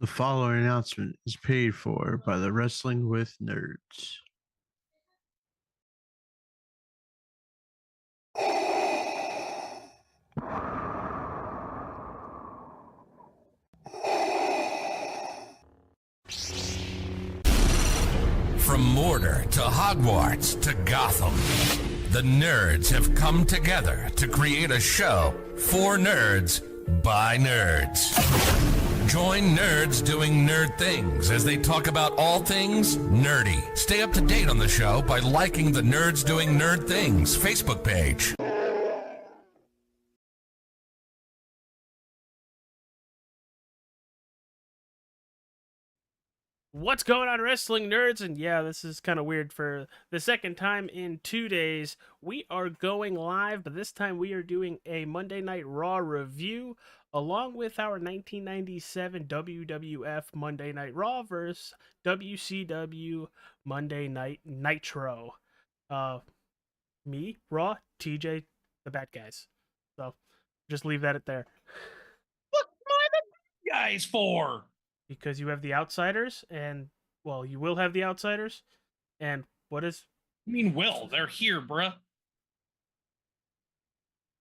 The following announcement is paid for by the Wrestling with Nerds. From Mordor to Hogwarts to Gotham, the nerds have come together to create a show for nerds by nerds. Join nerds doing nerd things as they talk about all things nerdy. Stay up to date on the show by liking the Nerds Doing Nerd Things Facebook page. What's going on, wrestling nerds? And yeah, this is kind of weird. For the second time in 2 days, we are going live, but this time we are doing a Monday Night Raw review along with our 1997 WWF Monday Night Raw versus WCW Monday Night Nitro. Me, Raw, TJ, the bad guys. So just leave that at there. What am I the bad guys for? Because you have the outsiders, and well, you will have the outsiders. And what is? I mean, they're here, bruh.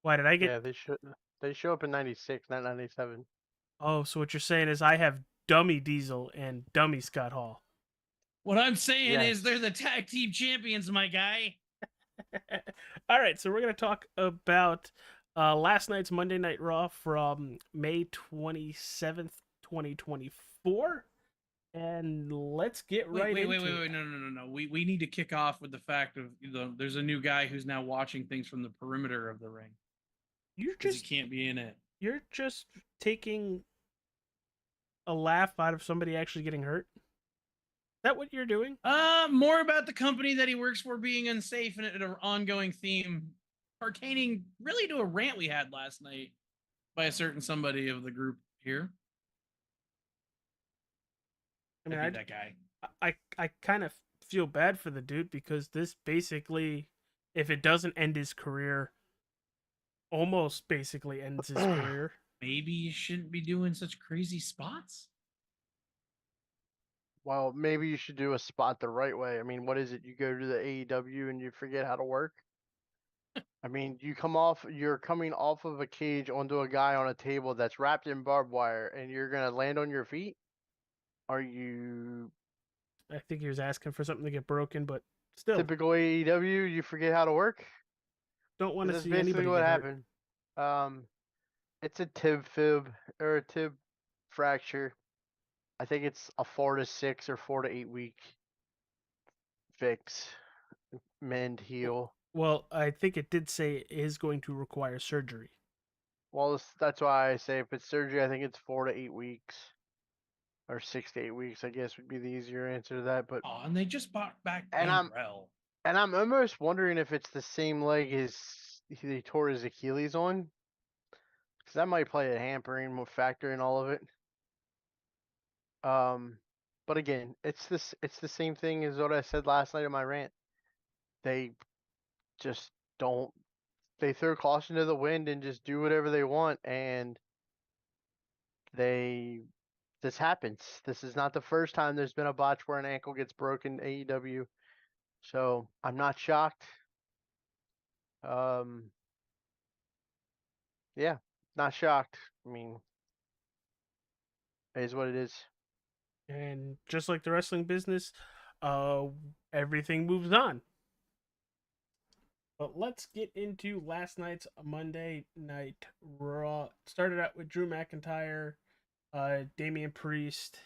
Why did I get? Yeah, they show up in 96, not 97. Oh, so what you're saying is I have Dummy Diesel and Dummy Scott Hall. What I'm saying Yes. is they're the tag team champions, my guy. All right, so we're gonna talk about last night's Monday Night Raw from May 27th, 2024. And let's get right into it. Wait. No. We need to kick off with the fact of there's a new guy who's now watching things from the perimeter of the ring. You're He just can't be in it. You're just taking a laugh out of somebody actually getting hurt. Is that what you're doing? More about the company that he works for being unsafe and an ongoing theme pertaining really to a rant we had last night by a certain somebody of the group here. I mean, That'd be that guy. I kind of feel bad for the dude because this basically, if it doesn't end his career, almost basically ends his career. Maybe you shouldn't be doing such crazy spots. Well, maybe you should do a spot the right way. I mean, what is it? You go to the AEW and you forget how to work? I mean, you're coming off of a cage onto a guy on a table that's wrapped in barbed wire and you're going to land on your feet? Are you I think he was asking for something to get broken, but still, typical AEW? You forget how to work? don't want to That's see basically anybody what get hurt. happened. It's a tib fib or a tib fracture. I think it's a 4 to 6 or 4 to 8 week fix, mend, heal. Well, I think it did say it is going to require surgery. Well, that's why I say if it's surgery, I think it's 4 to 8 weeks, or 6 to 8 weeks. I guess would be the easier answer to that. But Oh, and they just bought back And Gangrel. I'm almost wondering if it's the same leg as he tore his Achilles on, because that might play a hampering factor in all of it. But again, it's the same thing as what I said last night in my rant. They just don't. They throw caution to the wind and just do whatever they want, and this happens. This is not the first time there's been a botch where an ankle gets broken in AEW. So I'm not shocked. Yeah, not shocked. I mean, it is what it is. And just like the wrestling business, everything moves on. But let's get into last night's Monday Night Raw. Started out with Drew McIntyre, Damian Priest.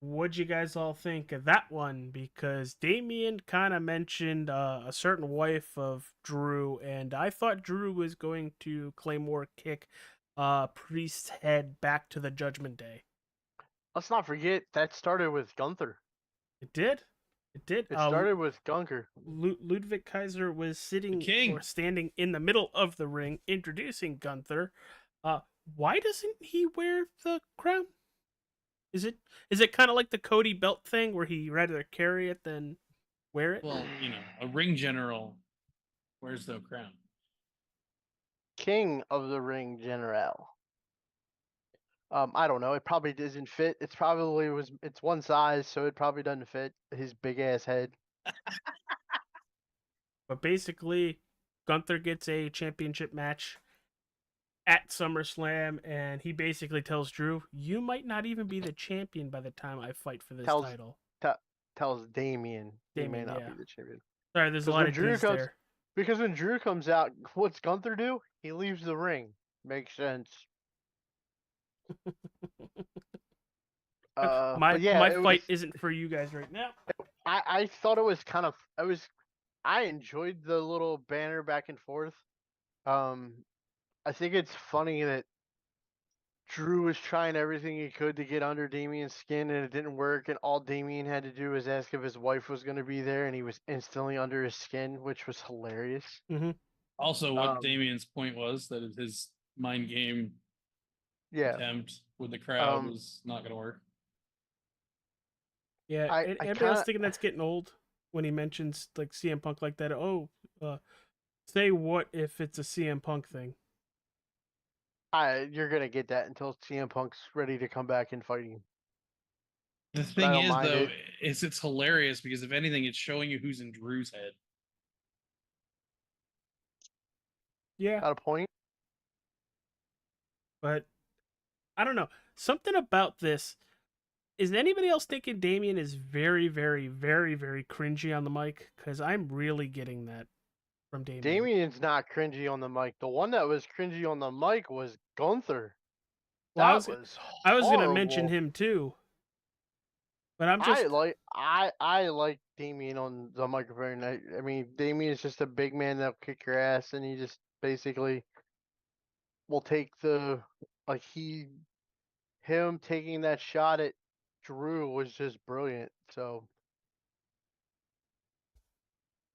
What'd you guys all think of that one? Because Damian kind of mentioned a certain wife of Drew, and I thought Drew was going to Claymore kick Priest's head back to the Judgment Day. Let's not forget that started with Gunther. It did. It did. It started with Gunther. Ludwig Kaiser was sitting king. or standing in the middle of the ring, introducing Gunther. Why doesn't he wear the crown? Is it kind of like the Cody belt thing where he rather carry it than wear it? Well, a ring general wears no crown. King of the Ring General. I don't know. It probably doesn't fit. It's one size, so it probably doesn't fit his big ass head. But basically, Gunther gets a championship match at SummerSlam, and he basically tells Drew, "You might not even be the champion by the time I fight for this Tells title." te- tells Damien he may Damien, not yeah. be the champion. Sorry, there's a Because lot when of Drew D's comes, there. because when Drew comes out, what's Gunther do? He leaves the ring. Makes sense. My But yeah, my it was. fight isn't for you guys right now. I thought it was kind of. I enjoyed the little banner back and forth. Um, I think it's funny that Drew was trying everything he could to get under Damien's skin and it didn't work, and all Damien had to do was ask if his wife was going to be there, and he was instantly under his skin, which was hilarious. Mm-hmm. Also, what Damien's point was that his mind game attempt with the crowd was not going to work. Yeah, I anybody else thinking that's getting old when he mentions like CM Punk like that? Oh, say what if it's a CM Punk thing? You're gonna get that until CM Punk's ready to come back and fight you. The thing is, though, it's hilarious because if anything, it's showing you who's in Drew's head. Yeah, got a point. But I don't know. Something about this. Is anybody else thinking Damien is very, very, very, very cringy on the mic? Because I'm really getting that from Damien. Damien's not cringy on the mic. The one that was cringy on the mic was Gunther. Well, I was gonna mention him too. But I'm just I like Damien on the microphone. I mean, Damien is just a big man that'll kick your ass, and he just basically will take him taking that shot at Drew was just brilliant. So,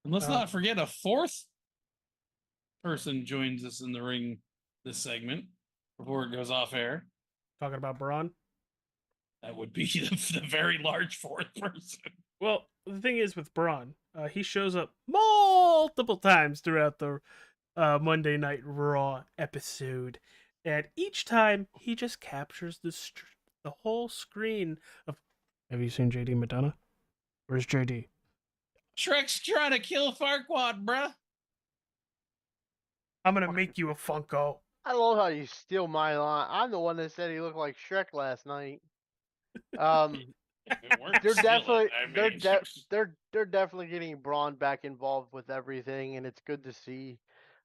and let's not forget a fourth person joins us in the ring this segment before it goes off air. Talking about Braun? That would be the very large fourth person. Well, the thing is with Braun, he shows up multiple times throughout the Monday Night Raw episode, and each time he just captures the whole screen of. Have you seen JD Madonna? Where's JD? Shrek's trying to kill Farquaad, bruh. I'm gonna make you a Funko. I love how you steal my line. I'm the one that said he looked like Shrek last night. They're definitely getting Braun back involved with everything, and it's good to see.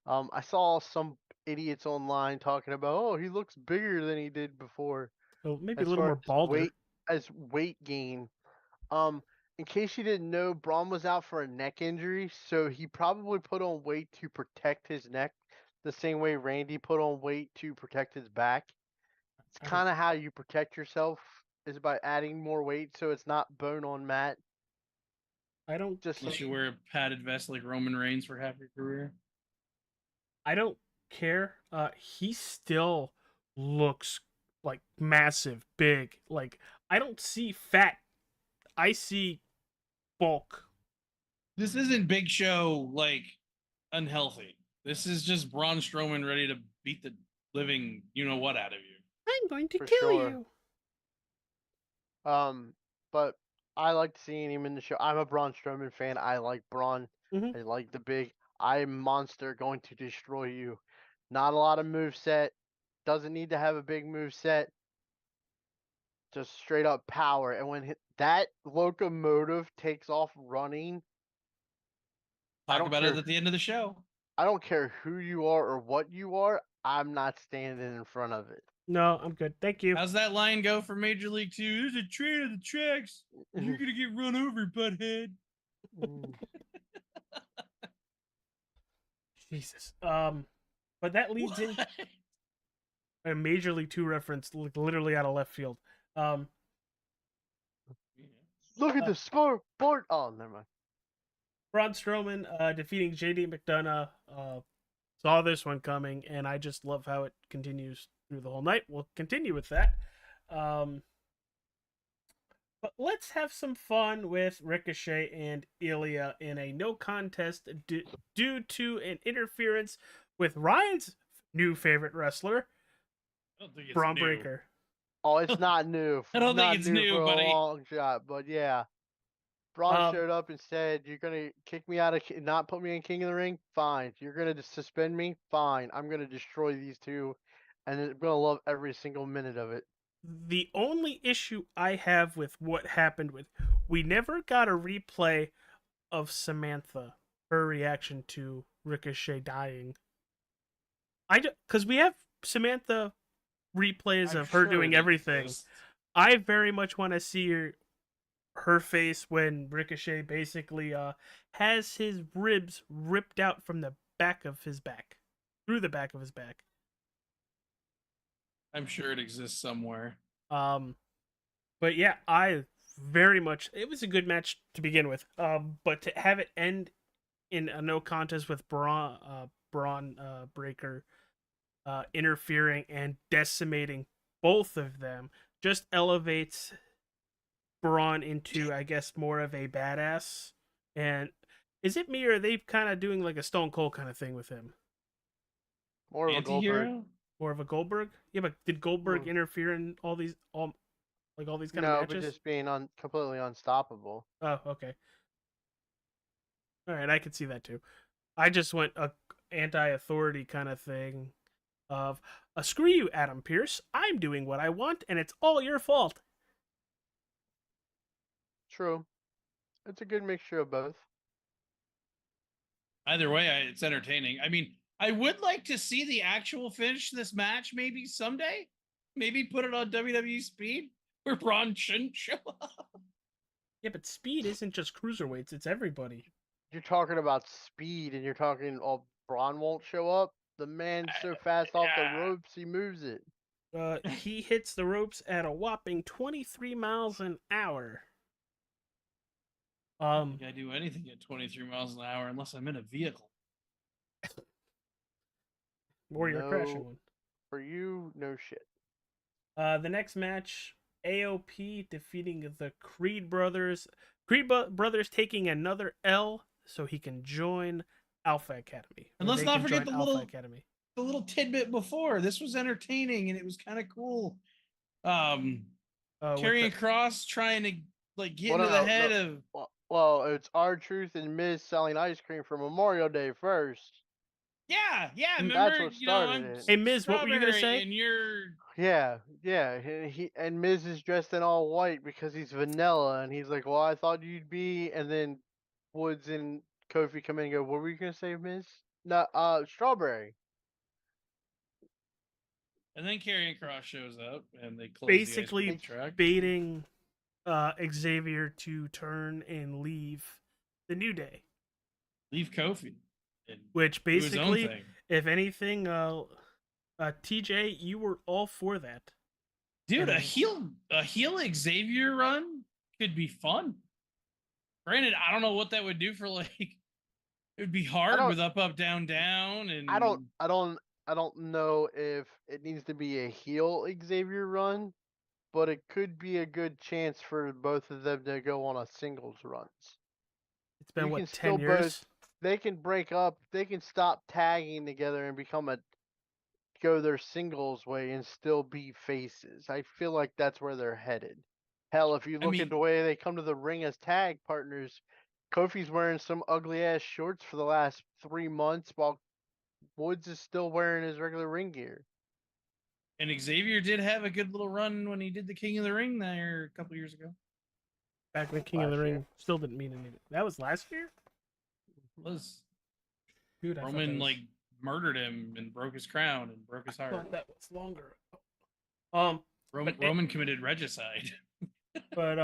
I saw some idiots online talking about, oh, he looks bigger than he did before. Well, maybe a little more balder. Weight gain. In case you didn't know, Braun was out for a neck injury, so he probably put on weight to protect his neck, the same way Randy put on weight to protect his back. It's kind of how you protect yourself is by adding more weight, so it's not bone on mat. I don't just unless you wear a padded vest like Roman Reigns for half your career. I don't care. He still looks like massive, big. Like I don't see fat. I see bulk. This isn't Big Show like unhealthy. This is just Braun Strowman ready to beat the living you-know-what out of you. I'm going to kill you. But I liked seeing him in the show. I'm a Braun Strowman fan. I like Braun. I like the big I'm monster going to destroy you. Not a lot of moveset. Doesn't need to have a big moveset. Just straight up power. And when that locomotive takes off running, talk about it at the end of the show. I don't care who you are or what you are. I'm not standing in front of it. No, I'm good. Thank you. How's that line go for Major League 2? There's a train of the tracks. You're going to get run over, butthead. Jesus. But that leads in a Major League 2 reference, literally out of left field. Look at the sport. Oh, never mind. Braun Strowman defeating JD McDonough. Saw this one coming, and I just love how it continues through the whole night. We'll continue with that. But let's have some fun with Ricochet and Ilya in a no contest due to an interference with Ryan's new favorite wrestler, Braun Breaker. Oh, it's not new. I don't think Not it's new new, for a buddy. long shot, but yeah. Braun Um, showed up and said, "You're gonna kick me out of, not put me in King of the Ring. Fine. You're gonna just suspend me. Fine. I'm gonna destroy these two, and I'm gonna love every single minute of it." the only issue I have with what happened with, we never got a replay of Samantha, her reaction to Ricochet dying. Because we have Samantha replays I'm of her sure doing it everything. exists. I very much want to see her face when Ricochet basically has his ribs ripped out from the back of his back, through the back of his back. I'm sure it exists somewhere. But yeah, I very much. It was a good match to begin with. But to have it end in a no contest with Braun Breaker interfering and decimating both of them just elevates Braun into, I guess, more of a badass. And is it me, or are they kind of doing like a Stone Cold kind of thing with him? More of a Goldberg. Anti-hero? More of a Goldberg? Yeah, but did Goldberg Mm. interfere in all these kind of No, but matches? just being completely unstoppable. Oh, okay. All right, I could see that too. I just went a anti-authority kind of thing of screw you, Adam Pierce. I'm doing what I want, and it's all your fault. True. It's a good mixture of both. Either way, it's entertaining. I mean, I would like to see the actual finish to this match maybe someday. Maybe put it on WWE Speed where Braun shouldn't show up. Yeah, but Speed isn't just cruiserweights; it's everybody. You're talking about speed, and you're talking, oh, Braun won't show up. The man's so fast off the yeah. ropes, he moves it. He hits the ropes at a whopping 23 miles an hour. I don't think I do anything at 23 miles an hour unless I'm in a vehicle. Or you're crashing No, one. for you, no shit. The next match, AOP defeating the Creed brothers. Brothers taking another L so he can join Alpha Academy. And let's not forget the Alpha Academy. little tidbit before. This was entertaining and it was kind of cool. Karrion Kross trying to get into the head of. Well, it's R-Truth and Miz selling ice cream for Memorial Day first. Yeah. Remember, That's what started it. Hey, Miz, what were you gonna say? And you're. Yeah. And Miz is dressed in all white because he's vanilla, and he's like, "Well, I thought you'd be," and then Woods and Kofi come in and go, "What were you gonna say, Miz?" No, strawberry. And then Karrion Kross shows up, and they close Basically the ice cream truck. baiting Xavier to turn and leave the New Day. Leave Kofi. Which basically, do his own thing. if anything, TJ, you were all for that. Dude, a heel Xavier run could be fun. Granted, I don't know what that would do for it would be hard with up, down, down, and I don't know if it needs to be a heel Xavier run, but it could be a good chance for both of them to go on a singles runs. It's been 10 years? They can break up, they can stop tagging together and go their singles way and still be faces. I feel like that's where they're headed. Hell, if you look at the way they come to the ring as tag partners, Kofi's wearing some ugly ass shorts for the last 3 months while Woods is still wearing his regular ring gear. And Xavier did have a good little run when he did the King of the Ring there a couple years ago. Back when King of the Ring still didn't mean anything. That was last year? Was. Dude, Roman murdered him and broke his crown and broke his heart. I thought that was longer. Roman committed regicide. But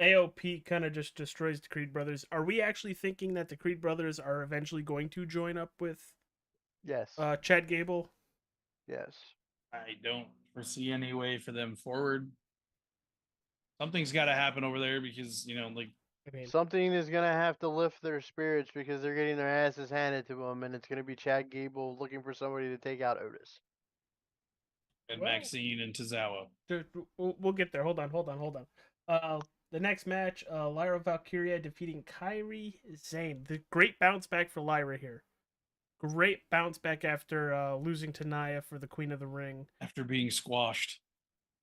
AOP kind of just destroys the Creed brothers. Are we actually thinking that the Creed brothers are eventually going to join up with Chad Gable? Yes. I don't foresee any way for them forward. Something's got to happen over there because, something is going to have to lift their spirits because they're getting their asses handed to them, and it's going to be Chad Gable looking for somebody to take out Otis. And Maxine and Tozawa. We'll get there. Hold on. The next match, Lyra Valkyria defeating Kairi Sane. The great bounce back for Lyra here. Great bounce back after losing to Nia for the Queen of the Ring. After being squashed.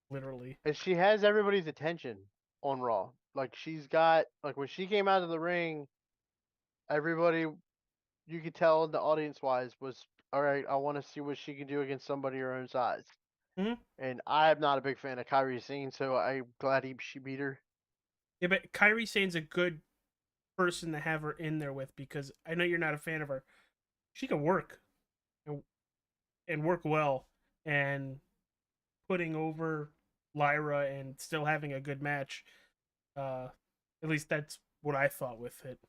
literally. And she has everybody's attention on Raw. Like she's got like when she came out of the ring, everybody you could tell the audience wise was all right. I want to see what she can do against somebody her own size. Mhm. And I'm not a big fan of Kyrie Sane, so I'm glad she beat her. Yeah, but Kyrie Sane's a good person to have her in there with because I know you're not a fan of her. She can work and, and work well, and putting over Lyra and still having a good match. Uh, at least that's what I thought with it.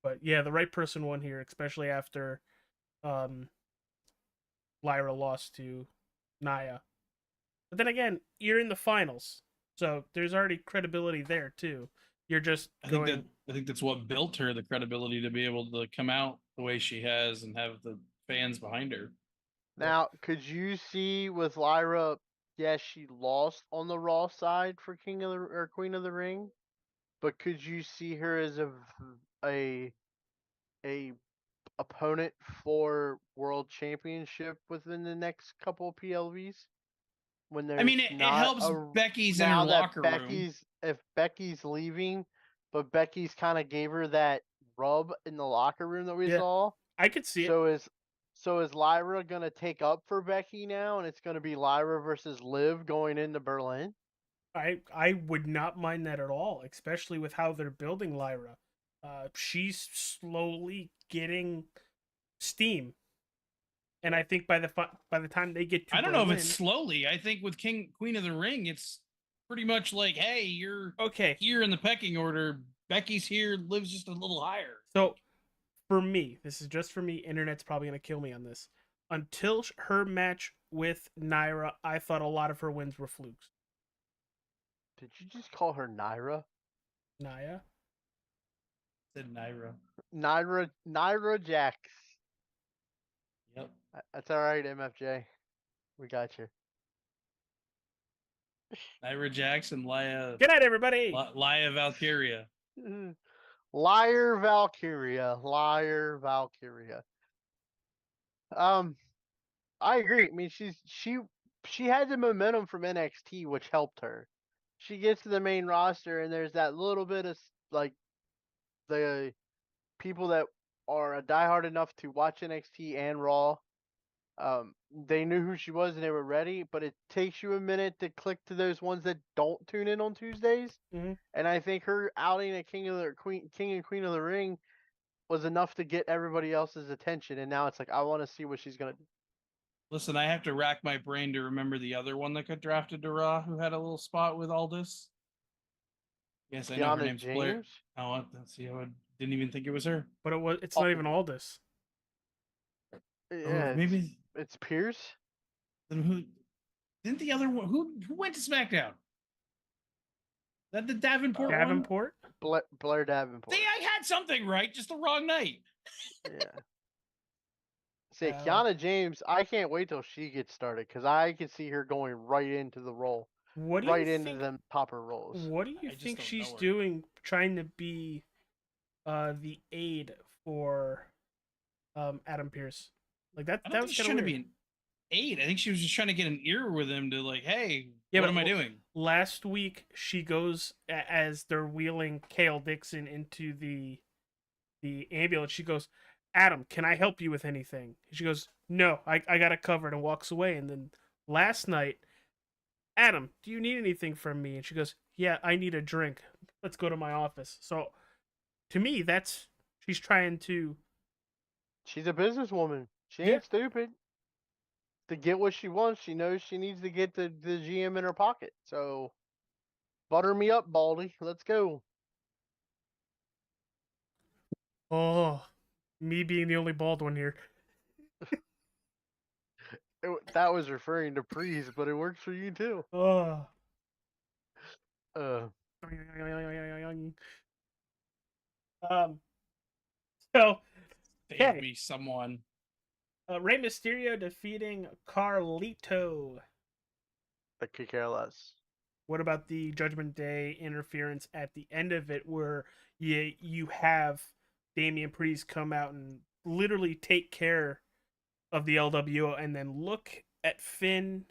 But yeah, the right person won here, especially after um, Lyra lost to Naya. But then again, you're in the finals, so there's already credibility there too. You're just going. I think that's what built her the credibility to be able to come out the way she has and have the fans behind her. Now, could you see with Lyra? Yes, she lost on the Raw side for King of the or Queen of the Ring, but could you see her as a a opponent for World Championship within the next couple of PLVs? When I mean, there's it not helps a Becky's in her now that locker room. If Becky's leaving, but Becky's kind of gave her that rub in the locker room that we Yeah, saw. I could see it. So is Lyra gonna take up for Becky now, and it's gonna be Lyra versus Liv going into Berlin? I would not mind that at all, especially with how they're building Lyra. She's slowly getting steam, and I think by the time they get to I don't know if it's Berlin, slowly. I think with Queen of the Ring, it's pretty much like, hey, you're okay. here in the pecking order. Becky's here, Liv's just a little higher. So for me, this is just for me. Internet's probably gonna kill me on this. Until her match with Naira, I thought a lot of her wins were flukes. Did you just call her Naira? Naya, Said Naira. Naira Jax. Yep. That's all right, MFJ. We got you. Naira Jackson, good night, everybody. Laya Valkyria. Liar Valkyria. Liar Valkyria. I agree. I mean, she had the momentum from NXT, which helped her. She gets to the main roster, and there's that little bit of like the people that are diehard enough to watch NXT and Raw. They knew who she was and they were ready, but it takes you a minute to click to those ones that don't tune in on Tuesdays. Mm-hmm. And I think her outing at King and Queen of the Ring was enough to get everybody else's attention. And now it's like I want to see what she's gonna do. Listen, I have to rack my brain to remember the other one that got drafted to Raw who had a little spot with Aldous. Yes, I know her Deanna name's Blair. James. Oh, see, I didn't even think it was her. But it's not even Aldous. Yeah, maybe it's Pierce. Then who? Didn't the other one? Who went to SmackDown? That the Davenport one? Davenport? Blair Davenport. See, I had something right, just the wrong night. Yeah. Say, Kiana James, I can't wait till she gets started because I can see her going right into the role. Right into them topper roles. What do you think she's doing trying to be the aide for Adam Pearce? Like that was she's trying to be an aide. I think she was just trying to get an ear with him to like, hey, what am I doing? Last week she goes as they're wheeling Kale Dixon into the ambulance. She goes, Adam, can I help you with anything? She goes, no, I got it covered, and walks away. And then last night, Adam, do you need anything from me? And she goes, yeah, I need a drink. Let's go to my office. So to me, she's trying to. She's a businesswoman. She ain't stupid. To get what she wants, she knows she needs to get the GM in her pocket. So butter me up, Baldy. Let's go. Oh, me being the only bald one here. That was referring to Prees, but it works for you too. Oh. So save me, someone. Rey Mysterio defeating Carlito. I could care less. What about the Judgment Day interference at the end of it, where you have Damian Priest come out and literally take care of the LWO, and then look at Finn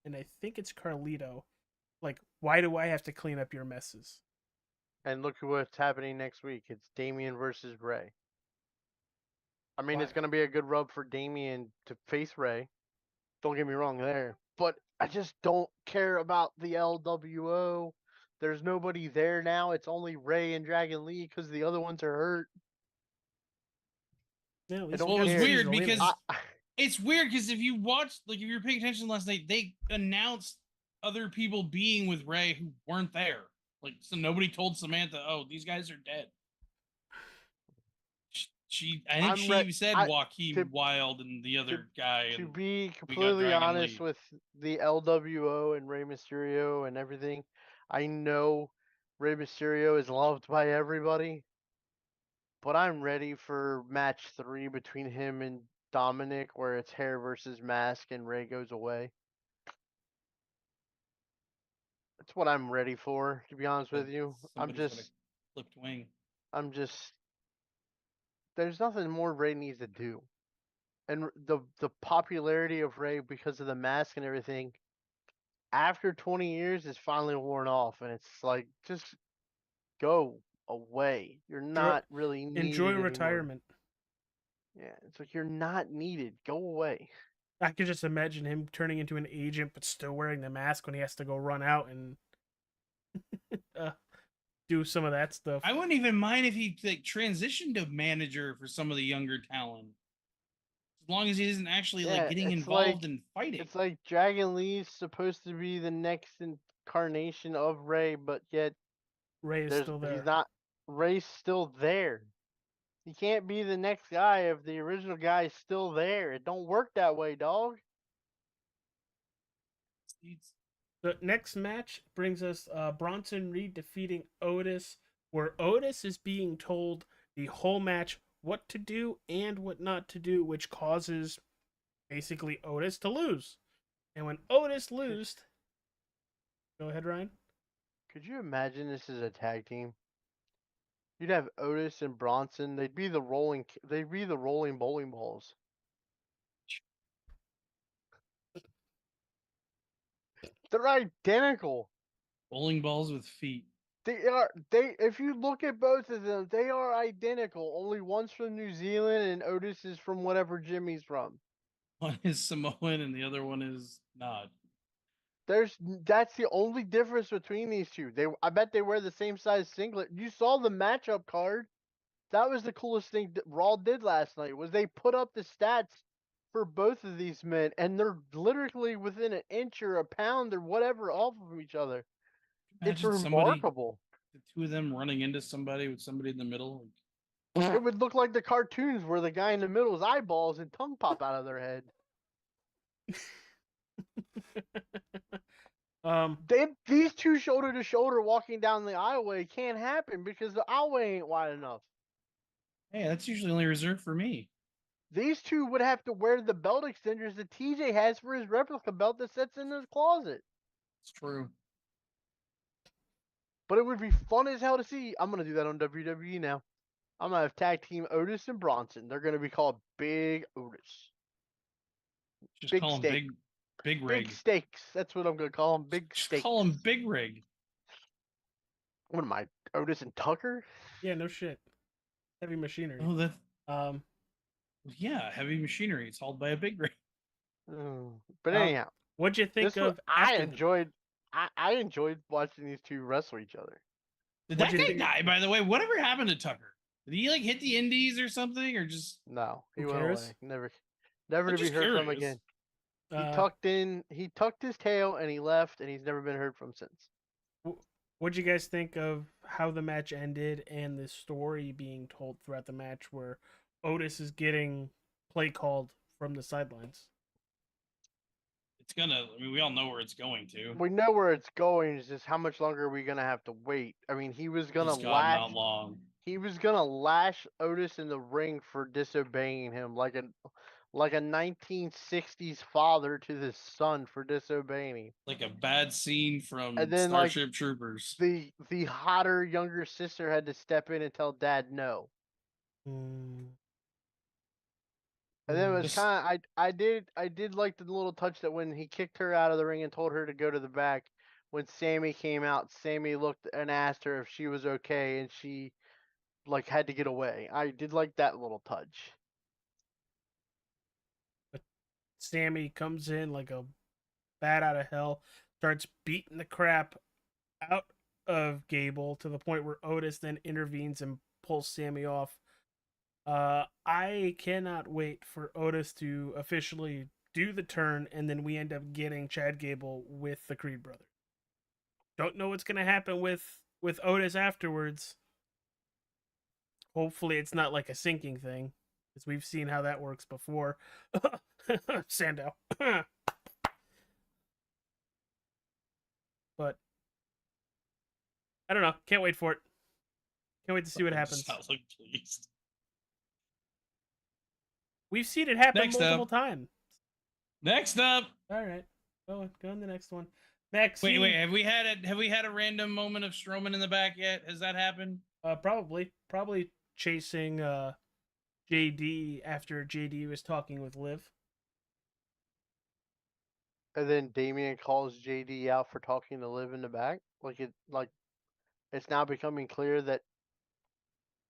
and I think it's Carlito. Like, why do I have to clean up your messes? And look what's happening next week. It's Damien versus Ray. I mean, Why? it's going to be a good rub for Damien to face Ray. Don't get me wrong there. But I just don't care about the LWO. There's nobody there now. It's only Ray and Dragon Lee because the other ones are hurt. Yeah, at least don't we Well, it was got care. weird Zelina. because it's weird because if you watched, like, if you were paying attention last night, they announced other people being with Ray who weren't there. Like, so nobody told Samantha, "Oh, these guys are dead." I think I'm she said I, Joaquin to, Wild and the other guy, to and be we got completely Dragon honest Lee. with the LWO and Rey Mysterio and everything, I know Rey Mysterio is loved by everybody, but I'm ready for match 3 between him and Dominic, where it's hair versus mask and Rey goes away. That's what I'm ready for, to be honest with you. Somebody's got a flipped wing. I'm just. There's nothing more Rey needs to do. And the popularity of Ray because of the mask and everything, after 20 years, is finally worn off, and it's like, just go away. You're not really Enjoy needed anymore. retirement. Yeah, it's like you're not needed. Go away. I could just imagine him turning into an agent, but still wearing the mask when he has to go run out and do some of that stuff. I wouldn't even mind if he like transitioned to manager for some of the younger talent, as long as he isn't actually like getting involved in fighting. It's like Dragon Lee's supposed to be the next incarnation of Ray, but yet Ray is still there. he's not. Ray's still there. He can't be the next guy if the original guy is still there. It don't work that way, dog. The next match brings us Bronson Reed defeating Otis, where Otis is being told the whole match what to do and what not to do, which causes basically Otis to lose. And when Otis loses, go ahead, Ryan. Could you imagine this is a tag team? You'd have Otis and Bronson. They'd be the rolling bowling balls. They're identical. Bowling balls with feet. If you look at both of them, they are identical. Only one's from New Zealand and Otis is from whatever Jimmy's from. One is Samoan and the other one is not. That's the only difference between these two. I bet they wear the same size singlet. You saw the matchup card. That was the coolest thing that Raw did last night, was they put up the stats for both of these men, and they're literally within an inch or a pound or whatever off of each other. It's remarkable. The two of them running into somebody with somebody in the middle. It would look like the cartoons where the guy in the middle's eyeballs and tongue pop out of their head. These two shoulder to shoulder walking down the aisleway can't happen because the aisleway ain't wide enough. Hey, that's usually only reserved for me. These two would have to wear the belt extenders that TJ has for his replica belt that sits in his closet. It's true. But it would be fun as hell to see. I'm going to do that on WWE now. I'm going to have tag team Otis and Bronson. They're going to be called Big Otis. Just call them Big Rig. Big Steaks. That's what I'm going to call them. Big Just Steaks. call them Big Rig. What am I, Otis and Tucker? Yeah, no shit. Heavy machinery. Oh, that. Yeah, heavy machinery. It's hauled by a big rig. But anyhow, what'd you think of? I enjoyed watching these two wrestle each other. Did that guy die, by the way? Whatever happened to Tucker? Did he like hit the indies or something, or just? No, he Who went cares? away. Never to be heard from again. He tucked his tail and he left, and he's never been heard from since. What'd you guys think of how the match ended and the story being told throughout the match, where Otis is getting play called from the sidelines? It's gonna. I mean, we all know where it's going to. We know where it's going. It's just how much longer are we gonna have to wait? I mean, he was gonna lash. Not long. He was gonna lash Otis in the ring for disobeying him, like a 1960s father to his son for disobeying him. Like a bad scene from And then, Starship Troopers. The hotter younger sister had to step in and tell Dad no. And then it was Just- kind of I did like the little touch that when he kicked her out of the ring and told her to go to the back. When Sammy came out, Sammy looked and asked her if she was okay, and she like had to get away. I did like that little touch. Sammy comes in like a bat out of hell, starts beating the crap out of Gable to the point where Otis then intervenes and pulls Sammy off. I cannot wait for Otis to officially do the turn, and then we end up getting Chad Gable with the Creed brothers. Don't know what's gonna happen with Otis afterwards. Hopefully, it's not like a sinking thing, because we've seen how that works before. Sandow. But I don't know. Can't wait for it. Can't wait to see what happens. Sounds like pleased. We've seen it happen Next multiple up. times. Next up. All right, go on the next one. Next. Wait. Have we had a random moment of Strowman in the back yet? Has that happened? Probably chasing JD after JD was talking with Liv. And then Damien calls JD out for talking to Liv in the back. Like it's now becoming clear that.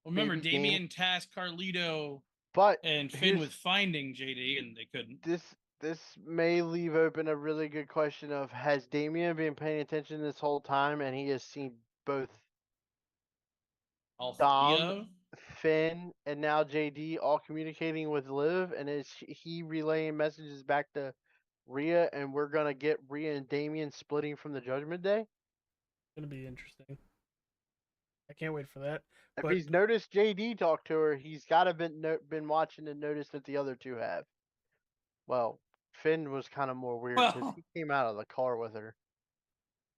Well, remember, Baby Damien tasked Carlito But and Finn here's- with finding JD, and they couldn't. this may leave open a really good question of, has Damien been paying attention this whole time and he has seen both All three Dom, of? Finn, and now JD all communicating with Liv, and is he relaying messages back to Rhea, and we're gonna get Rhea and Damien splitting from the Judgment Day? Gonna be interesting. I can't wait for that. If But he's noticed JD talk to her, he's gotta been watching and noticed that the other two have. Well, Finn was kind of more weird because Well- he came out of the car with her.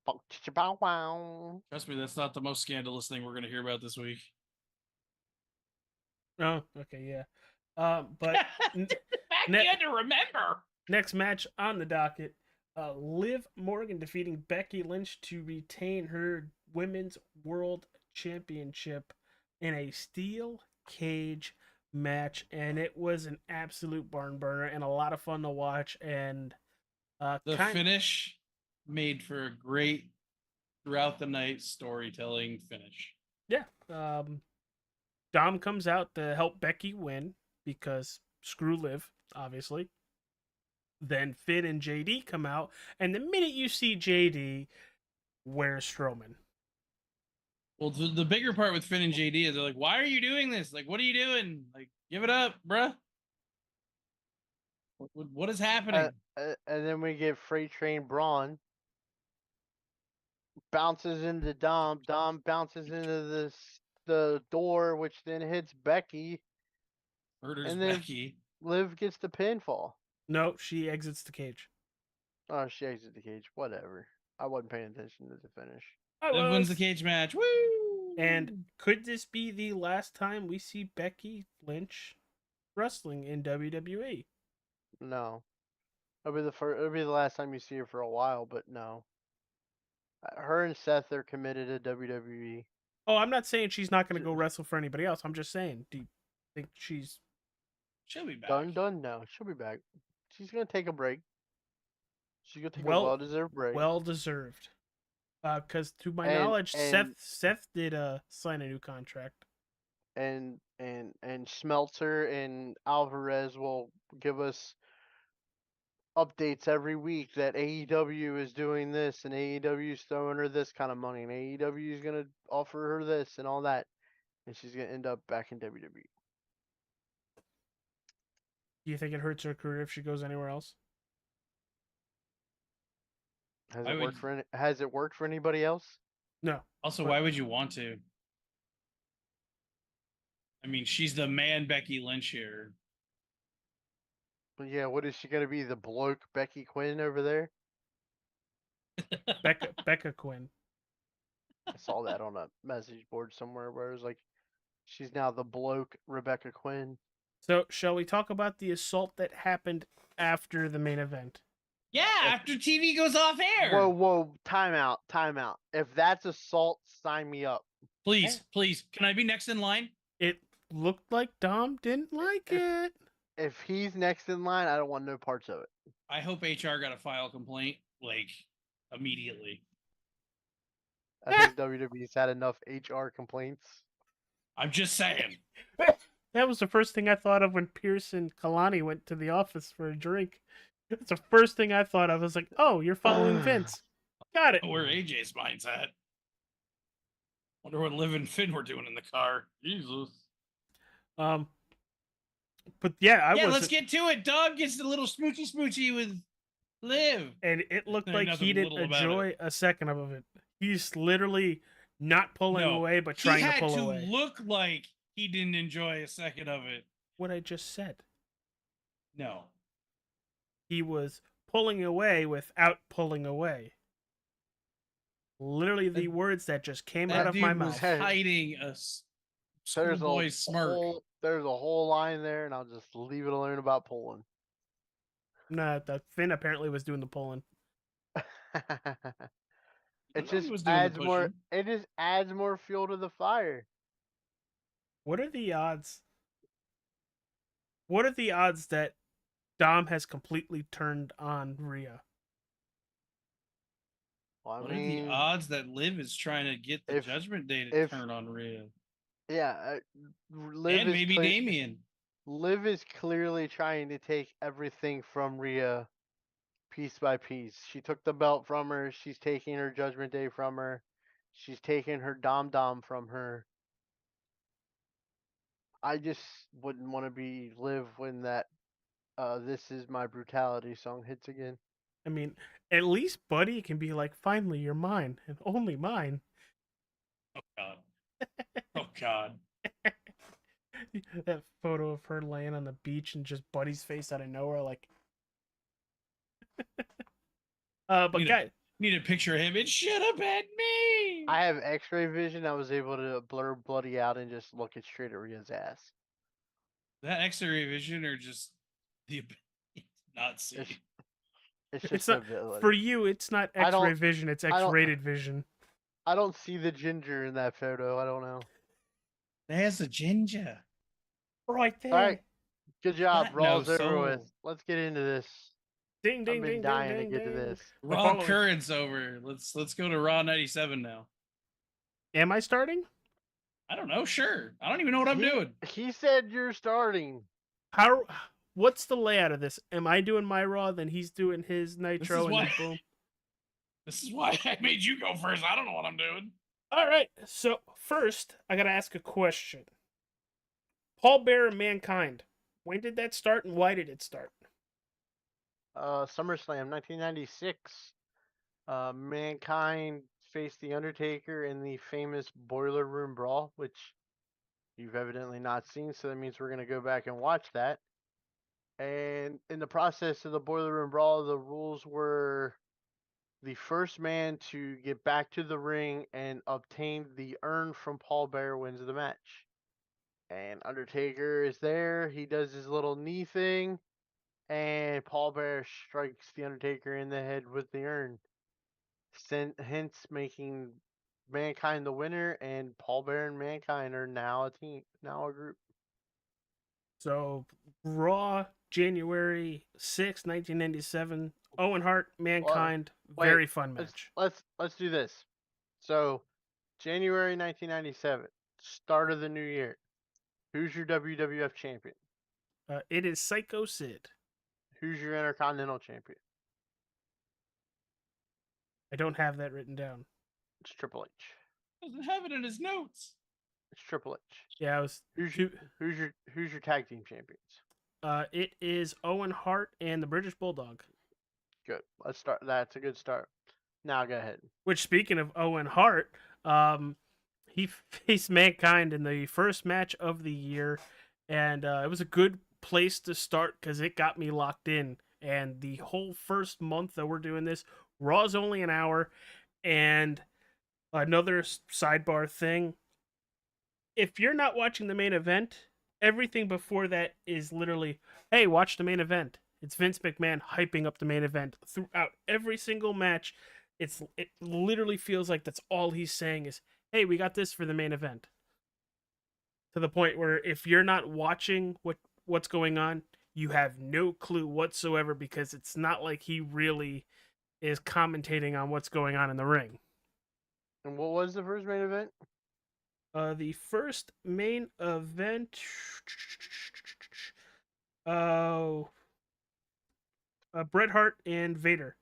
Bow-chicka-bow-wow. Trust me, that's not the most scandalous thing we're going to hear about this week. oh, okay, yeah. But The fact ne- you had to remember. next match on the docket, Liv Morgan defeating Becky Lynch to retain her Women's World Championship in a steel cage match, and it was an absolute barn burner and a lot of fun to watch. And The finish made for a great throughout the night storytelling finish. yeah, Dom comes out to help Becky win because screw Liv, obviously. Then Finn and JD come out, and the minute you see JD, where's Strowman? Well, the bigger part with Finn and JD is they're like, "Why are you doing this? Like, what are you doing? Like, give it up, bruh. What is happening?" And then we get Freight Train Braun. Bounces into Dom. Dom bounces into the door, which then hits Becky. Murders and then- Becky. Liv gets the pinfall. No, she exits the cage. Oh, she exits the cage. Whatever. I wasn't paying attention to the finish. Liv wins the cage match. Woo! And could this be the last time we see Becky Lynch wrestling in WWE? No. It'll be the last time you see her for a while, but no. Her and Seth are committed to WWE. Oh, I'm not saying she's not going to go wrestle for anybody else. I'm just saying, do you think she's... She'll be back. Done. No, she'll be back. She's gonna take a break. She's gonna take a Well- well-deserved break. well deserved? Because to my And- knowledge, and- Seth did sign a new contract. and Smeltzer and Alvarez will give us updates every week that AEW is doing this and AEW is throwing her this kind of money and AEW is gonna offer her this and all that, and she's gonna end up back in WWE. Do you think it hurts her career if she goes anywhere else? Has I it would- worked for Has it worked for anybody else? No. Also, But- why would you want to? I mean, she's the man Becky Lynch here. But yeah, what is she gonna be? The bloke Becky Quinn over there? Becca Quinn. I saw that on a message board somewhere where it was like, she's now the bloke Rebecca Quinn. So, shall we talk about the assault that happened after the main event? Yeah, after TV goes off air. Whoa, time out. If that's assault, sign me up. Please, can I be next in line? It looked like Dom didn't like it. if he's next in line, I don't want no parts of it. I hope HR got to file a complaint like immediately. I think WWE's had enough HR complaints. I'm just saying. That was the first thing I thought of when Pierce and Kalani went to the office for a drink. That's the first thing I thought of. I was like, oh, you're following Vince. Got it. Where AJ's mind's at. Wonder what Liv and Finn were doing in the car. Jesus. But yeah, let's get to it. Dog gets the little smoochy with Liv. And it looked There's like nothing he didn't little about enjoy a second of it. He's literally not pulling away, but trying to pull away. He had to look like he didn't enjoy a second of it. What I just said. No. He was pulling away without pulling away. Literally the words that just came out of my mouth. Hiding a schoolboy smirk. There's a whole line there, and I'll just leave it alone about pulling. Nah, Finn apparently was doing the pulling. It just adds more. It just adds more fuel to the fire. What are the odds? What are the odds that Dom has completely turned on Rhea? Well, what are the odds that Liv is trying to get the Judgment Day to turn on Rhea? Yeah, Liv and maybe Damien. Liv is clearly trying to take everything from Rhea piece by piece. She took the belt from her. She's taking her Judgment Day from her. She's taking her Dom from her. I just wouldn't want to be Liv when that This Is My Brutality song hits again. I mean, at least Buddy can be like, finally, you're mine and only mine. Oh, God. Oh, God. That photo of her laying on the beach and just Buddy's face out of nowhere, like. But need a picture of him. It should have been me. I have X-ray vision. I was able to blur Bloody out and just look it straight at Rhea's ass. That X-ray vision or just the ability to not see. It's not for you. It's not X-ray vision. It's X-rated vision. I don't see the ginger in that photo. I don't know. There's a ginger right there. All right, good job. Raw's over with. Let's get into this. Ding ding I've been ding dying ding, to get ding. to this. Raw current's over. Let's go to Raw 97 now. Am I starting? I don't know. Sure. I don't even know what I'm doing. He said you're starting. What's the layout of this? Am I doing my Raw? Then he's doing his Nitro, and then boom. This is why I made you go first. I don't know what I'm doing. All right. So first, I gotta ask a question. Paul Bearer and Mankind. When did that start, and why did it start? SummerSlam 1996. Mankind faced The Undertaker in the famous Boiler Room Brawl, which you've evidently not seen, so that means we're going to go back and watch that. And in the process of the Boiler Room Brawl, the rules were the first man to get back to the ring and obtain the urn from Paul Bearer wins the match. And Undertaker is there. He does his little knee thing. And Paul Bearer strikes The Undertaker in the head with the urn. Hence making Mankind the winner, and Paul Bearer and Mankind are now a team, now a group. So, Raw, January 6, 1997. Owen Hart, Mankind, very fun match. Let's do this. So, January 1997, start of the new year. Who's your WWF champion? It is Psycho Sid. Who's your Intercontinental champion? I don't have that written down. It's Triple H. Doesn't have it in his notes. It's Triple H. Yeah, I was. Who's your tag team champions? It is Owen Hart and the British Bulldog. Good. Let's start. That's a good start. Now go ahead. Which, speaking of Owen Hart, he faced Mankind in the first match of the year, and it was a good place to start because it got me locked in. And the whole first month that we're doing this, Raw's only an hour, and another sidebar thing. If you're not watching the main event, everything before that is literally, hey, watch the main event. It's Vince McMahon hyping up the main event throughout every single match. It literally feels like that's all he's saying is, hey, we got this for the main event. To the point where if you're not watching what's going on, you have no clue whatsoever because it's not like he really is commentating on what's going on in the ring. And what was the first main event? The first main event. Oh, Bret Hart and Vader.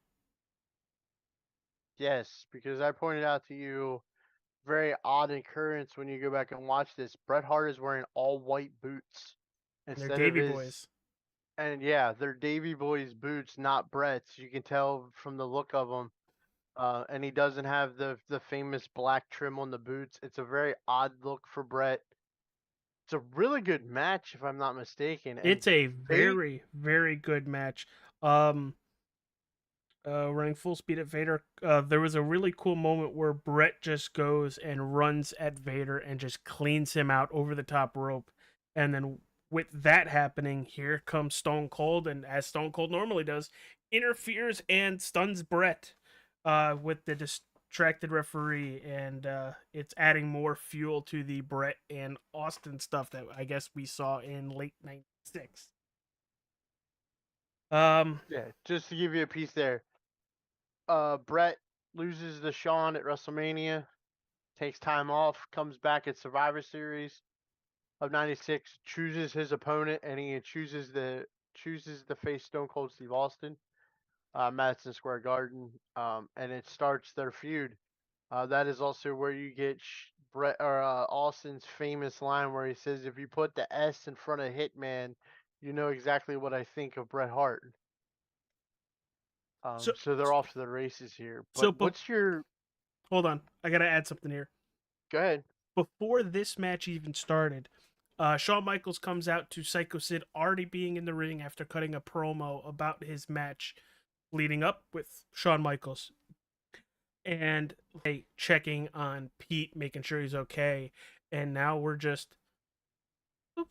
Yes, because I pointed out to you very odd occurrence when you go back and watch this. Bret Hart is wearing all white boots And they're instead of Davy his. Boys. And yeah, they're Davy Boy's boots, not Bret's. You can tell from the look of them. And he doesn't have the famous black trim on the boots. It's a very odd look for Bret. It's a really good match, if I'm not mistaken. And It's a they, very, very good match. Running full speed at Vader. There was a really cool moment where Bret just goes and runs at Vader and just cleans him out over the top rope. And then with that happening, here comes Stone Cold, and as Stone Cold normally does, interferes and stuns Bret with the distracted referee, and it's adding more fuel to the Bret and Austin stuff that I guess we saw in late '96. yeah, just to give you a piece there. Bret loses to Shawn at WrestleMania, takes time off, comes back at Survivor Series of '96, chooses his opponent, and he chooses the face Stone Cold Steve Austin, Madison Square Garden, and it starts their feud. That is also where you get Bret or Austin's famous line where he says, "If you put the S in front of Hitman, you know exactly what I think of Bret Hart." so, So they're off to the races here. so, But what's your? hold on, I gotta add something here. Go ahead. Before this match even started, Shawn Michaels comes out to Psycho Sid already being in the ring after cutting a promo about his match leading up with Shawn Michaels. And checking on Pete, making sure he's okay. And now we're just, I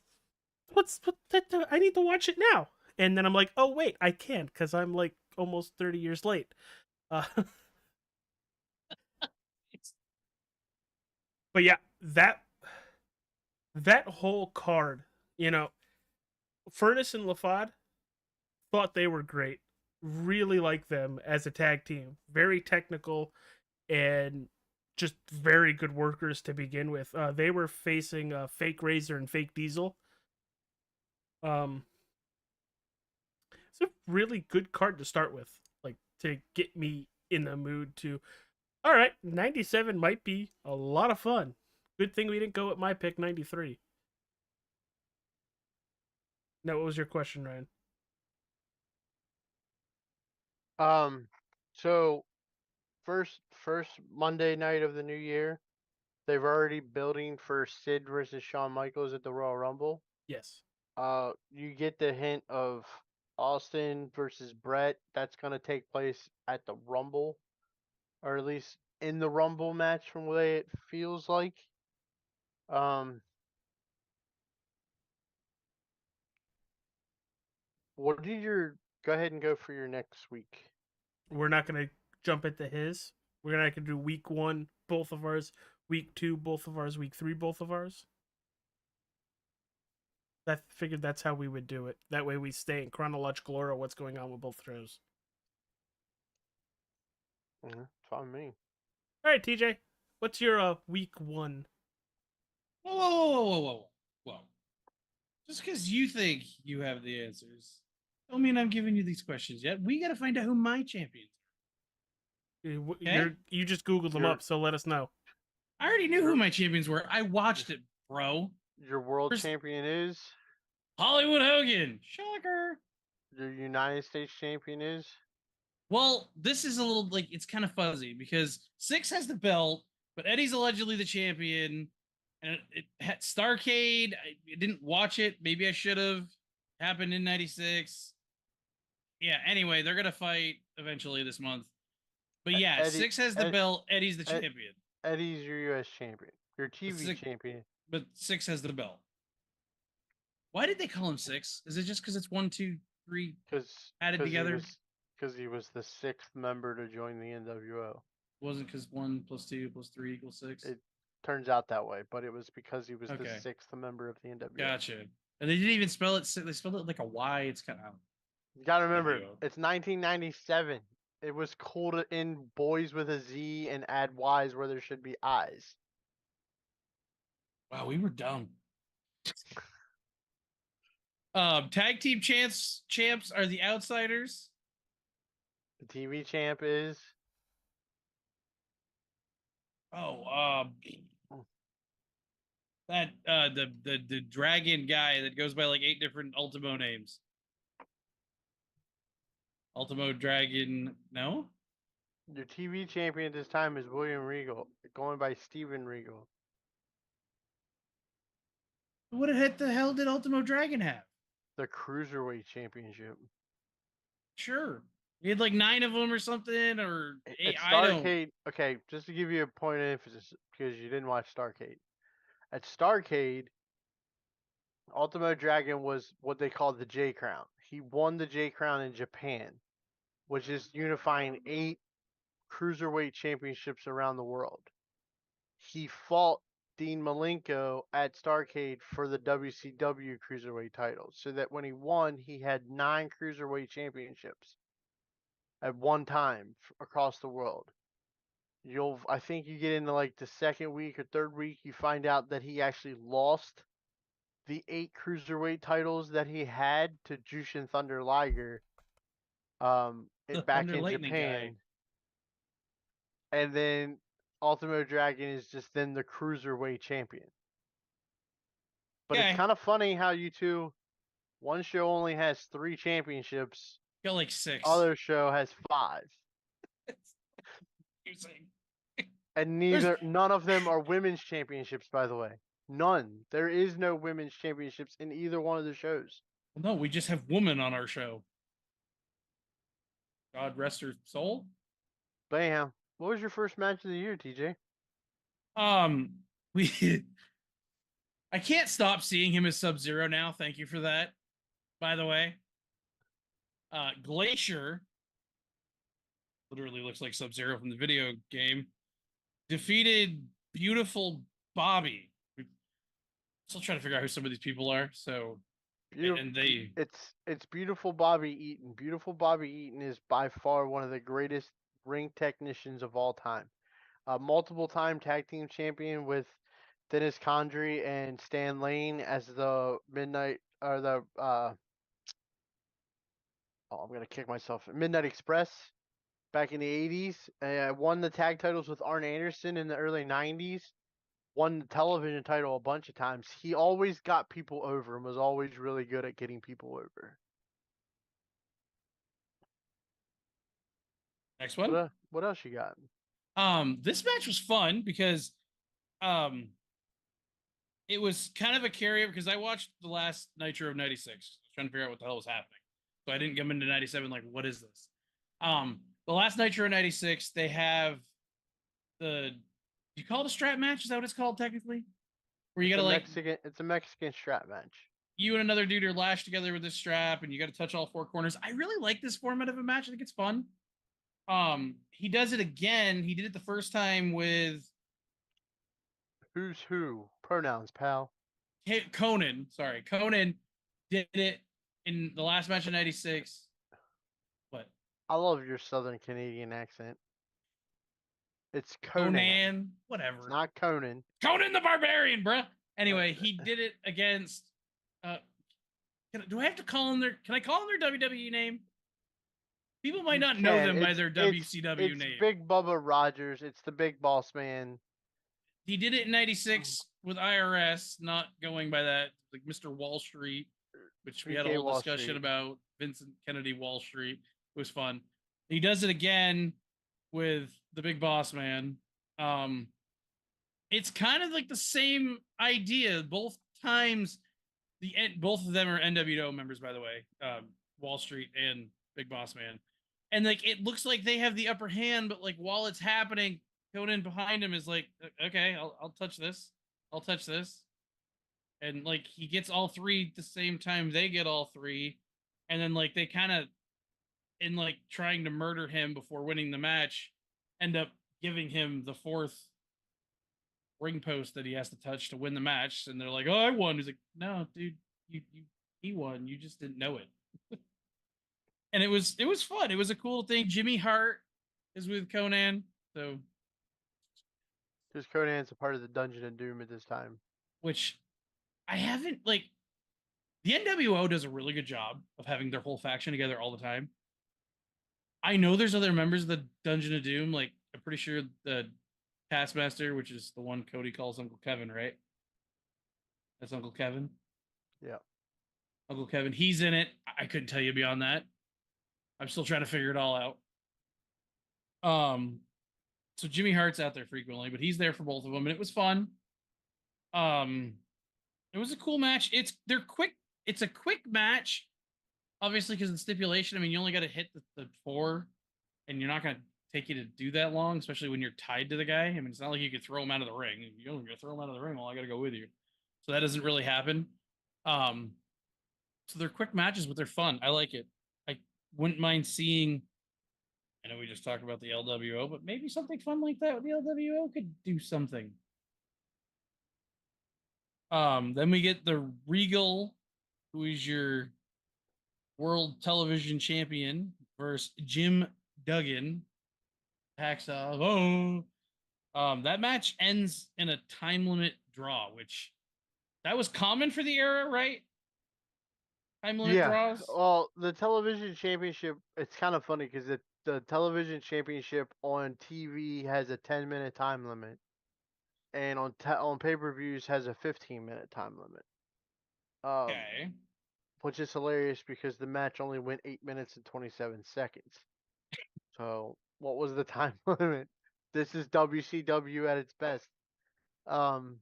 need to watch it now. And then I'm like, oh, wait, I can't because I'm like almost 30 years late. But yeah, that whole card, Furnace and LaFad thought they were great. Really like them as a tag team. Very technical and just very good workers to begin with. They were facing Fake Razor and Fake Diesel. It's a really good card to start with, like to get me in the mood to. All right, 97 might be a lot of fun. Good thing we didn't go with my pick 93. Now, what was your question, Ryan? So first Monday night of the new year, they've already building for Sid versus Shawn Michaels at the Royal Rumble. Yes. You get the hint of Austin versus Bret. That's gonna take place at the Rumble, or at least in the Rumble match, from the way it feels like. What did your? Go ahead and go for your next week. We're not going to jump into his. We're not going to do week 1, both of ours. Week 2, both of ours. Week 3, both of ours. I figured that's how we would do it. That way we stay in chronological order of what's going on with both shows. Fine with me. All right, TJ. What's your week 1? Whoa. Just because you think you have the answers, don't mean I'm giving you these questions yet. We got to find out who my champions are. Okay? You just Googled them up, so let us know. I already knew who my champions were. I watched it, bro. Your world champion is Hollywood Hogan. Shocker. Your United States champion is. Well, this is a little like it's kind of fuzzy because Six has the belt, but Eddie's allegedly the champion. And it had Starrcade. I didn't watch it. Maybe I should have. Happened in '96. Yeah. Anyway, they're gonna fight eventually this month. But yeah, Eddie, Six has the belt. Eddie's the champion. Eddie's your U.S. champion. Your TV champion. But Six has the belt. Why did they call him Six? Is it just because it's 1, 2, 3 added together? Because he was the 6th member to join the NWO. Wasn't because 1 + 2 + 3 = 6. It turns out that way, but it was because he was the 6th member of the NWO. Gotcha. And they didn't even spell it. They spelled it like a Y. It's kind of. You gotta remember, Video. it's 1997. It was cool to end boys with a Z and add Y's where there should be I's. Wow, we were dumb. Tag team champs are the Outsiders. The TV champ is Oh, that the dragon guy that goes by like 8 different Ultimo names. Ultimo Dragon, no? your TV champion this time is William Regal, going by Steven Regal. What the hell did Ultimo Dragon have? The Cruiserweight Championship. Sure. He had like 9 of them or something, or 8. At I don't. Starrcade, okay, just to give you a point of emphasis, because you didn't watch Starrcade. At Starrcade, Ultimo Dragon was what they called the J Crown. He won the J Crown in Japan, which is unifying 8 Cruiserweight championships around the world. He fought Dean Malenko at Starrcade for the WCW Cruiserweight titles, so that when he won, he had 9 Cruiserweight championships at one time across the world. I think you get into like the second week or third week, you find out that he actually lost the 8 Cruiserweight titles that he had to Jushin Thunder Liger back Thunder in Lightning Japan. guy. And then Ultimo Dragon is just then the Cruiserweight champion. But Okay. it's kind of funny how you two, one show only has 3 championships, Got like 6. other show has 5. And none of them are women's championships, by the way. None. There is no women's championships in either one of the shows. No, we just have woman on our show. God rest her soul. Bam. What was your first match of the year, TJ? We I can't stop seeing him as Sub-Zero now. Thank you for that. By the way. Glacier literally looks like Sub-Zero from the video game. Defeated Beautiful Bobby. Still trying to figure out who some of these people are. So and they it's Beautiful Bobby Eaton. Beautiful Bobby Eaton is by far one of the greatest ring technicians of all time. Multiple time tag team champion with Dennis Condrey and Stan Lane as the Midnight or the I'm gonna kick myself. Midnight Express back in the 80s. Won the tag titles with Arn Anderson in the early 90s. Won the television title a bunch of times. He always got people over and was always really good at getting people over. Next one. What else you got? This match was fun because it was kind of a carryover because I watched the last Nitro of 96, trying to figure out what the hell was happening. So I didn't come into 97 like, what is this? The last Nitro of 96, they have do you call it a strap match? Is that what it's called technically? Where you gotta it's a Mexican strap match. You and another dude are lashed together with this strap and you gotta touch all 4 corners. I really like this format of a match. I think it's fun. He does it again. He did it the first time with Who's who? Pronouns, pal. Conan. Sorry. Conan did it in the last match of 96. What? I love your Southern Canadian accent. It's Conan. Whatever. It's not Conan. Conan the Barbarian, bruh. Anyway, he did it against do I have to call him can I call him their WWE name? People might not know them by their WCW name. It's Big Bubba Rogers. It's the Big Boss Man. He did it in 96 with IRS, not going by that, like Mr. Wall Street, which we had a whole discussion about Vincent Kennedy Wall Street. It was fun. He does it again with the Big Boss Man. It's kind of like the same idea. Both times, both of them are NWO members, by the way, Wall Street and Big Boss Man. And like it looks like they have the upper hand, but like while it's happening, Conan behind him is like, okay, I'll touch this. I'll touch this. And like he gets all 3 at the same time they get all 3. And then like they kind of, in like trying to murder him before winning the match, end up giving him the 4th ring post that he has to touch to win the match. And they're like, oh, I won. He's like, no, dude, he won. You just didn't know it. And it was fun. It was a cool thing. Jimmy Hart is with Conan, so Because Conan's a part of the Dungeon of Doom at this time. which I haven't like. The NWO does a really good job of having their whole faction together all the time. I know there's other members of the Dungeon of Doom. Like I'm pretty sure the Taskmaster, which is the one Cody calls Uncle Kevin, right? That's Uncle Kevin. Yeah. Uncle Kevin. He's in it. I couldn't tell you beyond that. I'm still trying to figure it all out. So Jimmy Hart's out there frequently, but he's there for both of them, and it was fun. It was a cool match. They're quick. It's a quick match, obviously, because of the stipulation. I mean, you only got to hit the 4, and you're not going to take you to do that long, especially when you're tied to the guy. I mean, it's not like you could throw him out of the ring. You're going to throw him out of the ring. Well, I got to go with you. So that doesn't really happen. So they're quick matches, but they're fun. I like it. I wouldn't mind seeing. I know we just talked about the LWO, but maybe something fun like that with the LWO could do something. Then we get the Regal, who is your world television champion, versus Jim Duggan. Hacksaw. Oh. That match ends in a time limit draw, which that was common for the era, right? Time limit draws. Well, the television championship, it's kind of funny because the television championship on TV has a 10-minute time limit, and on pay-per-views has a 15-minute time limit. Okay. Which is hilarious because the match only went 8 minutes and 27 seconds. So, what was the time limit? This is WCW at its best. So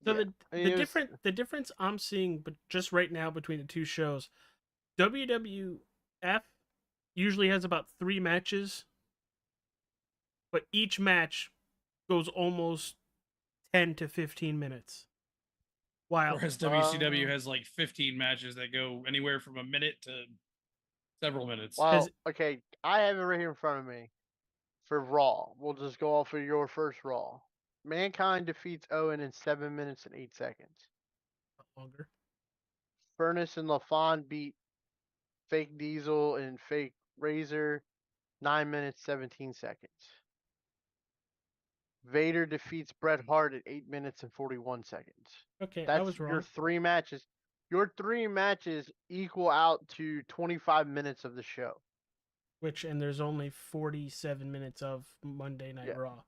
Yeah. the difference I'm seeing, but just right now between the two shows, WWF usually has about 3 matches, but each match goes almost 10 to 15 minutes. Wow. Whereas WCW has like 15 matches that go anywhere from a minute to several minutes. Well, okay, I have it right here in front of me. For Raw, we'll just go off of your first Raw. Mankind defeats Owen in 7 minutes and 8 seconds. Longer. Furnace and LaFon beat Fake Diesel and Fake Razor 9 minutes 17 seconds. Vader defeats Bret Hart at 8 minutes and 41 seconds. Okay, That's I was wrong. your 3 matches. Your 3 matches equal out to 25 minutes of the show. And there's only 47 minutes of Monday Night Raw.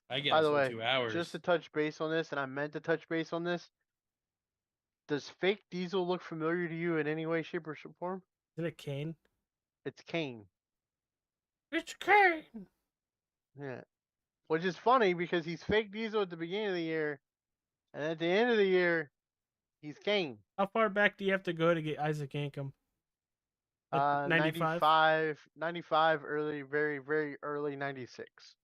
I get By the way, 2 hours. just to touch base on this, and I meant to touch base on this. Does Fake Diesel look familiar to you in any way, shape, or form? Is it Kane? It's Kane. It's Kane! Yeah. Which is funny because he's Fake Diesel at the beginning of the year, and at the end of the year, he's Kane. How far back do you have to go to get Isaac Yankem? Like 95? 95, early, very, very early 96.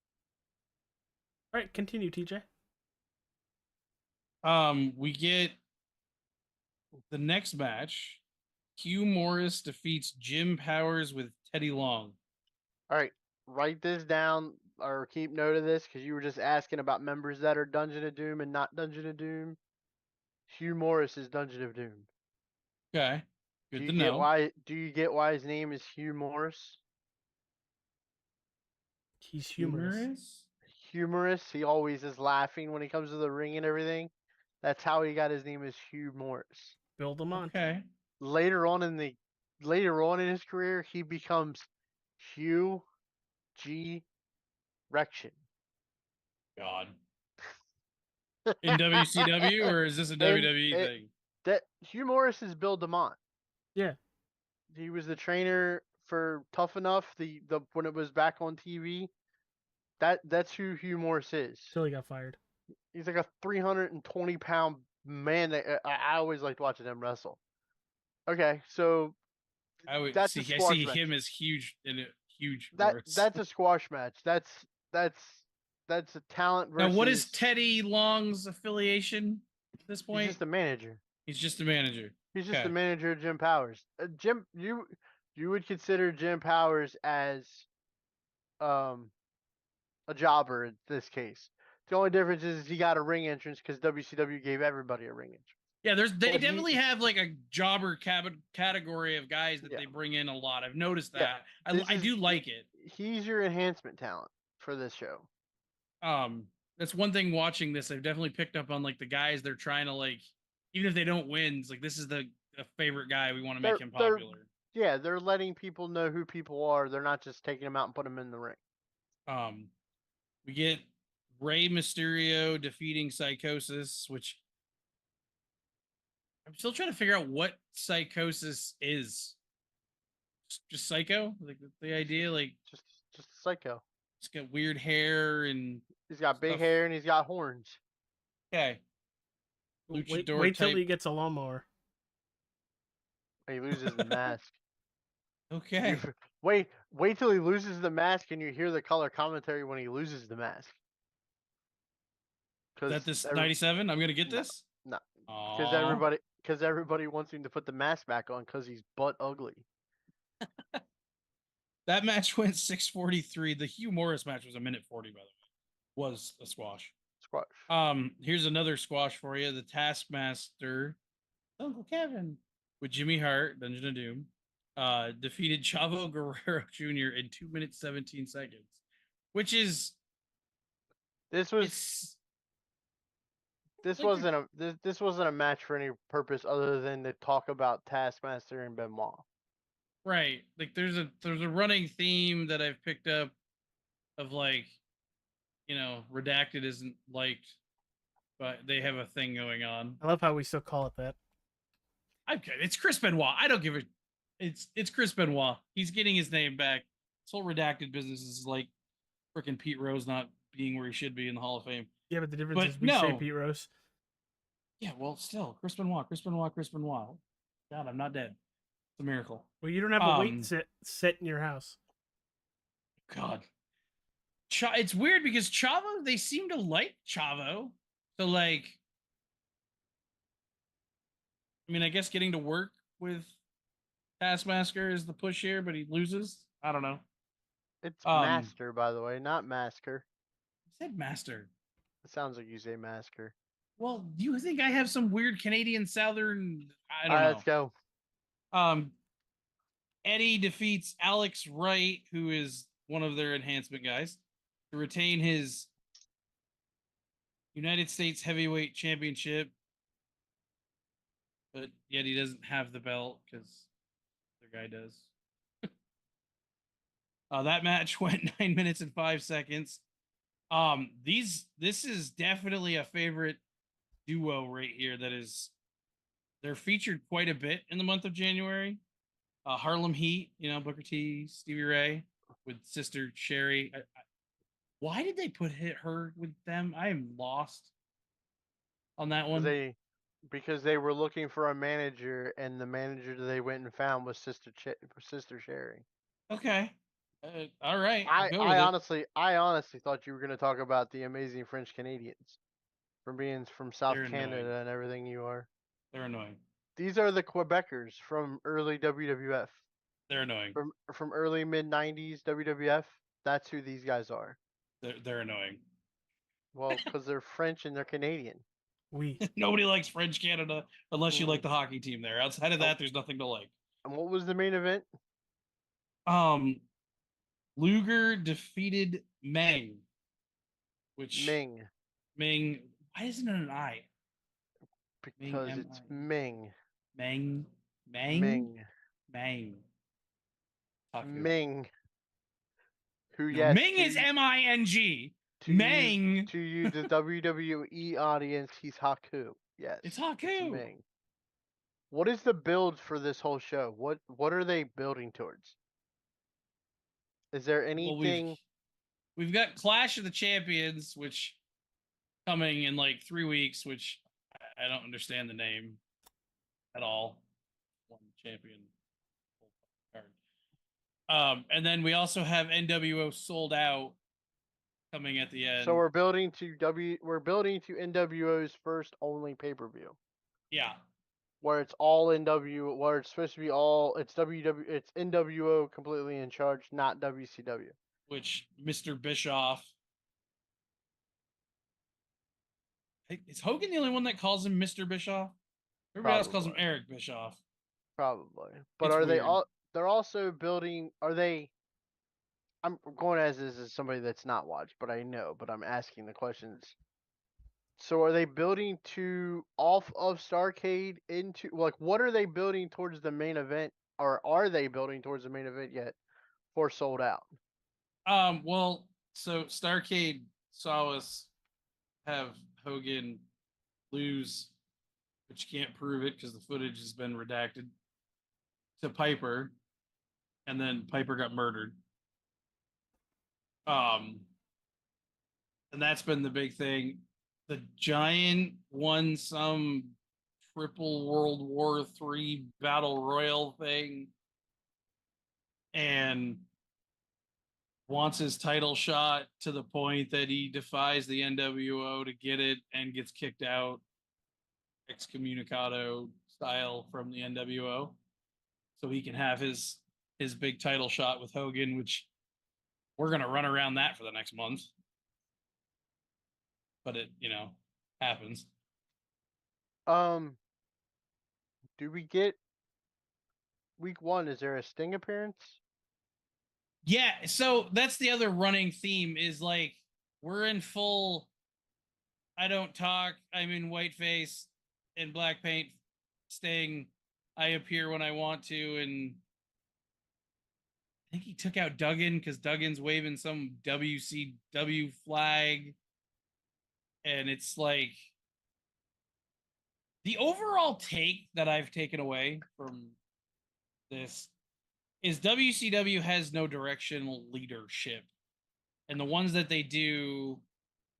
All right, continue, TJ. We get the next match. Hugh Morris defeats Jim Powers with Teddy Long. All right, write this down or keep note of this because you were just asking about members that are Dungeon of Doom and not Dungeon of Doom. Hugh Morris is Dungeon of Doom. Okay, good to know. Do you get why his name is Hugh Morris? He's humorous. Humorous. He always is laughing when he comes to the ring and everything. That's how he got his name is Hugh Morris. Build him on. Okay. Later on in his career, he becomes Hugh G. Rection. God. In WCW, or is this a WWE thing? That Hugh Morris is Bill DeMont. Yeah. He was the trainer for Tough Enough, the when it was back on TV. That's who Hugh Morris is. Till he got fired. He's like a 320-pound man that I always liked watching him wrestle. Okay, so I see him as huge in a huge. That's a squash match. That's a talent versus. Now, what is Teddy Long's affiliation at this point? He's just a manager. He's just a manager. He's just the manager of Jim Powers. Jim, you would consider Jim Powers as a jobber in this case. The only difference is he got a ring entrance because WCW gave everybody a ring entrance. Yeah, they But definitely have like a jobber category of guys that Yeah. they bring in a lot. I've noticed Yeah, that. I do like it. He's your enhancement talent for this show. That's one thing watching this. I've definitely picked up on like the guys they're trying to like, even if they don't win, it's like this is a favorite guy. We want to make him popular. They're letting people know who people are. They're not just taking them out and putting them in the ring. We get Rey Mysterio defeating Psychosis, which I'm still trying to figure out what Psychosis is. Just psycho, like the idea, like just psycho. He's got weird hair and he's got big hair and he's got horns. Okay. Wait till he gets a lawnmower. He loses the mask. Okay. Wait till he loses the mask and you hear the color commentary when he loses the mask. Is that this 97? I'm gonna get this? No. Because everybody wants him to put the mask back on because he's butt ugly. That match went 6:43. The Hugh Morris match was 1:40, by the way. Was a squash. Here's another squash for you. The Taskmaster, Uncle Kevin, with Jimmy Hart, Dungeon of Doom, defeated Chavo Guerrero Jr. in 2 minutes 17 seconds, which is this wasn't a match for any purpose other than to talk about Taskmaster and Benoit. Right. Like there's a running theme that I've picked up of like, Redacted isn't liked, but they have a thing going on. I love how we still call it that. Okay, it's Chris Benoit. I don't give a. It's Chris Benoit. He's getting his name back. This whole Redacted business is like freaking Pete Rose not being where he should be in the Hall of Fame. Yeah, but the difference is we say Pete Rose. Yeah, well, still Chris Benoit. God, I'm not dead. It's a miracle. Well, you don't have a weight set in your house. God. It's weird because Chavo, they seem to like Chavo. So, like, I mean, I guess getting to work with Taskmaster is the push here, but he loses. I don't know. It's Master, by the way, not Masker. I said Master. It sounds like you say Masker. Well, do you think I have some weird Canadian Southern? I don't know. Let's go. Eddie defeats Alex Wright, who is one of their enhancement guys, to retain his United States Heavyweight Championship. But yet he doesn't have the belt because the guy does. That match went 9 minutes and 5 seconds. This is definitely a favorite duo right here. They're featured quite a bit in the month of January. Harlem Heat, Booker T, Stevie Ray with sister Sherry. Why did they put her with them? I am lost on that one. Because they were looking for a manager, and the manager they went and found was sister Sherry. Okay. All right. I honestly thought you were going to talk about the amazing French Canadians from being from South Canada and everything you are. They're annoying. These are the Quebecers from early WWF. They're annoying. From early mid-90s WWF. That's who these guys are. They're annoying. Well, because they're French and they're Canadian. Nobody likes French Canada unless you like the hockey team there. Outside of that, there's nothing to like. And what was the main event? Luger defeated Meng. Ming. Why isn't it an I? Because it's Ming. Meng. Ming. Who? Yes. Ming is M-I-N-G. Meng. To you, the WWE audience, he's Haku. Yes. It's Haku. It's Ming. What is the build for this whole show? What are they building towards? Is there anything? Well, we've got Clash of the Champions, which coming in like 3 weeks, which I don't understand the name at all. One champion card. And then we also have NWO Sold Out coming at the end. So we're building to NWO's first only pay-per-view. Yeah. Where it's all NWO, where it's supposed to be it's NWO completely in charge, not WCW. Which Mr. Bischoff. Is Hogan the only one that calls him Mr. Bischoff? Everybody else calls him Probably. Eric Bischoff. Probably. But It's are they weird. all? They're also building. Are they? I'm going as this as somebody that's not watched, but I know. But I'm asking the questions. So are they building to off of Starcade into like what are they building towards the main event, or are they building towards the main event yet for Sold Out? Well, so Starcade saw us have Hogan lose, but you can't prove it because the footage has been redacted, to Piper, and then Piper got murdered. Um, and that's been the big thing. The Giant won some triple World War III battle royal thing, and wants his title shot to the point that he defies the NWO to get it and gets kicked out, excommunicado style, from the NWO, so he can have his big title shot with Hogan, which we're gonna run around that for the next month. But it, happens. Do we get week 1? Is there a Sting appearance? Yeah, so that's the other running theme is like we're in full I don't talk, I'm in whiteface and black paint Sting. I appear when I want to, and I think he took out Duggan because Duggan's waving some WCW flag. And it's like the overall take that I've taken away from this is WCW has no directional leadership. And the ones that they do,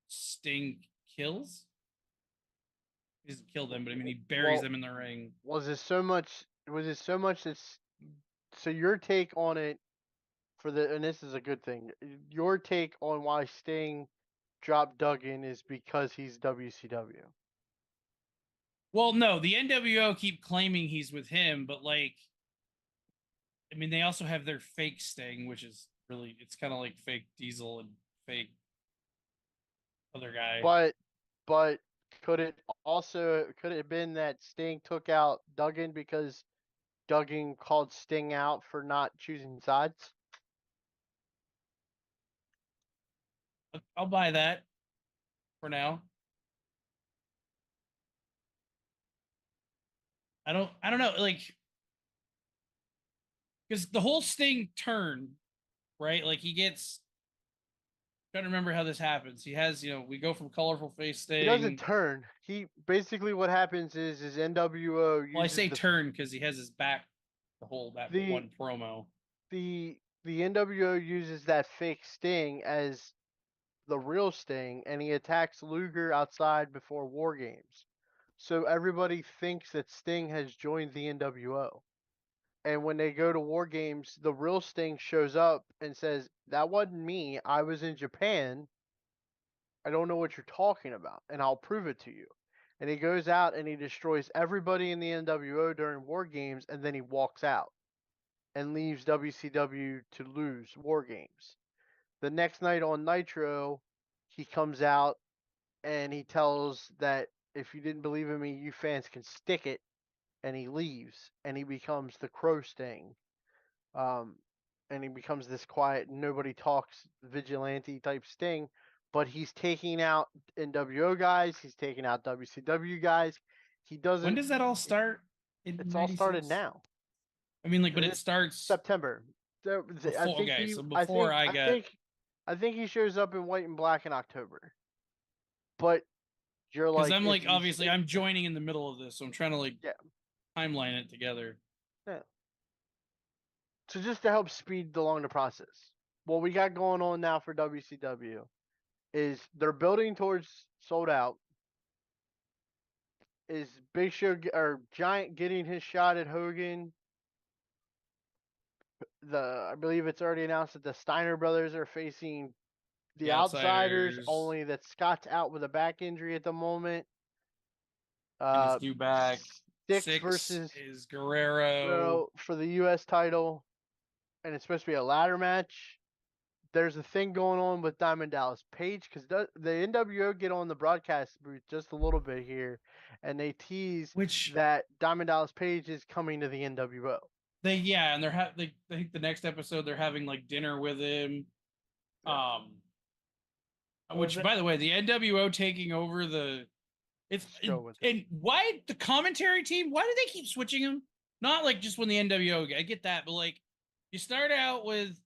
Sting kills. He doesn't kill them, but I mean he buries them in the ring. Was it so much that's so your take on it and this is a good thing. Your take on why Sting dropped Duggan is because he's WCW. Well, no, the NWO keep claiming he's with him, but like, I mean, they also have their fake Sting, which is really, it's kind of like fake Diesel and fake other guy. But could it have been that Sting took out Duggan because Duggan called Sting out for not choosing sides? I'll buy that for now. I don't know, like, because the whole Sting turn, right? Like he gets, trying to remember how this happens. He has, we go from colorful face Sting. He doesn't turn. He basically what happens is NWO uses. Well, I say turn because he has his back the whole one promo. The NWO uses that fake Sting as the real Sting, and he attacks Luger outside before War Games. So everybody thinks that Sting has joined the NWO. And when they go to War Games, the real Sting shows up and says, "That wasn't me. I was in Japan. I don't know what you're talking about, and I'll prove it to you." And he goes out and he destroys everybody in the NWO during War Games, and then he walks out and leaves WCW to lose War Games. The next night on Nitro, he comes out and he tells that if you didn't believe in me, you fans can stick it, and he leaves and he becomes the Crow Sting. And he becomes this quiet, nobody talks, vigilante type Sting, but he's taking out NWO guys, he's taking out WCW guys. He doesn't. When does that all start? It's all started now. I mean, like, but it starts September. So, I think he shows up in white and black in October. But you're like, because I'm like, obviously, I'm joining in the middle of this, so I'm trying to like timeline it together. Yeah. So just to help speed along the process, what we got going on now for WCW is they're building towards Sold Out. Is Big Show or Giant getting his shot at Hogan? I believe it's already announced that the Steiner brothers are facing the Outsiders, only that Scott's out with a back injury at the moment. And due back. Six versus is Guerrero for the U.S. title, and it's supposed to be a ladder match. there's a thing going on with Diamond Dallas Page because the NWO get on the broadcast booth just a little bit here, and they tease Which that Diamond Dallas Page is coming to the NWO. and they I think the next episode they're having like dinner with him. Which by the way, the NWO taking over the and why the commentary team? Why do they keep switching them? Not like just when the NWO. I get that, but like you start out with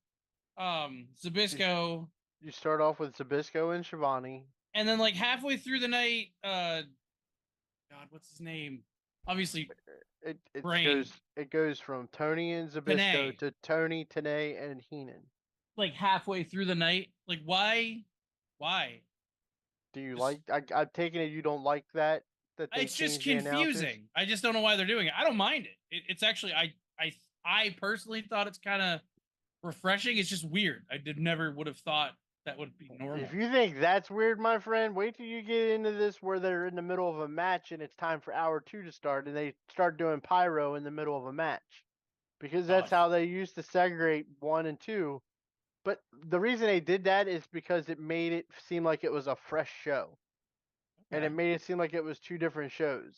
Zbyszko. You start off with Zbyszko and Shivani, and then like halfway through the night, God, what's his name? Obviously, it goes from Tony and Zbyszko to Tony, Tenay, and Heenan. Like halfway through the night, like why? Do you like? I'm taking it you don't like that. It's just confusing. I just don't know why they're doing it. I don't mind it. It's actually I personally thought it's kind of refreshing. It's just weird. Never would have thought that would be normal. If you think that's weird, my friend, wait till you get into this where they're in the middle of a match and it's time for hour 2 to start, and they start doing pyro in the middle of a match, because that's how they used to segregate 1 and 2. But the reason they did that is because it made it seem like it was a fresh show. And it made it seem like it was 2 different shows.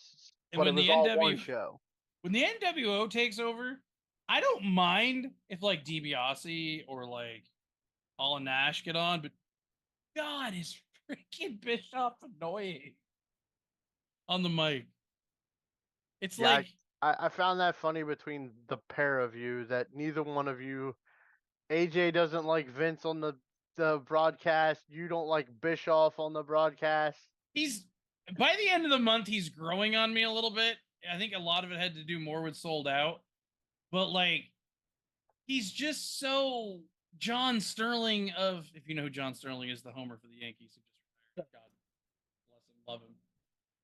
But it was all one show. When the NWO takes over, I don't mind if like DiBiase or like Hall and Nash get on, but God, is freaking Bischoff annoying on the mic. It's like I found that funny between the pair of you, that neither one of you, AJ doesn't like Vince on the broadcast. You don't like Bischoff on the broadcast. He's by the end of the month, he's growing on me a little bit. I think a lot of it had to do more with Sold Out, but like he's just so John Sterling of, if you know who John Sterling is, the homer for the Yankees who just retired. God bless him, love him.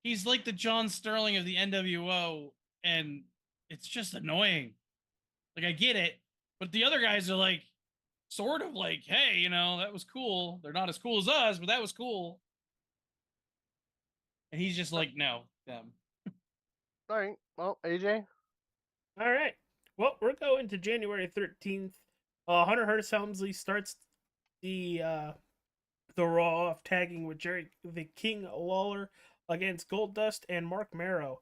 He's like the John Sterling of the NWO, and it's just annoying. Like I get it, but the other guys are like sort of like, hey, you know, that was cool. They're not as cool as us, but that was cool. And he's just like, no, them. All right. Well, AJ. All right. Well, we're going to January 13th. Hunter Hearst Helmsley starts the Raw of tagging with Jerry the King Lawler against Goldust and Mark Marrow.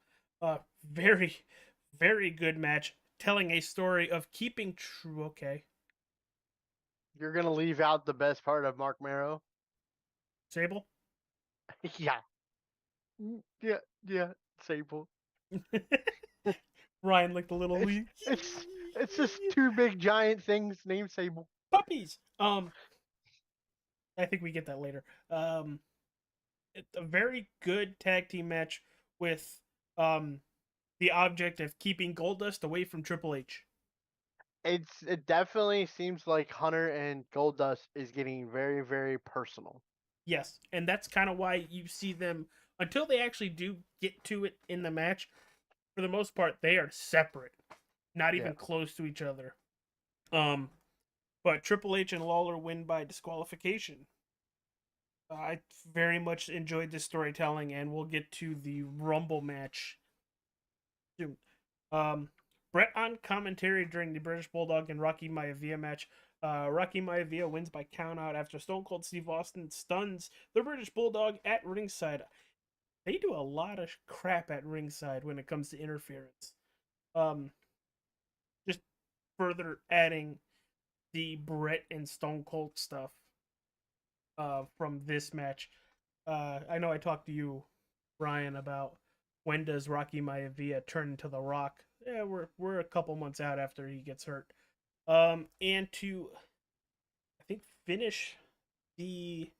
Very, very good match, telling a story of keeping true. Okay. You're gonna leave out the best part of Mark Marrow. Sable. Yeah. Yeah. Sable. Ryan licked a little leaf. It's just 2 big giant things named Sable. Puppies. I think we get that later. It's a very good tag team match with the object of keeping Goldust away from Triple H. It definitely seems like Hunter and Goldust is getting very, very personal. Yes, and that's kind of why you see them, until they actually do get to it in the match, for the most part, they are separate. Not even close to each other. But Triple H and Lawler win by disqualification. I very much enjoyed this storytelling, and we'll get to the Rumble match soon. Brett on commentary during the British Bulldog and Rocky Maivia match. Rocky Maivia wins by countout after Stone Cold Steve Austin stuns the British Bulldog at ringside. They do a lot of crap at ringside when it comes to interference. Just further adding the Brett and Stone Cold stuff from this match. I know I talked to you, Ryan, about when does Rocky Maivia turn into The Rock. Yeah, we're a couple months out after he gets hurt. And to, I think, finish the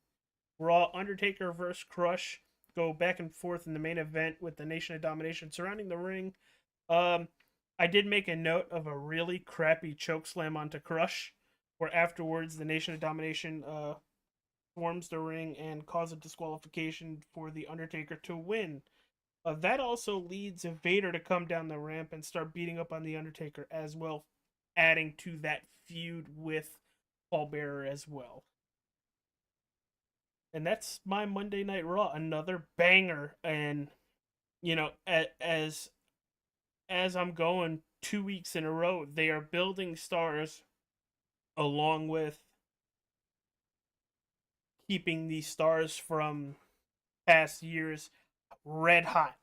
Raw, Undertaker versus Crush go back and forth in the main event with the Nation of Domination surrounding the ring. I did make a note of a really crappy chokeslam onto Crush, where afterwards the Nation of Domination swarms the ring and causes a disqualification for the Undertaker to win. That also leads Vader to come down the ramp and start beating up on the Undertaker as well, adding to that feud with Paul Bearer as well. And that's my Monday Night Raw, another banger. And you know, as I'm going 2 weeks in a row, they are building stars along with keeping the stars from past years red hot.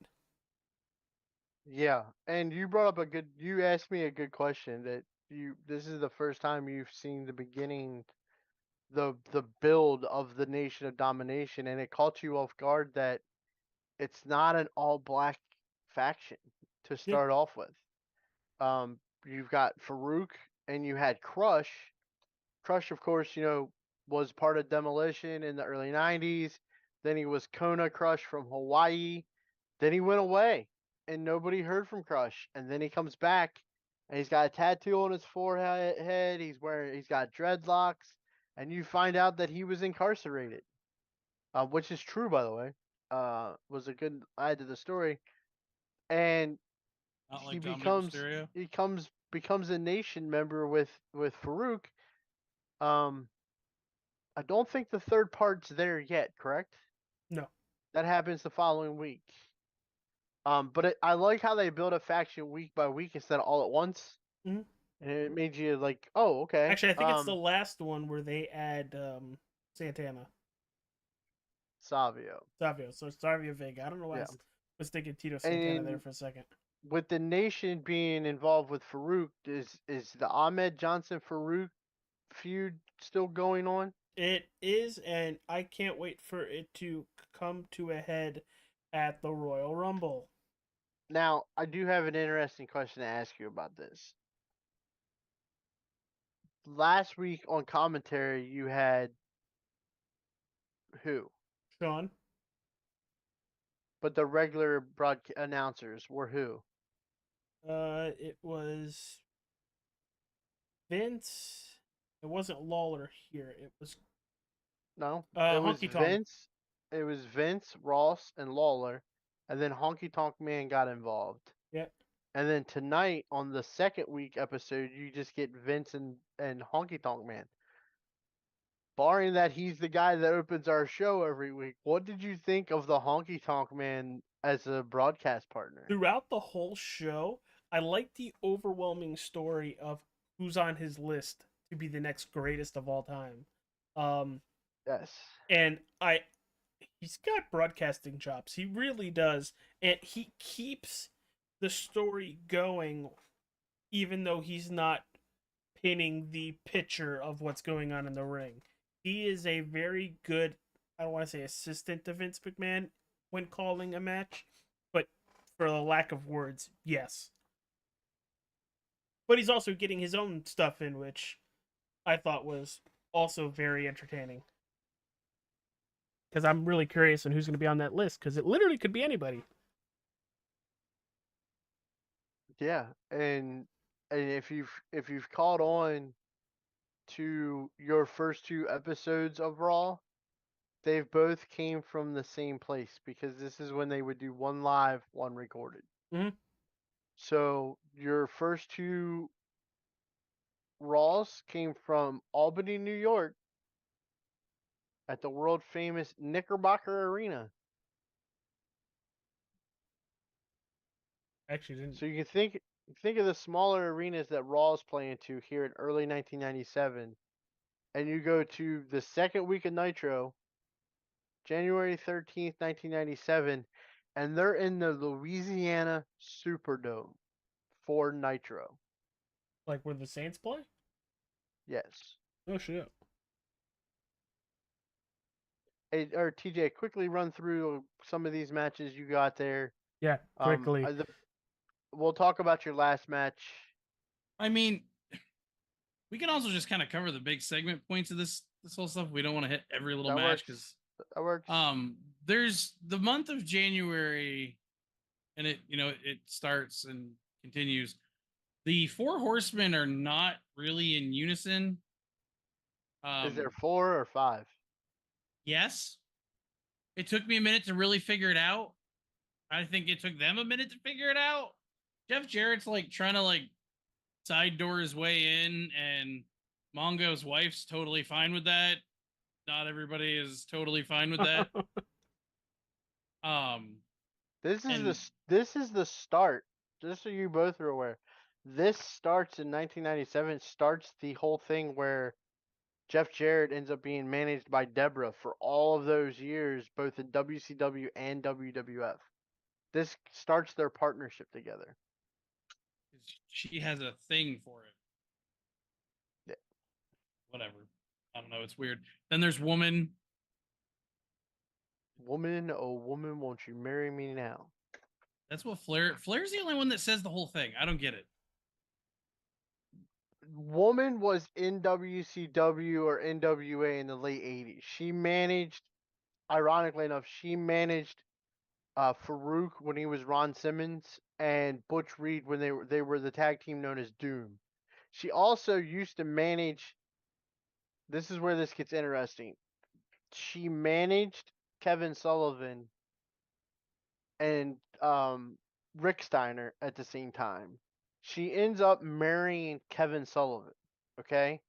Yeah, and you brought up you asked me a good question that this is the first time you've seen the beginning, the build of the Nation of Domination, and it caught you off guard that it's not an all black faction to Yeah. start off with. You've got Farouk and you had Crush. Crush, of course, was part of Demolition in the early 90s. Then he was Kona Crush from Hawaii. Then he went away and nobody heard from Crush. And then he comes back and he's got a tattoo on his forehead. He's got dreadlocks. And you find out that he was incarcerated, which is true, by the way. Was a good add to the story. And Not he like Dominic becomes Mysterio. becomes a nation member with Farouk. Um, I don't think the third part's there yet. Correct? No. That happens the following week. But I like how they build a faction week by week instead of all at once. Mhm. And it made you like, oh, okay. Actually, I think it's the last one where they add Santana. Savio. Savio. So Savio Vega. I don't know why Yeah. I was thinking Tito Santana there And for a second. with the nation being involved with Farouk, is the Ahmed Johnson Farouk feud still going on? It is, and I can't wait for it to come to a head at the Royal Rumble. Now, I do have an interesting question to ask you about this. Last week on commentary, you had who? Sean, But the regular announcers were who? it was Vince. It wasn't Lawler here. It was No, it was Honky Tonk. Vince. It was Vince, Ross, and Lawler, and then Honky Tonk Man got involved. Yeah. And then tonight on the second week episode, you just get Vince and Honky Tonk Man. Barring that he's the guy that opens our show every week, what did you think of the Honky Tonk Man as a broadcast partner? Throughout the whole show, I liked the overwhelming story of who's on his list to be the next greatest of all time. Yes. And he's got broadcasting chops. He really does. And he keeps the story going even though he's not painting the picture of what's going on in the ring. He is a very good, I don't want to say assistant to Vince McMahon when calling a match, but for the lack of words, yes. But he's also getting his own stuff in, which I thought was also very entertaining. Because I'm really curious on who's going to be on that list, because it literally could be anybody. Yeah, and if you've caught on to your first two episodes of Raw, they've both came from the same place because this is when they would do one live, one recorded. Mm-hmm. So your first two Raws came from Albany, New York, at the world famous Knickerbocker Arena. Actually, didn't. So you can think of the smaller arenas that Raw's playing to here in early 1997, and you go to the second week of Nitro, January 13th, 1997, and they're in the Louisiana Superdome for Nitro. Like where the Saints play? Yes. Oh, shit. Hey, or TJ, quickly run through some of these matches you got there. Yeah, quickly. We'll talk about your last match. I mean, we can also just kind of cover the big segment points of this whole stuff. We don't want to hit every little match because that works. There's the month of January, and it starts and continues. The Four Horsemen are not really in unison. Is there 4 or 5? Yes. It took me a minute to really figure it out. I think it took them a minute to figure it out. Jeff Jarrett's like trying to like side door his way in, and Mongo's wife's totally fine with that. Not everybody is totally fine with that. This is the start. Just so you both are aware, this starts in 1997. Starts the whole thing where Jeff Jarrett ends up being managed by Deborah for all of those years, both in WCW and WWF. This starts their partnership together. She has a thing for it. Yeah. Whatever. I don't know. It's weird. Then there's Woman. Woman, oh woman, won't you marry me now? That's what Flair's the only one that says the whole thing. I don't get it. Woman was in WCW or NWA in the late 80s. She managed, ironically enough, she managed Farouk when he was Ron Simmons and Butch Reed when they were the tag team known as Doom. She also used to manage. This is where this gets interesting. She managed Kevin Sullivan and Rick Steiner at the same time. She ends up marrying Kevin Sullivan. Okay,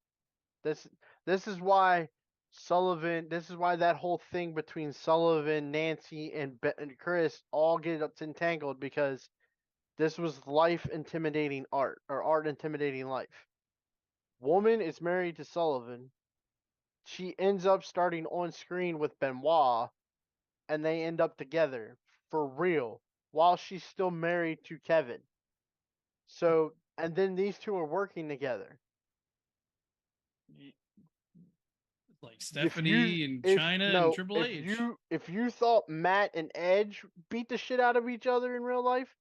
this this is why Sullivan. This is why that whole thing between Sullivan, Nancy, and Chris all get entangled because this was life intimidating art or art intimidating life. Woman is married to Sullivan. She ends up starting on screen with Benoit, and they end up together for real while she's still married to Kevin. So, and then these two are working together. Like Stephanie and China and Triple H. If you thought Matt and Edge beat the shit out of each other in real life,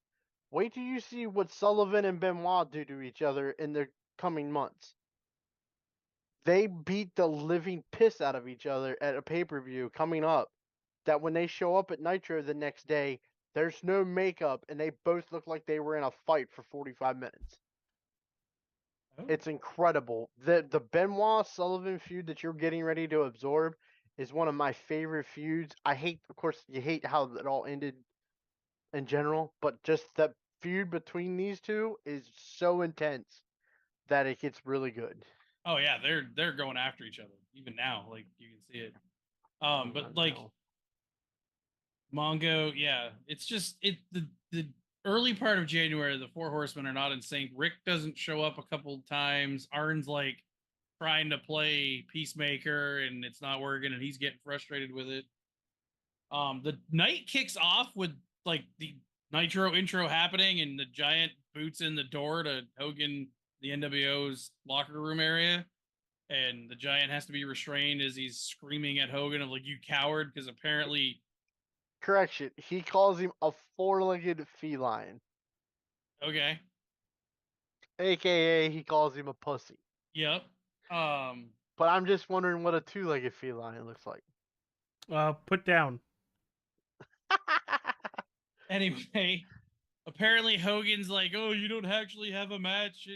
wait till you see what Sullivan and Benoit do to each other in the coming months. They beat the living piss out of each other at a pay-per-view coming up. That when they show up at Nitro the next day, there's no makeup and they both look like they were in a fight for 45 minutes. Oh. It's incredible. The Benoit Sullivan feud that you're getting ready to absorb is one of my favorite feuds. I hate, of course, you hate how it all ended in general, but just that feud between these two is so intense that it gets really good. Oh yeah, they're going after each other even now. Like you can see it. But like Mongo, yeah, it's just the early part of January. The Four Horsemen are not in sync. Rick doesn't show up a couple times. Arn's like trying to play peacemaker and it's not working, and he's getting frustrated with it. The night kicks off with like the Nitro intro happening and the giant boots in the door to Hogan, the NWO's locker room area, and the giant has to be restrained as he's screaming at Hogan of like, "You coward," because apparently. Correction, he calls him a four-legged feline. Okay. AKA he calls him a pussy. Yep. But I'm just wondering what a two-legged feline looks like. Put down. Anyway, apparently Hogan's like, "Oh, you don't actually have a match.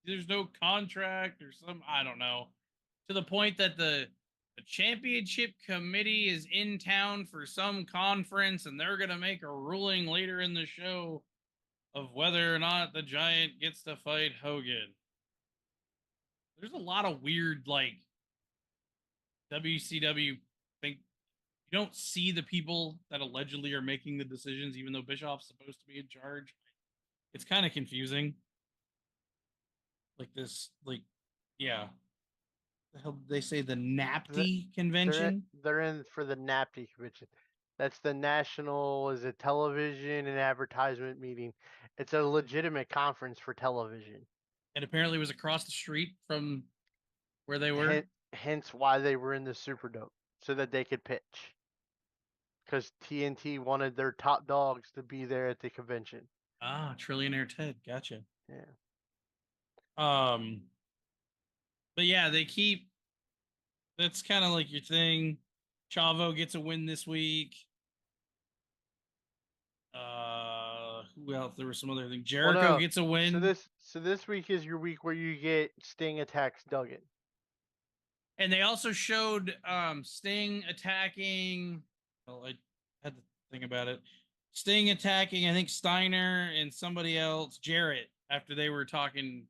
There's no contract or some, I don't know." To the point that the championship committee is in town for some conference and they're going to make a ruling later in the show of whether or not the Giant gets to fight Hogan. There's a lot of weird, like, WCW think you don't see the people that allegedly are making the decisions, even though Bischoff's supposed to be in charge. It's kind of confusing. Like this, like, yeah. The hell did they say? The NAPTI convention? They're in for the NAPTI convention. That's the National, is it television and advertisement meeting. It's a legitimate conference for television. And apparently it was across the street from where they were. Hence why they were in the Superdome, so that they could pitch. Because TNT wanted their top dogs to be there at the convention. Ah, Trillionaire Ted. Gotcha. Yeah. But yeah, they keep. That's kind of like your thing. Chavo gets a win this week. Who else? There was some other thing. Jericho gets a win. So this week is your week where you get Sting attacks Duggan. And they also showed Sting attacking. Well, I had to think about it. Sting attacking, I think, Steiner and somebody else, Jarrett, after they were talking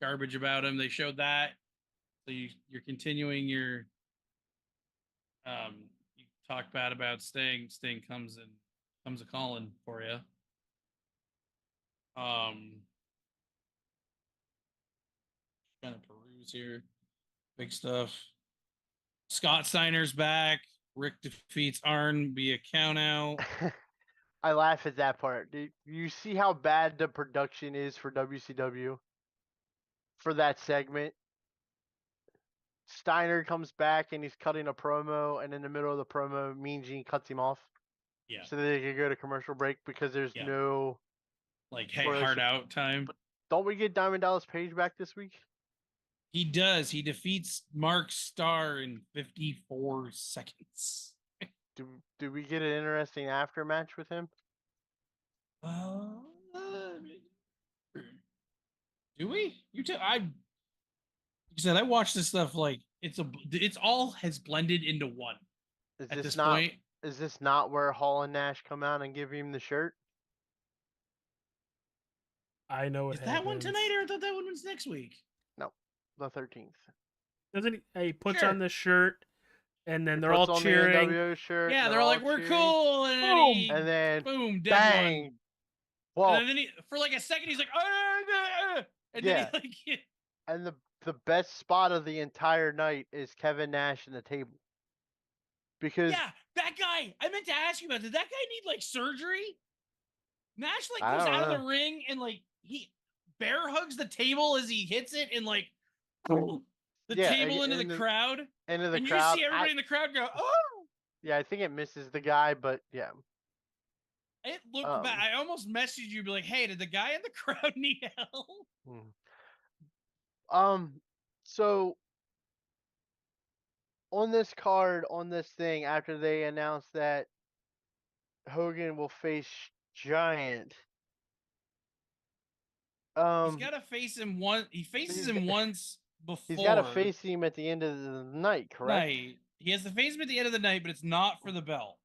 garbage about him. They showed that. So you're continuing your you talk bad about Sting. Sting comes a calling for you. Trying to peruse here. Big stuff. Scott Steiner's back. Rick defeats Arn via countout. I laugh at that part. Do you see how bad the production is for WCW for that segment? Steiner comes back and he's cutting a promo, and in the middle of the promo, Mean Gene cuts him off. Yeah. So that they can go to commercial break because there's Yeah. no. Like, hey, spoiler hard shit. out time. Don't we get Diamond Dallas Page back this week? He does. He defeats Mark Starr in 54 seconds. Do we get an interesting after match with him? Do we? You said I watched this stuff like it's all has blended into one Is at this this not? point. Is this not where Hall and Nash come out and give him the shirt? I know Is that one tonight, or I thought that one was next week? No, the 13th. Doesn't he puts Sure. on the shirt, and then He they're all puts on the cheering. NWO shirt. Yeah, they're all like, "We're cheering, cool," and then, Boom! And then boom, dead bang. one. Well, And then for like a second, he's like, and Yeah. then he like, and the best spot of the entire night is Kevin Nash and the table. Because yeah, that guy. I meant to ask you about. Did that guy need like surgery? Nash like I goes don't out of know. the ring and like he bear hugs the table as he hits it and like the Yeah, table into in the the- crowd. into the And crowd. you see everybody in the crowd go, "Oh!" Yeah, I think it misses the guy, but yeah. It looked bad. I almost messaged you, be like, "Hey, did the guy in the crowd need help?" So on this card, on this thing, after they announced that Hogan will face Giant, He's got to face him once. He faces him once before. he's got to face him at the end of the night, correct? He has to face him at the end of the night, but it's not for the belt.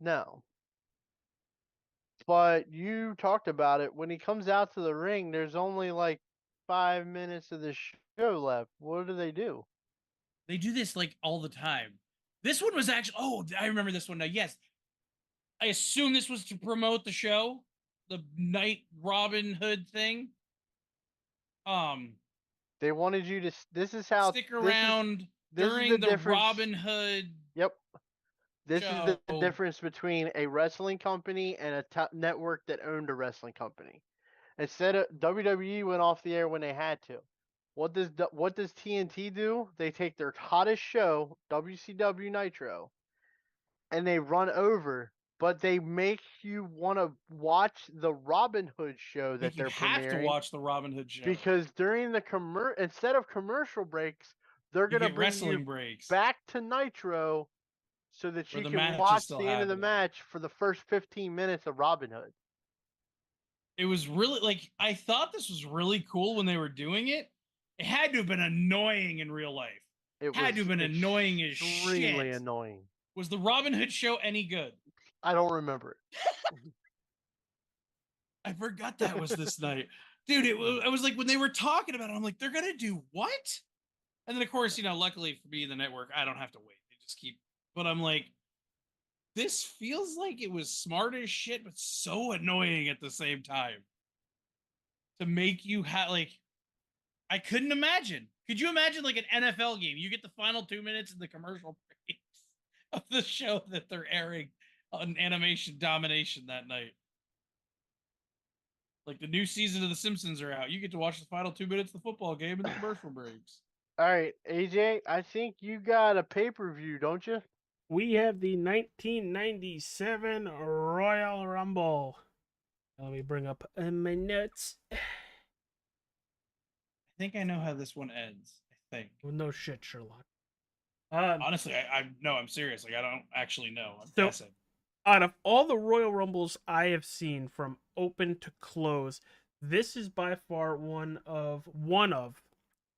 No. But you talked about it. When he comes out to the ring, there's only like 5 minutes of the show left. What do? They do this like all the time. This one was actually, I remember this one now. Yes. I assume this was to promote the show, the Night Robin Hood thing. They wanted you to. This is how. Stick around during the Robin Hood. Yep. This is the show. difference between a wrestling company and a network that owned a wrestling company. Instead of WWE went off the air when they had to. What does TNT do? They take their hottest show, WCW Nitro, and they run over, but they make you want to watch the Robin Hood show that they're premiering. You have to watch the Robin Hood show because during the instead of commercial breaks, they're going to bring wrestling breaks back to Nitro so that you can watch the end of the match for the first 15 minutes of Robin Hood. It was really like, I thought this was really cool when they were doing it. It had to have been annoying in real life. It had to have been annoying as shit. Extremely annoying. Was the Robin Hood show any good? I don't remember it. I forgot that was this night. Dude, it was like when they were talking about it, I'm like, they're going to do what? And then, of course, luckily for me, the network, I don't have to wait. They just keep, but I'm like, this feels like it was smart as shit, but so annoying at the same time. To make you I couldn't imagine. Could you imagine like an NFL game? You get the final 2 minutes in the commercial breaks of the show that they're airing on Animation Domination that night. Like the new season of The Simpsons are out. You get to watch the final 2 minutes of the football game in the commercial breaks. All right, AJ, I think you got a pay-per-view, don't you? We have the 1997 Royal Rumble. Let me bring up my notes. I think I know how this one ends. I think. Well, no shit, Sherlock. Honestly, I'm serious. Like, I don't actually know. I'm guessing. Out of all the Royal Rumbles I have seen from open to close, this is by far one of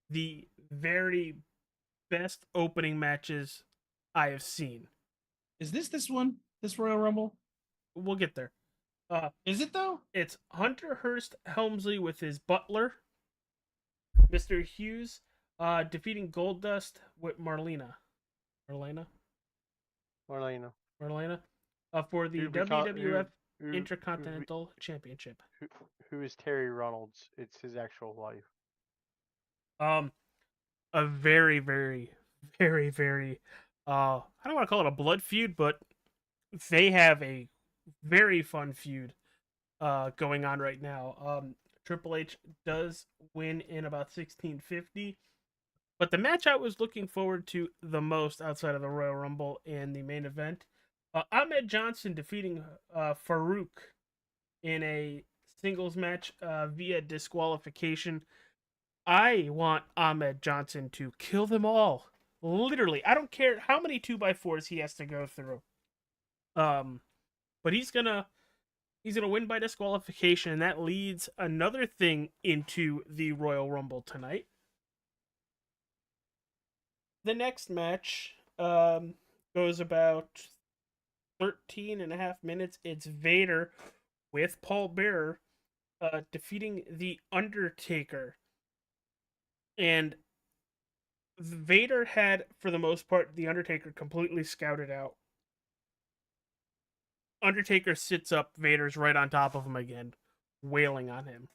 the very best opening matches I have seen. Is this one? This Royal Rumble? We'll get there. Is it though? It's Hunter Hearst Helmsley with his butler, Mr. Hughes, defeating Goldust with Marlena, for the WWF Intercontinental Championship. Who is Terry Reynolds? It's his actual wife. a very, very, very, very, I don't want to call it a blood feud, but they have a very fun feud going on right now. Triple H does win in about 1650, but the match I was looking forward to the most outside of the Royal Rumble and the main event, Ahmed Johnson defeating Farouk in a singles match via disqualification. I want Ahmed Johnson to kill them all. Literally, I don't care how many 2x4s he has to go through. Um, but he's gonna win by disqualification, and that leads another thing into the Royal Rumble tonight. The next match goes about 13 and a half minutes. It's Vader with Paul Bearer defeating The Undertaker. And Vader had, for the most part, The Undertaker completely scouted out. Undertaker sits up, Vader's right on top of him again, wailing on him.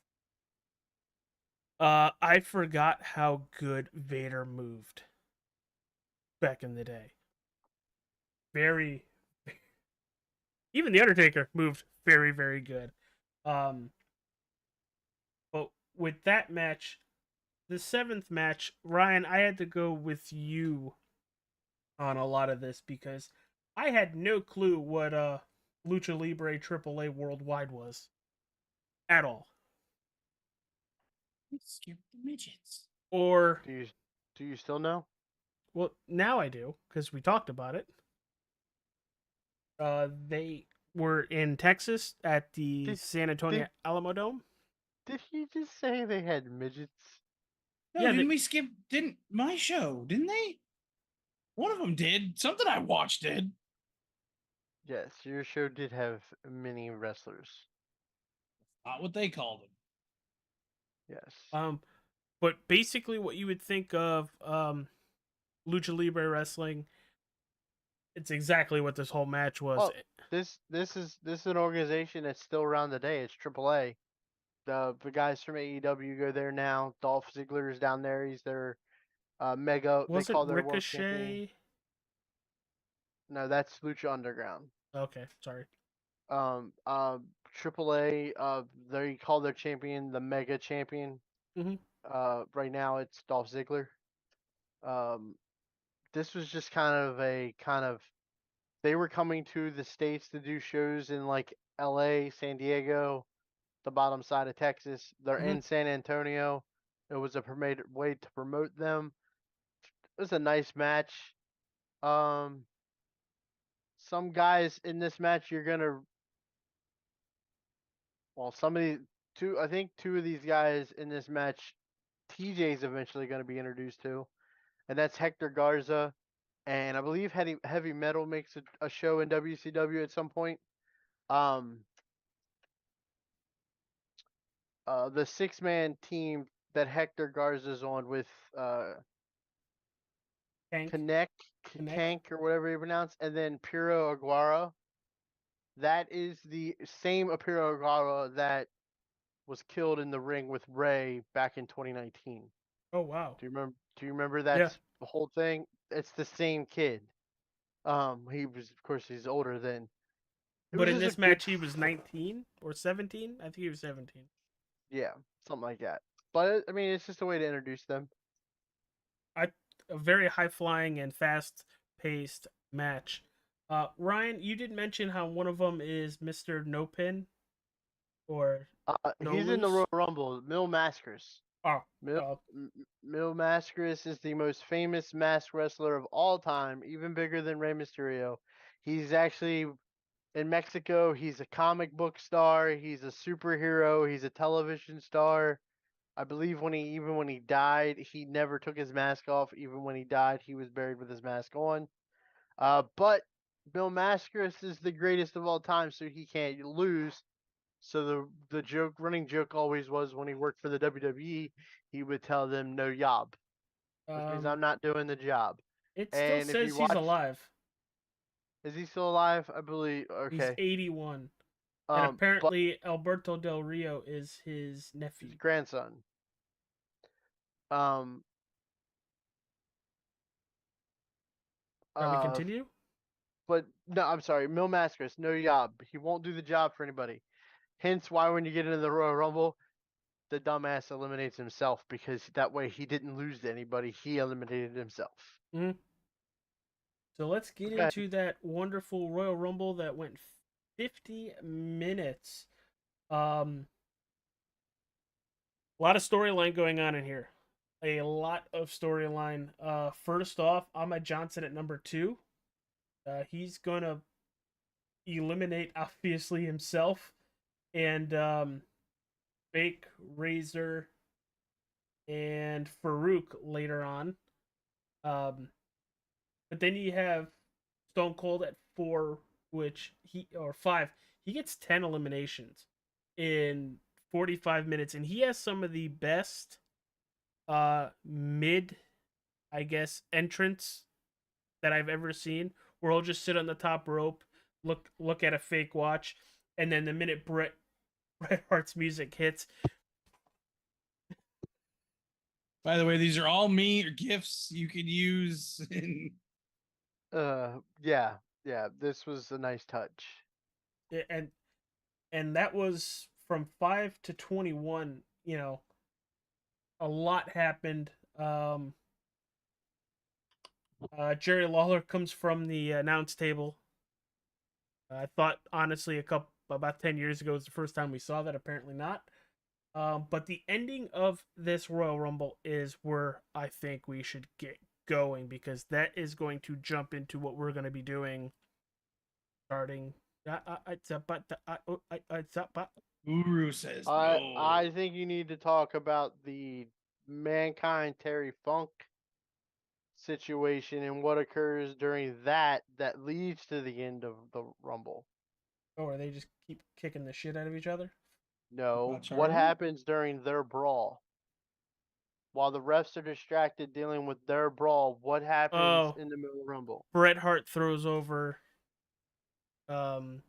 I forgot how good Vader moved back in the day. Very, even The Undertaker moved very, very good. But with that match, the seventh match, Ryan, I had to go with you on a lot of this because I had no clue what Lucha Libre AAA Worldwide was at all. Skip the midgets. Or, Do you still know? well, now I do because we talked about it. They were in Texas at the Did San Antonio Alamo Dome. did he just say they had midgets? No, Yeah, didn't we skip? Didn't my show? Didn't they? One of them did. Something I watched did. Yes, your show did have mini wrestlers. Not what they called them. Yes. But basically, what you would think of Lucha Libre wrestling, it's exactly what this whole match was. Oh, this is an organization that's still around today. It's AAA. The guys from AEW go there now. Dolph Ziggler is down there. He's their mega. They Wasn't call their world champion. Ricochet? No, that's Lucha Underground. Okay, sorry. AAA. They call their champion the Mega Champion. Mm-hmm. Right now it's Dolph Ziggler. Um, this was just kind of they were coming to the states to do shows in like L.A., San Diego, the bottom side of Texas. They're Mm-hmm. in San Antonio. It was a promoted way to promote them. It was a nice match. Um, some guys in this match you're gonna well somebody two I think two of these guys in this match TJ's eventually gonna be introduced to, and that's Hector Garza, and I believe Heavy Metal makes a show in WCW at some point. Um, the 6-man team that Hector Garza's on with Tank. Connect, Connect. Kank or whatever you pronounce, and then Piro Aguara. That is the same Piro Aguara that was killed in the ring with Ray back in 2019. Oh wow. Do you remember? Do you remember Yeah. that's the whole thing? It's the same kid. He was, of course, he's older than. But in this match, he was 19 or 17. I think he was 17. Yeah, something like that. But I mean, it's just a way to introduce them. A very high flying and fast paced match. Ryan, you did mention how one of them is Mr. No Pin, or no He's in the lose? Royal Rumble. Mil Mascaras. Oh, Mil Mascaras is the most famous masked wrestler of all time, even bigger than Rey Mysterio. He's actually in Mexico. He's a comic book star. He's a superhero. He's a television star. I believe when he died, he never took his mask off. Even when he died, he was buried with his mask on. But Bill Mascaras is the greatest of all time, so he can't lose. So the running joke always was when he worked for the WWE, he would tell them no job, which means I'm not doing the job. It still And if says you he's watch, alive. is he still alive? I believe. He's Okay. 81. And But apparently Alberto Del Rio is his nephew. his grandson. Shall we continue? But no, I'm sorry, Mil Mascaras, no job. He won't do the job for anybody. Hence why when you get into the Royal Rumble, the dumbass eliminates himself because that way he didn't lose to anybody. He eliminated himself. Mm. So let's get Okay. into that wonderful Royal Rumble that went 50 minutes. A lot of storyline going on in here. A lot of storyline. First off, Ahmed Johnson at number 2. He's gonna eliminate obviously himself and Fake Razor and Farouk later on. But then you have Stone Cold at 4, which or 5. He gets 10 eliminations in 45 minutes, and he has some of the best mid, I guess, entrance that I've ever seen. Where he'll just sit on the top rope, look at a fake watch, and then the minute Bret Hart's music hits. By the way, these are all me or gifts you could use in Yeah. This was a nice touch. And that was from 5 to 21. You know, a lot happened. Jerry Lawler comes from the announce table. I thought honestly about 10 years ago was the first time we saw that. Apparently not. But the ending of this Royal Rumble is where I think we should get going, because that is going to jump into what we're going to be doing starting. Guru says no. I think you need to talk about the Mankind Terry Funk situation and what occurs during that leads to the end of the Rumble. Oh, or they just keep kicking the shit out of each other? No, About what Charlie? happens during their brawl? While the refs are distracted dealing with their brawl, what happens in the middle of the Rumble? Bret Hart throws over Stone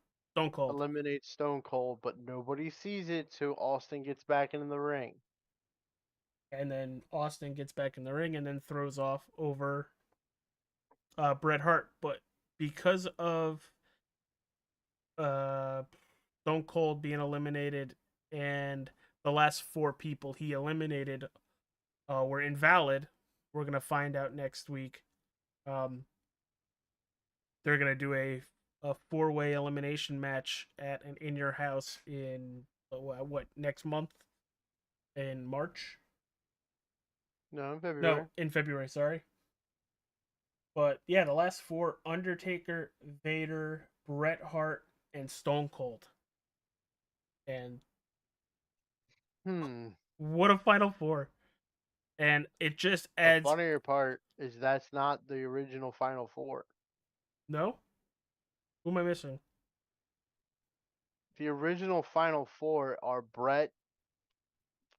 Cold. Eliminates Stone Cold, but nobody sees it, so Austin gets back into the ring. And then Austin gets back in the ring and then throws off over Bret Hart. But because of Stone Cold being eliminated and the last 4 people he eliminated were invalid, we're going to find out next week. They're going to do a 4-way elimination match at an In Your House in next month? In March? No, in February. No, in February, sorry. But yeah, the last 4: Undertaker, Vader, Bret Hart, and Stone Cold. And what a final 4. And it just adds. The funnier part is that's not the original Final 4. No? Who am I missing? The original Final 4 are Bret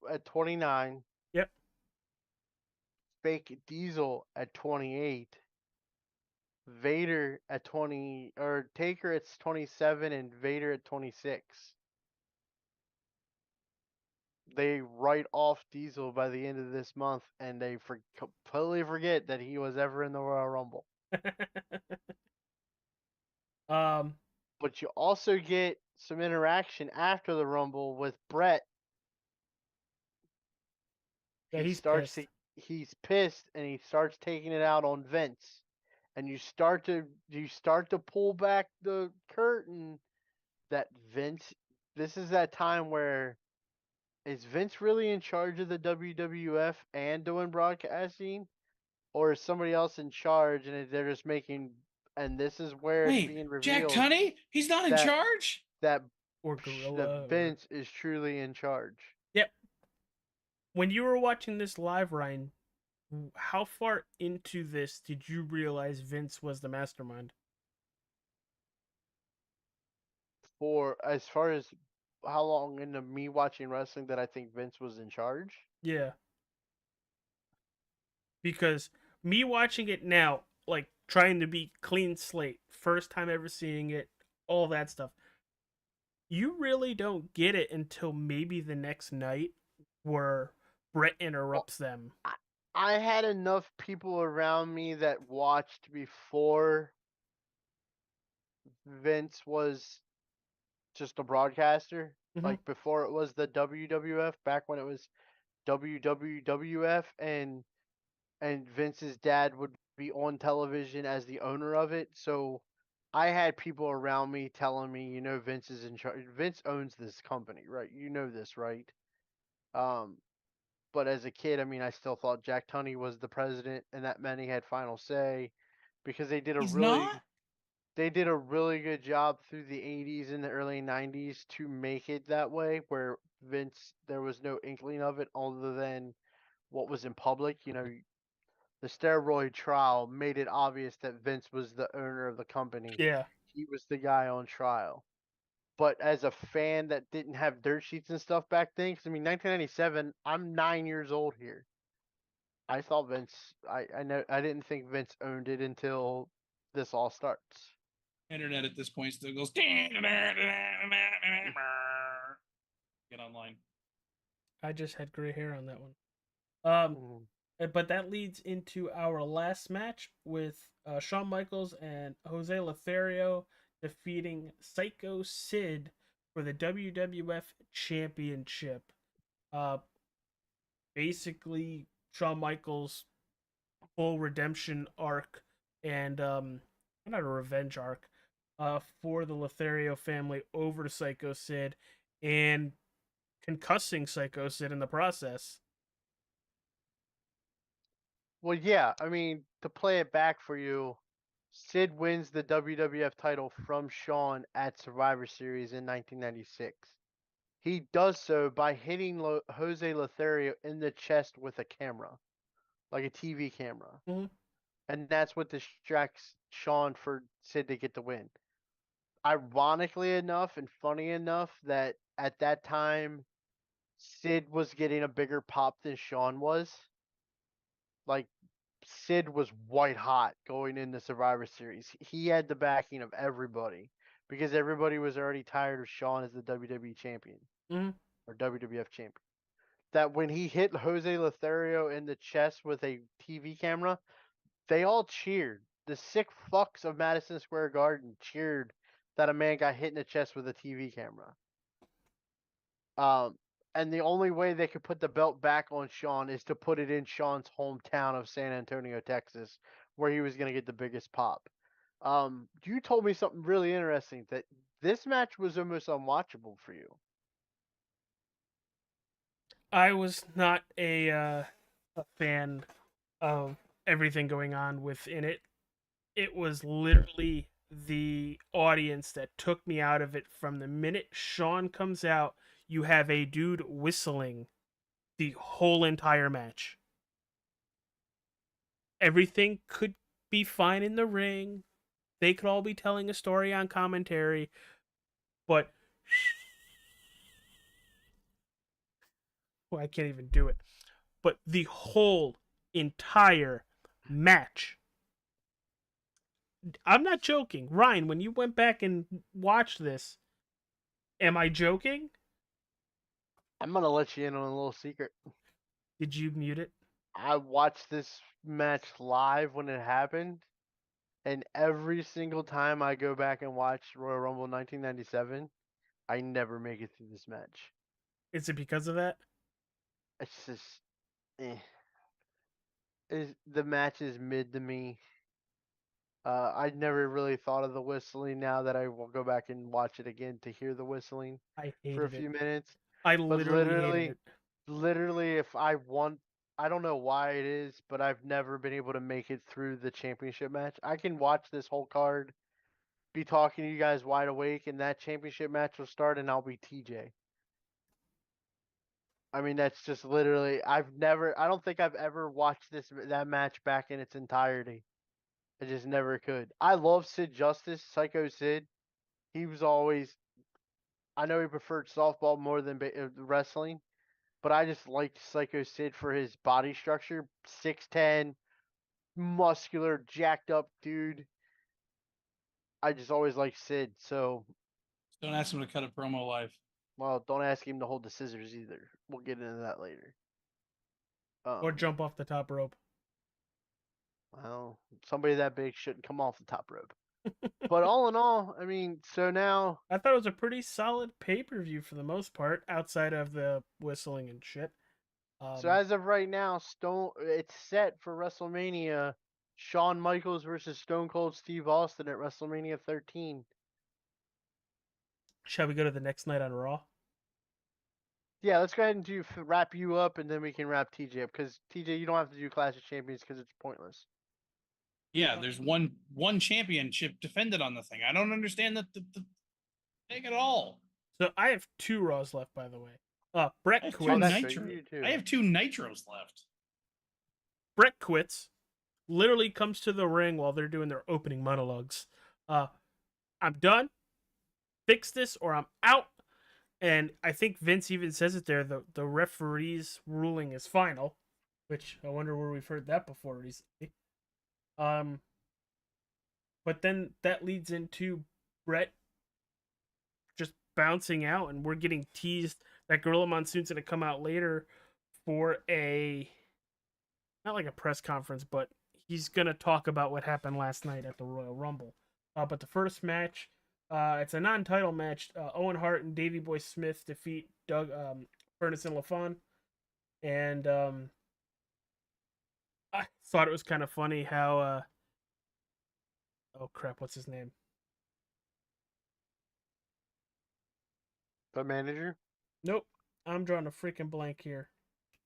at 29. Yep. Fake Diesel at 28. Vader at 20, or Taker at 27, and Vader at 26. They write off Diesel by the end of this month, and they completely forget that he was ever in the Royal Rumble. But you also get some interaction after the Rumble with Bret. Yeah, he's pissed, and he starts taking it out on Vince. And you start to pull back the curtain that Vince. This is that time where, is Vince really in charge of the WWF and doing broadcasting, or is somebody else in charge and they're just making? And this is where it's being revealed. Jack Tunney? He's not in charge? Or Gorilla. That Vince is truly in charge. Yep. When you were watching this live, Ryan, how far into this did you realize Vince was the mastermind? For as far as how long into me watching wrestling that I think Vince was in charge? Yeah. Because me watching it now, like trying to be clean slate, first time ever seeing it, all that stuff, you really don't get it until maybe the next night where Bret interrupts them. I had enough people around me that watched before Vince was just a broadcaster. Mhm. Like before it was the WWF, back when it was WWF, and Vince's dad would be on television as the owner of it. So I had people around me telling me, Vince is in charge. Vince owns this company, right? You know this, right? Um, but as a kid, I mean, I still thought Jack Tunney was the president and that meant he had final say because He's not. they did a really good job through the 80s and the early 90s to make it that way where Vince there was no inkling of it other than what was in public. The steroid trial made it obvious that Vince was the owner of the company. Yeah. He was the guy on trial. But as a fan that didn't have dirt sheets and stuff back then, because I mean, 1997, I'm 9 years old here. I thought Vince. I know. I didn't think Vince owned it until this all starts. Internet at this point still goes. Get online. I just had gray hair on that one. But that leads into our last match with Shawn Michaels and Jose Lothario defeating Psycho Sid for the WWF Championship. Uh, Basically, Shawn Michaels' full redemption arc and not a revenge arc for the Lothario family over to Psycho Sid and concussing Psycho Sid in the process. Well, yeah. I mean, to play it back for you, Sid wins the WWF title from Shawn at Survivor Series in 1996. He does so by hitting Jose Lothario in the chest with a camera, like a TV camera. Mhm. And that's what distracts Shawn for Sid to get the win. Ironically enough and funny enough that at that time Sid was getting a bigger pop than Shawn was. Like Sid was white hot going into Survivor Series. He had the backing of everybody because everybody was already tired of Shawn as the WWE champion Mhm. or WWF champion. That when he hit Jose Lothario in the chest with a TV camera, they all cheered. The sick fucks of Madison Square Garden cheered that a man got hit in the chest with a TV camera. Um, and the only way they could put the belt back on Shawn is to put it in Shawn's hometown of San Antonio, Texas, where he was going to get the biggest pop. You told me something really interesting that this match was almost unwatchable for you. I was not a fan of everything going on within it. It was literally the audience that took me out of it from the minute Shawn comes out. You have a dude whistling the whole entire match. Everything could be fine in the ring. They could all be telling a story on commentary, but well, I can't even do it. But the whole entire match. I'm not joking. Ryan, when you went back and watched this, am I joking? I'm going to let you in on a little secret. Did you mute it? I watched this match live when it happened, and every single time I go back and watch Royal Rumble 1997, I never make it through this match. Is it because of that? It's just, eh. The match is mid to me. I never really thought of the whistling. Now that I will go back and watch it again to hear the whistling I for a hated it. few minutes. I But literally hated it. literally, if I want, I don't know why it is, but I've never been able to make it through the championship match. I can watch this whole card, be talking to you guys wide awake, and that championship match will start, and I'll be TJ. I mean, that's just literally. I don't think I've ever watched that match back in its entirety. I just never could. I love Sid Justice, Psycho Sid. He was always. I know he preferred softball more than wrestling, but I just liked Psycho Sid for his body structure. 6'10", muscular, jacked up dude. I just always liked Sid. So, Don't ask him to cut a promo live. well, don't ask him to hold the scissors either. We'll get into that later. or jump off the top rope. Well, somebody that big shouldn't come off the top rope. But all in all, I mean, so now. I thought it was a pretty solid pay-per-view for the most part, outside of the whistling and shit. So as of right now, it's set for WrestleMania. Shawn Michaels versus Stone Cold Steve Austin at WrestleMania 13. Shall we go to the next night on Raw? Yeah, let's go ahead and wrap you up, and then we can wrap TJ up. Because TJ, you don't have to do Clash of Champions because it's pointless. Yeah, there's one championship defended on the thing. I don't understand the thing at all. So I have 2 Raws left, by the way. Brett I have, quits. I have 2 Nitros left. Brett quits. Literally comes to the ring while they're doing their opening monologues. I'm done. Fix this or I'm out. And I think Vince even says it there. The referee's ruling is final, which I wonder where we've heard that before recently. But then that leads into Brett just bouncing out, and we're getting teased that Gorilla Monsoon's going to come out later for not like a press conference, but he's going to talk about what happened last night at the Royal Rumble. But the first match, it's a non-title match. Owen Hart and Davey Boy Smith defeat Doug Furnace and LaFon. And I thought it was kind of funny how oh crap, what's his name? The manager? Nope. I'm drawing a freaking blank here.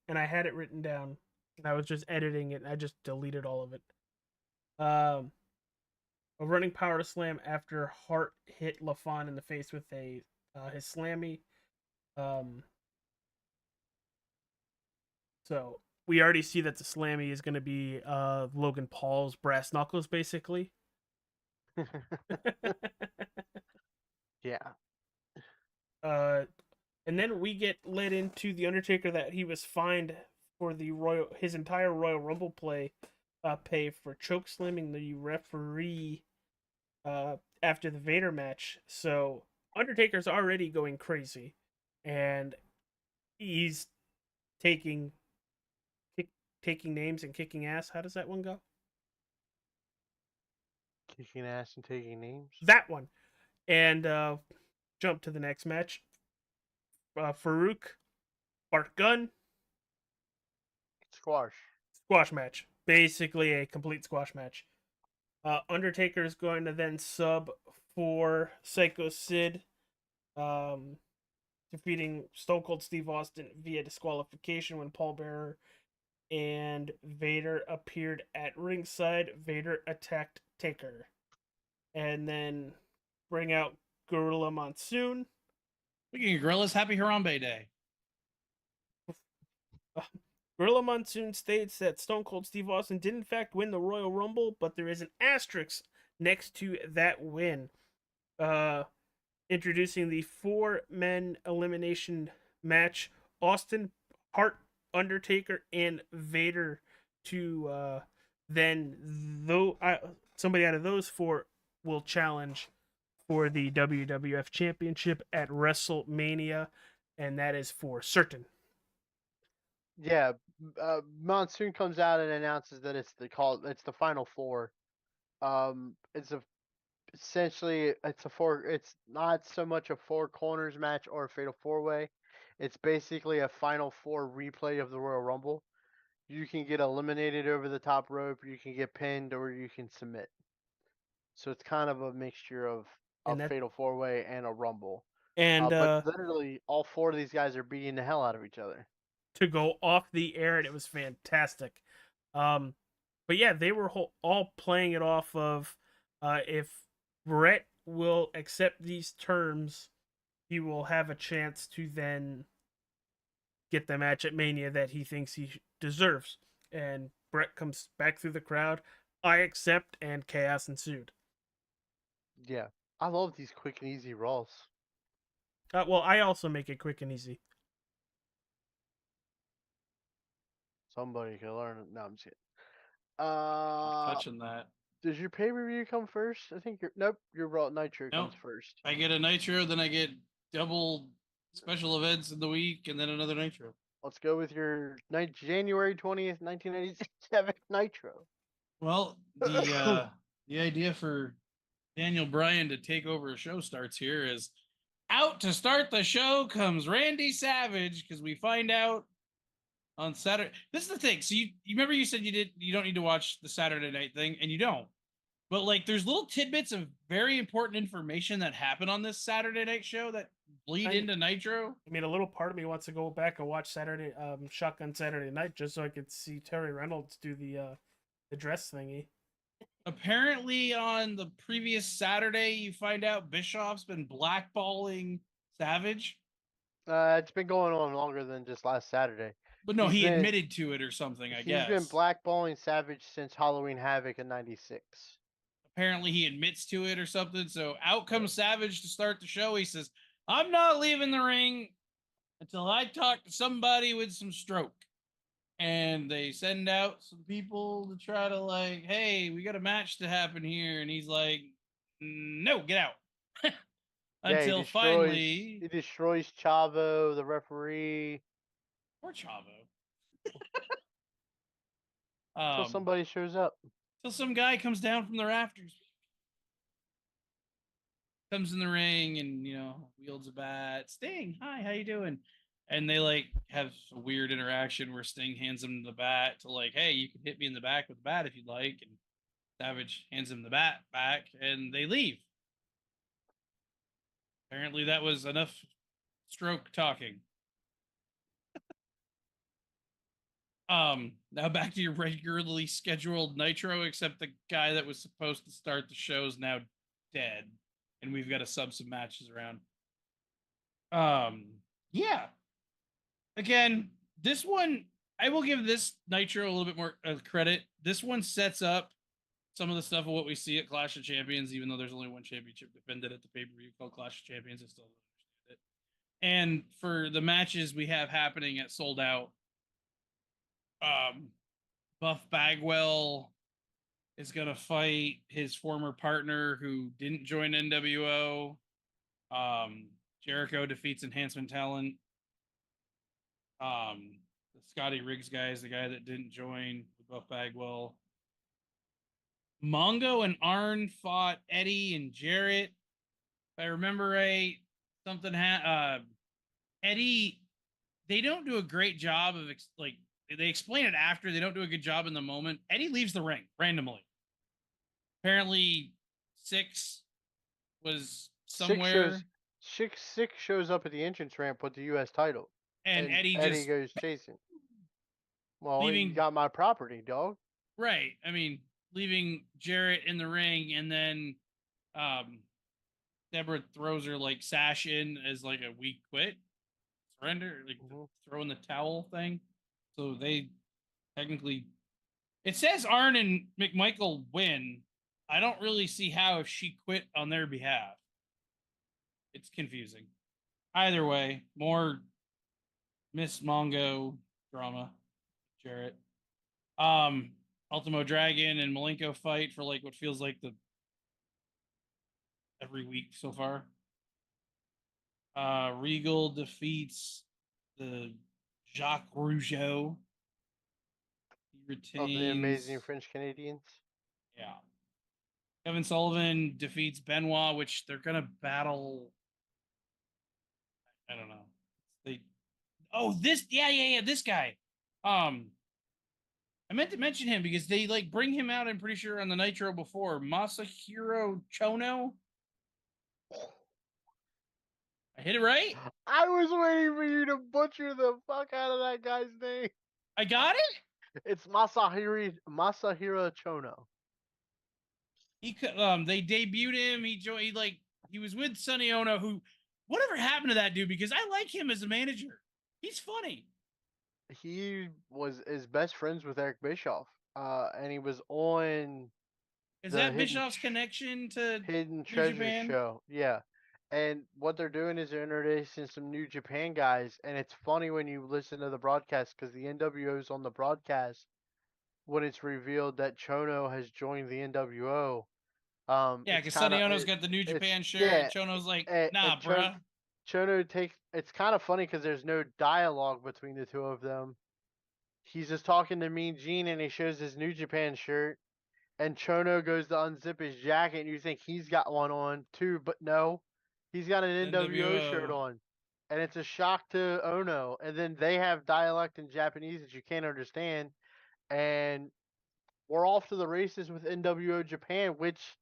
And I had it written down. And I was just editing it and I just deleted all of it. A running power slam after Hart hit LaFon in the face with his slammy. So we already see that the slammy is going to be Logan Paul's brass knuckles, basically. Yeah. And then we get led into the Undertaker that he was fined for his entire Royal Rumble pay for choke slamming the referee after the Vader match. So Undertaker's already going crazy, and he's taking names and kicking ass. How does that one go? Kicking ass and taking names? That one. And jump to the next match. Farouk, Bart Gunn. Squash match. Basically a complete squash match. Undertaker is going to then sub for Psycho Sid, defeating Stone Cold Steve Austin via disqualification when Paul Bearer and Vader appeared at ringside. Vader attacked Taker. And then bring out Gorilla Monsoon. Speaking of gorillas, happy Harambe Day. Gorilla Monsoon states that Stone Cold Steve Austin did in fact win the Royal Rumble, but there is an asterisk next to that win. Introducing the 4-men elimination match, Austin, Hart, Undertaker, and Vader to somebody out of those 4 will challenge for the WWF Championship at WrestleMania, and that is for certain. Yeah, Monsoon comes out and announces that it's the final 4. Essentially it's not so much a 4 corners match or a fatal 4-way. It's basically a final 4 replay of the Royal Rumble. You can get eliminated over the top rope, you can get pinned, or you can submit. So it's kind of a mixture of a fatal 4-way and a Rumble. And but literally all 4 of these guys are beating the hell out of each other. To go off the air, and it was fantastic. But yeah, they were all playing it off of if Brett will accept these terms, he will have a chance to then get the match at Mania that he thinks he deserves. And Brett comes back through the crowd. I accept, and chaos ensued. Yeah, I love these quick and easy Raws. Well, I also make it quick and easy. Somebody can learn it. No, I'm just kidding. Touching that. Does your pay-per-view come first? I think your Raw Nitro comes first. I get a Nitro, then I get double special events in the week, and then another Nitro. Let's go with your January 20th, 1997 Nitro. Well, the idea for Daniel Bryan to take over a show starts here is out to start the show comes Randy Savage because we find out on Saturday. This is the thing. So you remember you said you don't need to watch the Saturday night thing, and you don't. But like there's little tidbits of very important information that happen on this Saturday night show that bleed into Nitro. I mean, a little part of me wants to go back and watch Shotgun Saturday Night just so I could see Terry Reynolds do the dress thingy. Apparently, on the previous Saturday, you find out Bischoff's been blackballing Savage. It's been going on longer than just last Saturday. But no, he admitted to it or something, I guess. He's been blackballing Savage since Halloween Havoc in '96. Apparently, he admits to it or something. So out comes Savage to start the show. He says, I'm not leaving the ring until I talk to somebody with some stroke. And they send out some people to try to like, hey, we got a match to happen here. And he's like, no, get out. Until finally he destroys Chavo, the referee. Poor Chavo. Until somebody shows up. Till some guy comes down from the rafters. Comes in the ring and, wields a bat. Sting, hi, how you doing? And they like have a weird interaction where Sting hands him the bat to like, hey, you can hit me in the back with the bat if you'd like. And Savage hands him the bat back and they leave. Apparently that was enough stroke talking. Now back to your regularly scheduled Nitro, except the guy that was supposed to start the show is now dead. And we've got to sub some matches around. Yeah. Again, this one, I will give this Nitro a little bit more credit. This one sets up some of the stuff of what we see at Clash of Champions, even though there's only one championship defended at the pay-per-view called Clash of Champions. I still don't understand it. And for the matches we have happening at Sold Out, Buff Bagwell is going to fight his former partner who didn't join NWO. Jericho defeats Enhancement Talent. The Scotty Riggs guy is the guy that didn't join with Buff Bagwell. Mongo and Arn fought Eddie and Jarrett. If I remember right, Eddie, they don't do a great job of they explain it after. They don't do a good job in the moment. Eddie leaves the ring randomly. Apparently, Six was somewhere. Six shows up at the entrance ramp with the U.S. title. And Eddie goes chasing. Well, you got my property, dog. Right. I mean, leaving Jarrett in the ring, and then Deborah throws her like sash in as like a we quit, surrender, like throwing the towel thing. So they technically, it says Arn and McMichael win. I don't really see how if she quit on their behalf. It's confusing. Either way, more Miss Mongo drama. Jarrett. Ultimo Dragon and Malenko fight for like what feels like every week so far. Regal defeats the Jacques Rougeau. He retains of the Amazing French Canadians. Yeah. Kevin Sullivan defeats Benoit, which they're gonna battle. I don't know. This guy. I meant to mention him because they like bring him out, I'm pretty sure, on the Nitro before. Masahiro Chono. I hit it right? I was waiting for you to butcher the fuck out of that guy's name. I got it? It's Masahiro Chono. They debuted him. He was with Sonny Ono, who, whatever happened to that dude? Because I like him as a manager. He's funny. He was best friends with Eric Bischoff, and he was on. Is that Bischoff's connection to Hidden Treasure show? Yeah, and what they're doing is they're introducing some New Japan guys, and it's funny when you listen to the broadcast because the NWO's on the broadcast when it's revealed that Chono has joined the NWO. Yeah, because Sonny Ono's got the New Japan shirt, and Chono's like, nah, bruh. Chono takes. It's kind of funny because there's no dialogue between the two of them. He's just talking to Mean Gene, and he shows his New Japan shirt. And Chono goes to unzip his jacket, and you think he's got one on too, but no, he's got an NWO shirt NWO. on, and it's a shock to Ono. And then they have dialect in Japanese that you can't understand, and we're off to the races with NWO Japan, which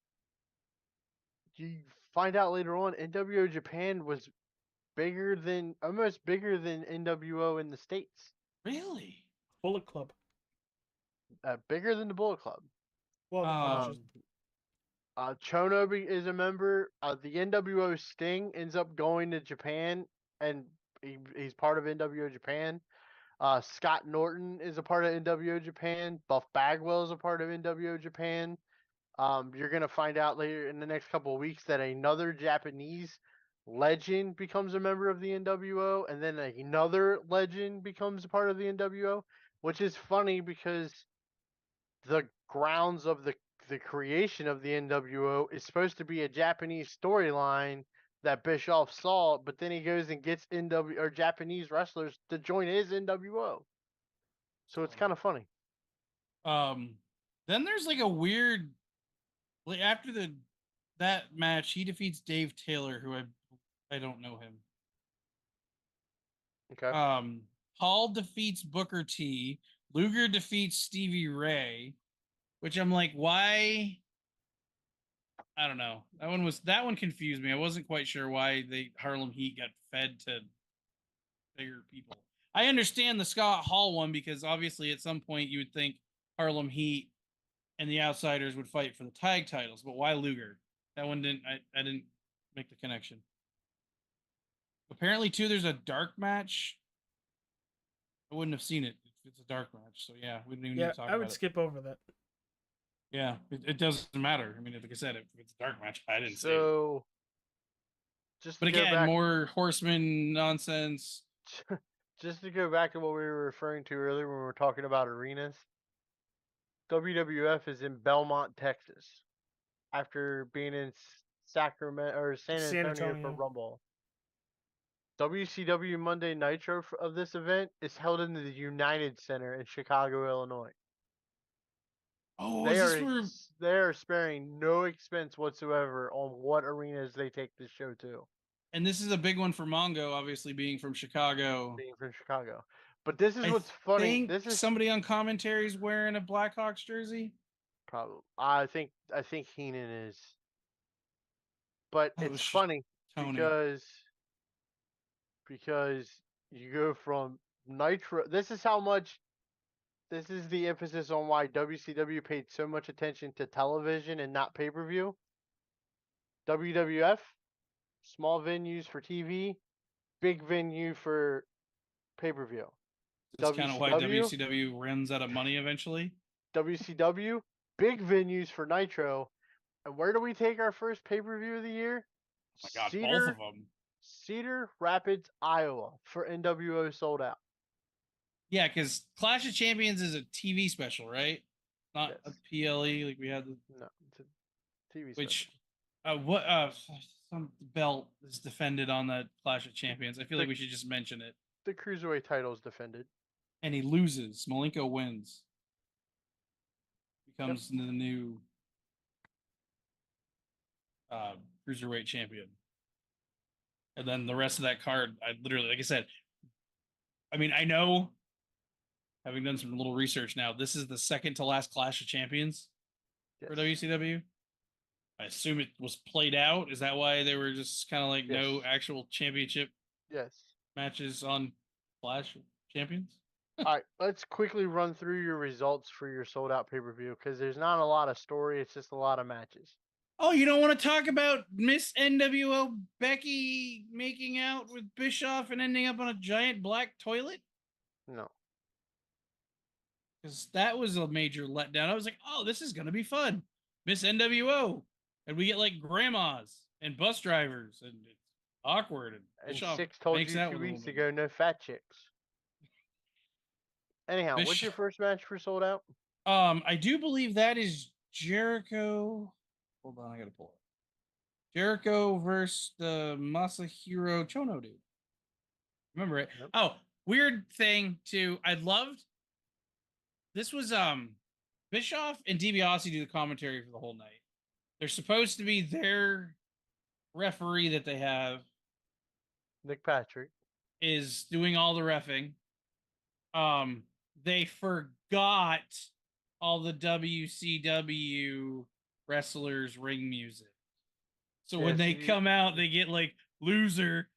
you find out later on. NWO Japan was almost bigger than NWO in the States, Really? Bullet Club. bigger than the Bullet Club. Well, the Um, Chono is a member. The NWO Sting ends up going to Japan, and he's part of NWO Japan. Scott Norton is a part of NWO Japan. Buff Bagwell is a part of NWO Japan. You're gonna find out later in the next couple of weeks that another Japanese legend becomes a member of the NWO, and then another legend becomes a part of the NWO, which is funny because the grounds of the creation of the NWO is supposed to be a Japanese storyline that Bischoff saw, but then he goes and gets Japanese wrestlers to join his NWO. So it's kind of funny. then there's like a weird, like after that match, he defeats Dave Taylor, who I don't know him. Okay. Hall defeats Booker T. Luger defeats Stevie Ray, which I'm like, why? I don't know. That one confused me. I wasn't quite sure why the Harlem Heat got fed to bigger people. I understand the Scott Hall one because obviously at some point you would think Harlem Heat and the Outsiders would fight for the tag titles, but why Luger? That one didn't. I didn't make the connection. Apparently, too, there's a dark match. I wouldn't have seen it if it's a dark match. So yeah, we didn't even need to talk I about would it. skip over that. Yeah, it doesn't matter. I mean, like I said, if it's a dark match, I didn't see it. So, just But again, more Horseman nonsense. Just to go back to what we were referring to earlier when we were talking about arenas, WWF is in Belmont, Texas, after being in Sacramento or San Antonio for Rumble. WCW Monday Nitro of this event is held in the United Center in Chicago, Illinois. Oh, they are sparing no expense whatsoever on what arenas they take this show to. And this is a big one for Mongo, obviously being from Chicago. But this is what's funny. This is somebody on commentary is wearing a Blackhawks jersey. Probably. I think Heenan is. But it's funny because you go from Nitro. This is the emphasis on why WCW paid so much attention to television and not pay-per-view. WWF, small venues for TV, big venue for pay-per-view. That's kind of why WCW runs out of money eventually. WCW, big venues for Nitro. And where do we take our first pay-per-view of the year? Oh my God, both of them. Cedar Rapids, Iowa for NWO Sold Out. Yeah, because Clash of Champions is a TV special, right? Not a PLE like we had. No, it's a TV special. Which, some belt is defended on the Clash of Champions. I feel like we should just mention it. The Cruiserweight title is defended. And he loses. Malenko wins. Becomes the new Cruiserweight champion. And then the rest of that card, I literally, like I said, I mean, I know, having done some little research now, this is the second to last Clash of Champions for WCW. I assume it was played out. Is that why they were just kind of like no actual championship matches on Clash of Champions? All right, let's quickly run through your results for your sold out pay-per-view because there's not a lot of story. It's just a lot of matches. Oh, you don't want to talk about Miss NWO Becky making out with Bischoff and ending up on a giant black toilet? No. Because that was a major letdown. I was like, oh, this is going to be fun. Miss NWO. And we get like grandmas and bus drivers and it's awkward. And Bischoff Six told you 2 weeks ago, no fat chicks. Anyhow, what's your first match for sold out? I do believe that is Jericho. Hold on, I gotta pull it. Jericho versus the Masahiro Chono dude. Remember it? Yep. Oh, weird thing too. I loved this was Bischoff and DiBiase do the commentary for the whole night. They're supposed to be their referee that they have Nick Patrick. is doing all the reffing. They forgot all the WCW wrestlers ring music. So when they come out, they get like loser.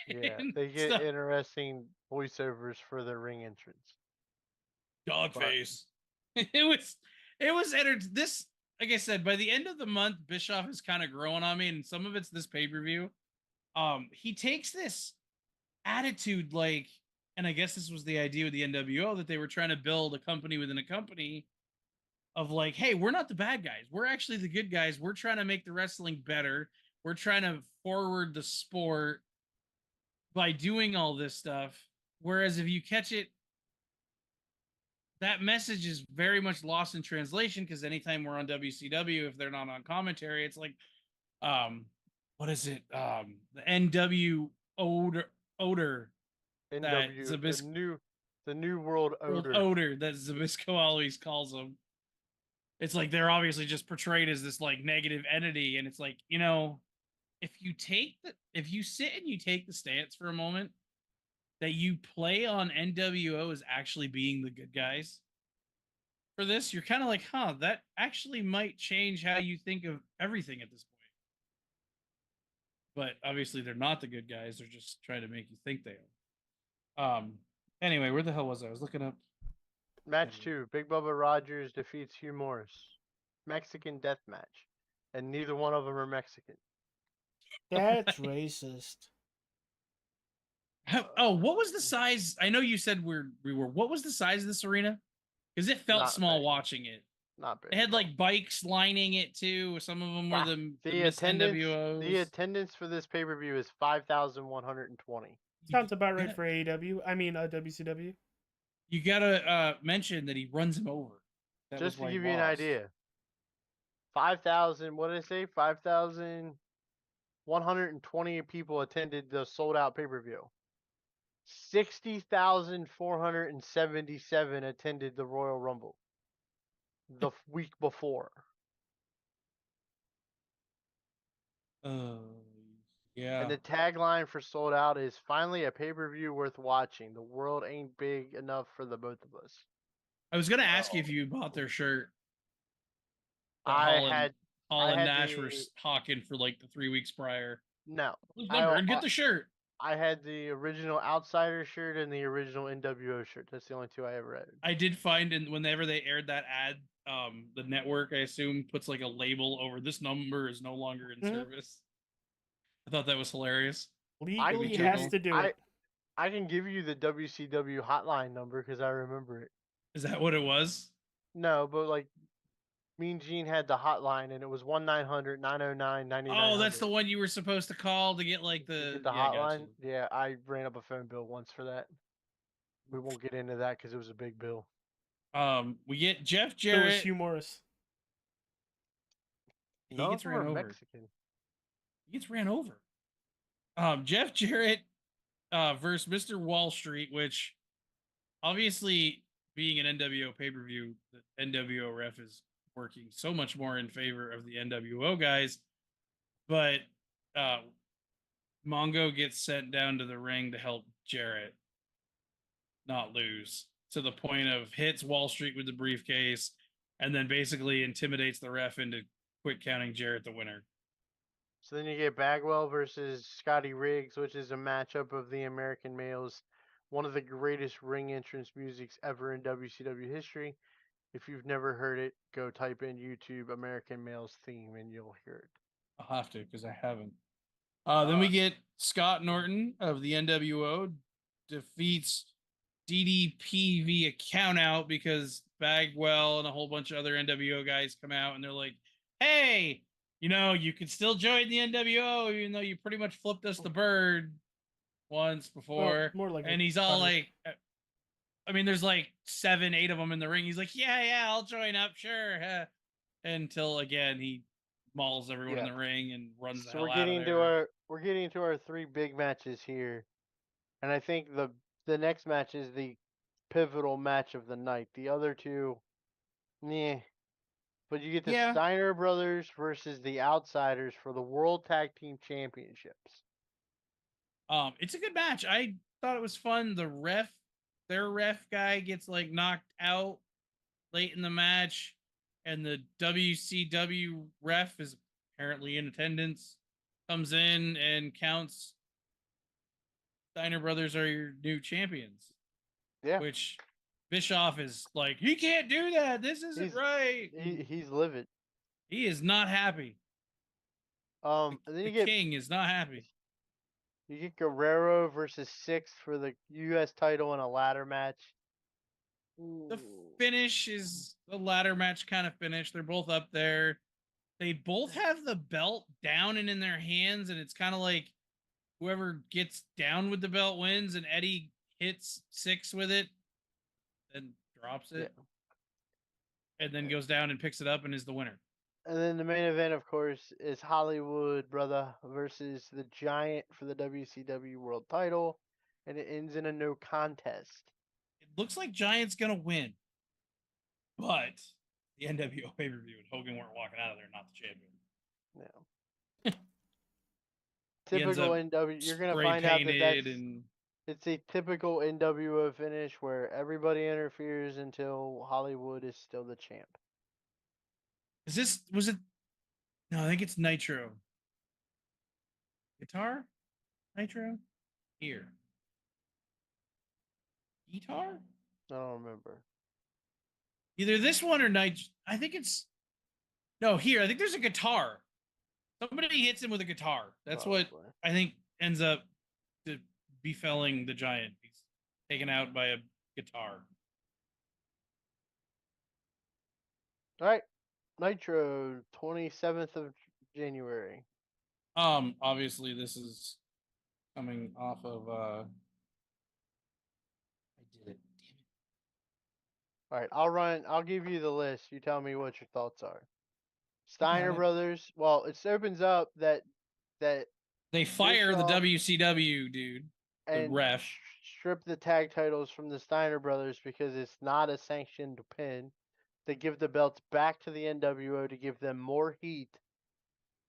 Yeah, and they get stuff. interesting voiceovers for their ring entrance. Dog face. It was this, like I said, by the end of the month, Bischoff is kind of growing on me, and some of it's this pay-per-view. He takes this attitude, like, and I guess this was the idea with the NWO, that they were trying to build a company within a company of like, hey, we're not the bad guys. We're actually the good guys. We're trying to make the wrestling better. We're trying to forward the sport by doing all this stuff. Whereas if you catch it, that message is very much lost in translation, because anytime we're on WCW, if they're not on commentary, it's like, what is it? The NW odor that NW, the new world odor. Odor that Zbyszko always calls them. It's like they're obviously just portrayed as this like negative entity, and it's like, you know, if you sit and you take the stance for a moment that you play on NWO as actually being the good guys for this, you're kind of like, huh, that actually might change how you think of everything at this point. But obviously they're not the good guys. They're just trying to make you think they are. Anyway, where the hell was I? I was looking up. Match 2, Big Bubba Rogers defeats Hugh Morris. Mexican death match. And neither one of them are Mexican. That's racist. Oh, what was the size? I know you said we were. What was the size of this arena? Because it felt small watching it. Not big. They had like bikes lining it too. Some of them were the attendance. NWOs. The attendance for this pay-per-view is 5,120. Sounds about right for AEW. I mean, WCW. You gotta mention that he runs him over. Just to give you an idea, 5,000. What did I say? 5,120 people attended the sold-out pay-per-view. 60,477 attended the Royal Rumble the week before. Yeah. And the tagline for Sold Out is finally a pay-per-view worth watching. The world ain't big enough for the both of us. I was gonna ask you if you bought their shirt. Hall and Nash were talking for like the 3 weeks prior. No. And get the shirt. I had the original Outsider shirt and the original NWO shirt. That's the only two I ever had. I did find, and whenever they aired that ad, the network, I assume, puts like a label over this number is no longer in service. I thought that was hilarious. Legally has to do it. I can give you the WCW hotline number because I remember it. Is that what it was? No, but like Mean Gene had the hotline and it was 1-900-909-9900. Oh, that's the one you were supposed to call to get like the hotline. Yeah, I ran up a phone bill once for that. We won't get into that because it was a big bill. We get Jeff Jarrett. It was Hugh Morris. He gets ran over. Mexican. He gets ran over. Jeff Jarrett versus Mr. Wall Street, which obviously being an NWO pay-per-view, the NWO ref is working so much more in favor of the NWO guys. But Mongo gets sent down to the ring to help Jarrett not lose, to the point of hits Wall Street with the briefcase and then basically intimidates the ref into quit counting Jarrett the winner. So then you get Bagwell versus Scotty Riggs, which is a matchup of the American males. One of the greatest ring entrance musics ever in WCW history. If you've never heard it, go type in YouTube American Males theme and you'll hear it. I'll have to because I haven't. Then we get Scott Norton of the NWO defeats DDP via count out because Bagwell and a whole bunch of other NWO guys come out and they're like, hey, you know, you can still join the NWO even though you pretty much flipped us the bird once before. More like, and he's all like, I mean, there's like 7-8 of them in the ring. He's like, yeah, I'll join up, sure. Until again, he mauls everyone in Yeah. the ring and runs the So hell out of there. we're getting to our 3 big matches here, and I think the next match is the pivotal match of the night. The other two, yeah. But you get the Yeah. Steiner brothers versus the Outsiders for the World Tag Team Championships. It's a good match. I thought it was fun. Their ref guy gets like knocked out late in the match, and the WCW ref is apparently in attendance, comes in and counts Steiner Brothers are your new champions. Yeah. Which Bischoff is like, he can't do that. This isn't right. He's livid. He is not happy. And then The you get king is not happy. Guerrero versus Six for the U.S. title in a ladder match. The finish is a ladder match kind of finish. They're both up there. They both have the belt down and in their hands, and it's kind of like whoever gets down with the belt wins, and Eddie hits Six with it and drops it, and then goes down and picks it up and is the winner. And then the main event, of course, is Hollywood Brother versus the Giant for the WCW World title, and it ends in a no contest. It looks like Giant's gonna win, but the NWO pay-per-view and Hogan weren't walking out of there not the champion. Yeah. Typical NW. You're gonna find out that it's a typical NWO finish where everybody interferes until Hollywood is still the champ. Was it? No, I think it's Nitro. Guitar? Nitro? Here. Guitar? I don't remember. Either this one or Nitro. I think it's. No, here. I think there's a guitar. Somebody hits him with a guitar. That's what I think ends up befelling the Giant. He's taken out by a guitar. All right. Nitro, 27th of January. Obviously this is coming off of I did it. Damn it. All right, I'll give you the list. You tell me what your thoughts are. Steiner Brothers, it opens up that they fire Bischoff the WCW dude, the ref. Strip the tag titles from the Steiner Brothers because it's not a sanctioned pin. They give the belts back to the NWO to give them more heat.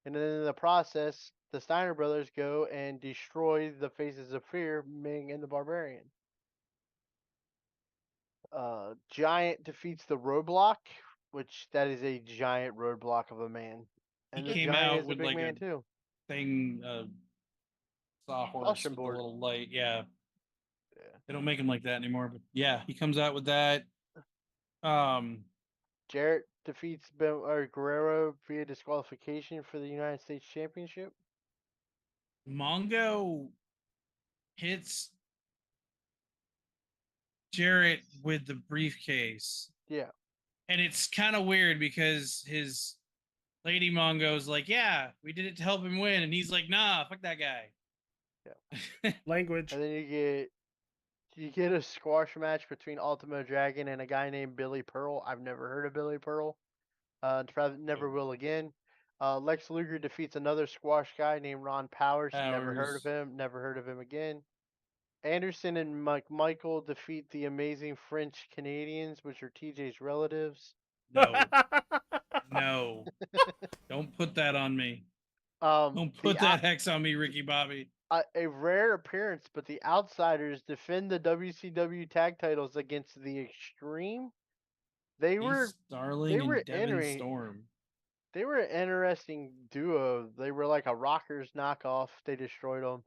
And then in the process, the Steiner Brothers go and destroy the Faces of Fear, Ming and the Barbarian. Giant defeats the Roadblock, which that is a giant roadblock of a man. And he the came Giant out is with a big like man too. Thing, sawhorse with a little light. Yeah. They don't make him like that anymore, but yeah, he comes out with that. Jarrett defeats Guerrero via disqualification for the United States Championship. Mongo hits Jarrett with the briefcase. Yeah. And it's kind of weird because his lady Mongo's like, yeah, we did it to help him win. And he's like, nah, fuck that guy. Yeah. Language. And then you get a squash match between Ultimo Dragon and a guy named Billy Pearl. I've never heard of Billy Pearl. Never will again. Lex Luger defeats another squash guy named Ron Powers. Never heard of him. Never heard of him again. Anderson and Michael defeat the Amazing French Canadians, which are TJ's relatives. No. No. Don't put that on me. Don't put that hex on me, Ricky Bobby. A rare appearance, but the Outsiders defend the WCW tag titles against the Extreme. They were Devin Storm. They were an interesting duo. They were like a Rockers knockoff. They destroyed them.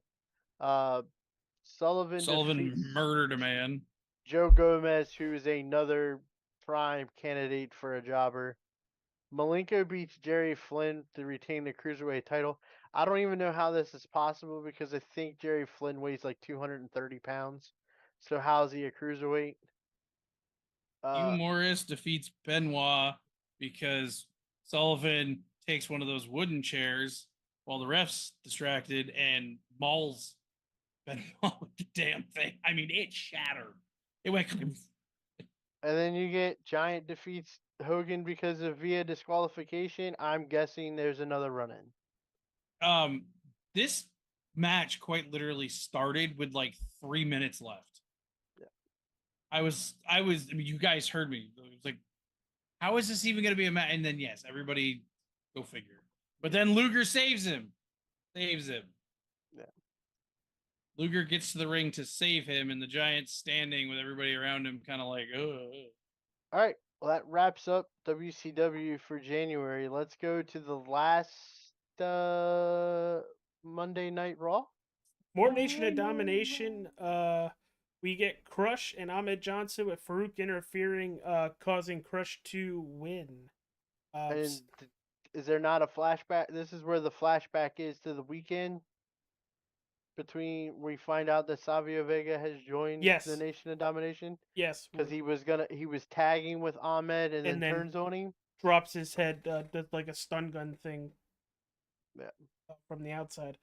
Sullivan murdered a man. Joe Gomez, who is another prime candidate for a jobber. Malenko beats Jerry Flynn to retain the Cruiserweight title. I don't even know how this is possible because I think Jerry Flynn weighs like 230 pounds. So how is he a Cruiserweight? Hugh Morris defeats Benoit because Sullivan takes one of those wooden chairs while the ref's distracted and mauls Benoit with the damn thing. I mean, it shattered. It went. And then you get Giant defeats Hogan because of via disqualification. I'm guessing there's another run-in. This match quite literally started with like 3 minutes left. Yeah. I mean, you guys heard me. It was like, how is this even going to be a match? And then, yes, everybody go figure. But then Luger saves him. Yeah. Luger gets to the ring to save him, and the Giant's standing with everybody around him, kind of like, oh. All right. Well, that wraps up WCW for January. Let's go to the last Monday Night Raw. More Nation of Domination. We get Crush and Ahmed Johnson with Farouk interfering, causing Crush to win. And is there not a flashback? This is where the flashback is to the weekend between we find out that Savio Vega has joined the Nation of Domination. Yes, because he was tagging with Ahmed and then turns on him, drops his head, does like a stun gun thing. Yeah. From the outside.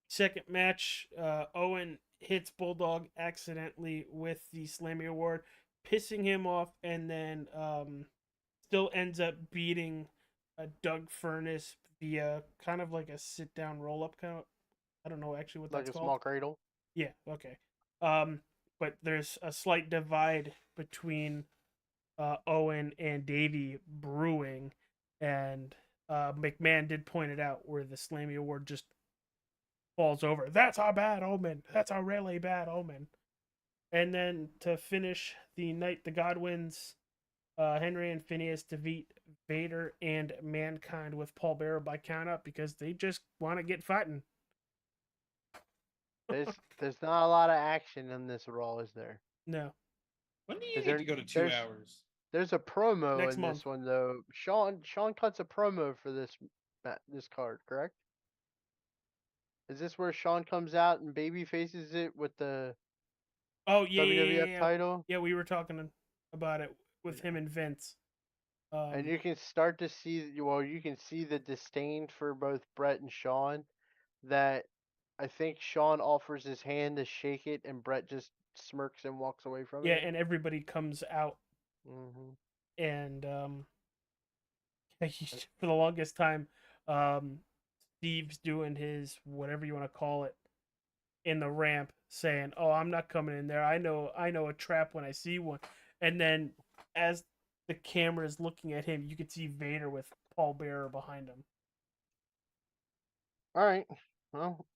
Second match, Owen hits Bulldog accidentally with the Slammy Award, pissing him off, and then still ends up beating Doug Furnace via kind of like a sit down roll up kind of. I don't know actually what that's called. Like a small cradle. Yeah. Okay. But there's a slight divide between Owen and Davey brewing, and McMahon did point it out where the Slammy Award just falls over. That's a bad omen. That's a really bad omen. And then to finish the night, the Godwins, Henry and Phineas defeat Vader and Mankind with Paul Bearer by count up because they just want to get fighting. There's not a lot of action in this Raw, is there? No. When do you need to go to 2 hours? There's a promo Next in month. this one though. Sean cuts a promo for this card, correct? Is this where Sean comes out and baby faces it with the WWF title? Yeah, we were talking about it with him and Vince. And you can start to see, you can see the disdain for both Brett and Sean. That I think Sean offers his hand to shake it, and Brett just smirks and walks away from it. Yeah, and everybody comes out. Mm-hmm. And for the longest time, Steve's doing his whatever you want to call it in the ramp, saying, "Oh, I'm not coming in there. I know a trap when I see one." And then, as the camera is looking at him, you can see Vader with Paul Bearer behind him. All right. Well,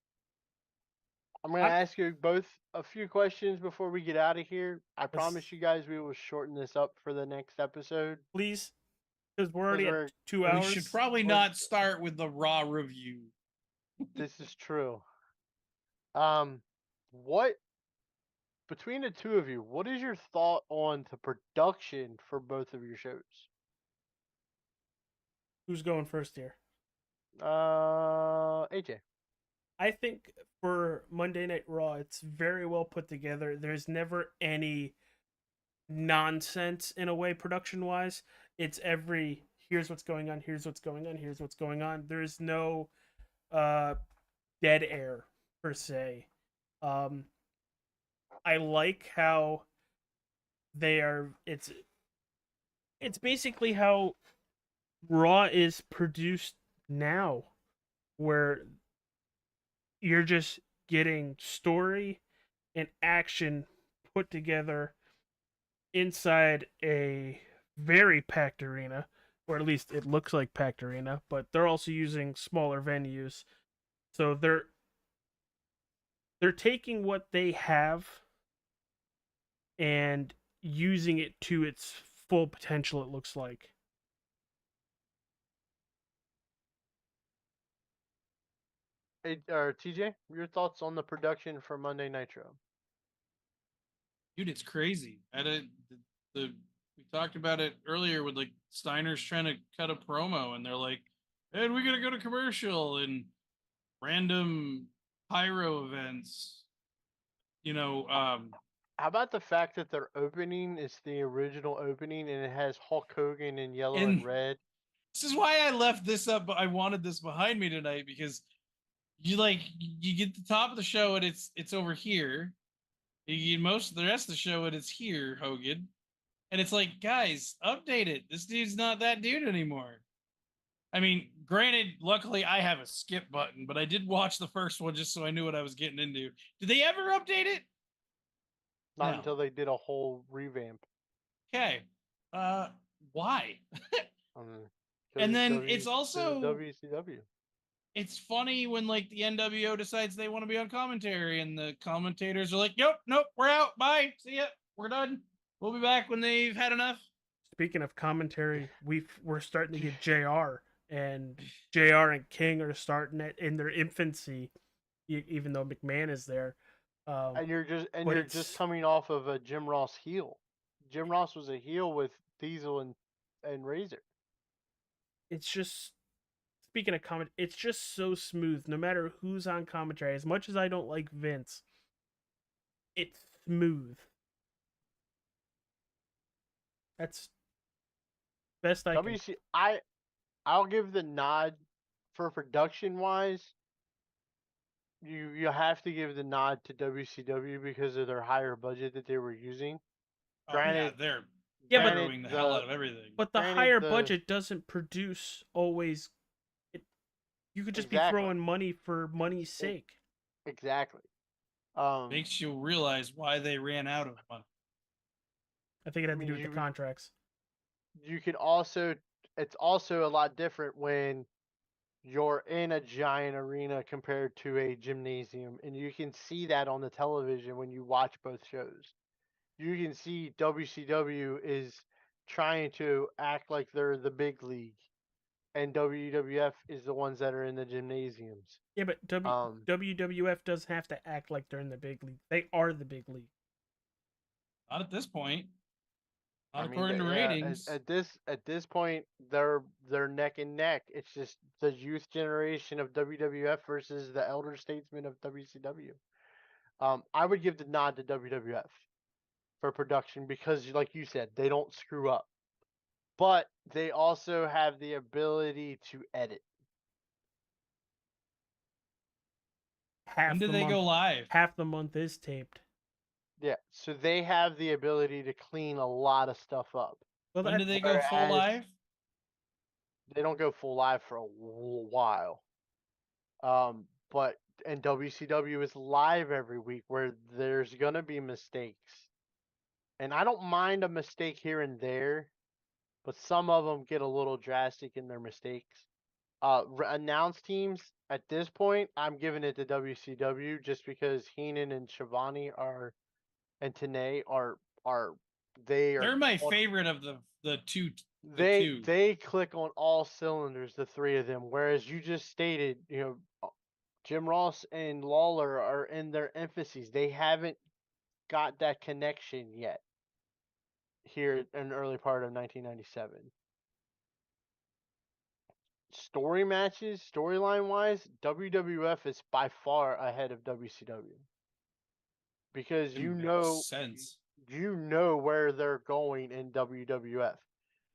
I'm going to ask you both a few questions before we get out of here. I promise you guys we will shorten this up for the next episode. Please, because we're already at 2 hours. We should probably not start with the Raw review. This is true. What, between the two of you, what is your thought on the production for both of your shows? Who's going first here? AJ. I think for Monday Night Raw, it's very well put together. There's never any nonsense in a way, production-wise. It's here's what's going on, here's what's going on, here's what's going on. There's no dead air, per se. I like how they are... It's basically how Raw is produced now, where you're just getting story and action put together inside a very packed arena, or at least it looks like packed arena, but they're also using smaller venues. So they're taking what they have and using it to its full potential, it looks like. Hey, TJ, your thoughts on the production for Monday Nitro? Dude, it's crazy. We talked about it earlier with like Steiner's trying to cut a promo, and they're like, "And we gotta go to commercial," and random pyro events. How about the fact that their opening is the original opening and it has Hulk Hogan in yellow and red? This is why I left this up. I wanted this behind me tonight because you get the top of the show and it's over here. You get most of the rest of the show and it's here, Hogan. And it's like, guys, update it. This dude's not that dude anymore. I mean, granted, luckily I have a skip button, but I did watch the first one just so I knew what I was getting into. Did they ever update it? Not No. until they did a whole revamp. Okay. Why? Um, 'cause And then W- it's 'cause also WCW. it's funny when like the NWO decides they want to be on commentary and the commentators are like, nope, we're out. Bye. See ya. We're done. We'll be back when they've had enough. Speaking of commentary, we're starting to get JR, and JR and King are starting it in their infancy, even though McMahon is there. And but you're just coming off of a Jim Ross heel. Jim Ross was a heel with Diesel and Razor. it's just speaking of comment, it's just so smooth. No matter who's on commentary, as much as I don't like Vince, it's smooth. That's best I can. I'll give the nod for production wise. You have to give the nod to WCW because of their higher budget that they were using. Granted, they're Yeah, but borrowing the hell out of everything. But the Granted, higher budget doesn't produce always. You could just be Exactly. throwing money for money's sake. exactly. Makes you realize why they ran out of money. I think it had to do with the contracts. You can also, it's also a lot different when you're in a giant arena compared to a gymnasium, and you can see that on the television when you watch both shows. You can see WCW is trying to act like they're the big league, and WWF is the ones that are in the gymnasiums. Yeah, but WWF doesn't have to act like they're in the big league. They are the big league. Not at this point. Not according to ratings. At this point, they're neck and neck. It's just the youth generation of WWF versus the elder statesmen of WCW. I would give the nod to WWF for production because, like you said, they don't screw up, but they also have the ability to edit. When do they go live? Half the month is taped. Yeah, so they have the ability to clean a lot of stuff up. Well, when do they go full live? They don't go full live for a while. But and WCW is live every week where there's gonna be mistakes, and I don't mind a mistake here and there, but some of them get a little drastic in their mistakes. Announce teams at this point, I'm giving it to WCW just because Heenan and Shivani and Tenay they're my favorite of the two. They click on all cylinders, the three of them. Whereas you just stated, Jim Ross and Lawler are in their infancies. They haven't got that connection yet here in the early part of 1997. Story matches, storyline wise, WWF is by far ahead of WCW. Because you know where they're going in WWF.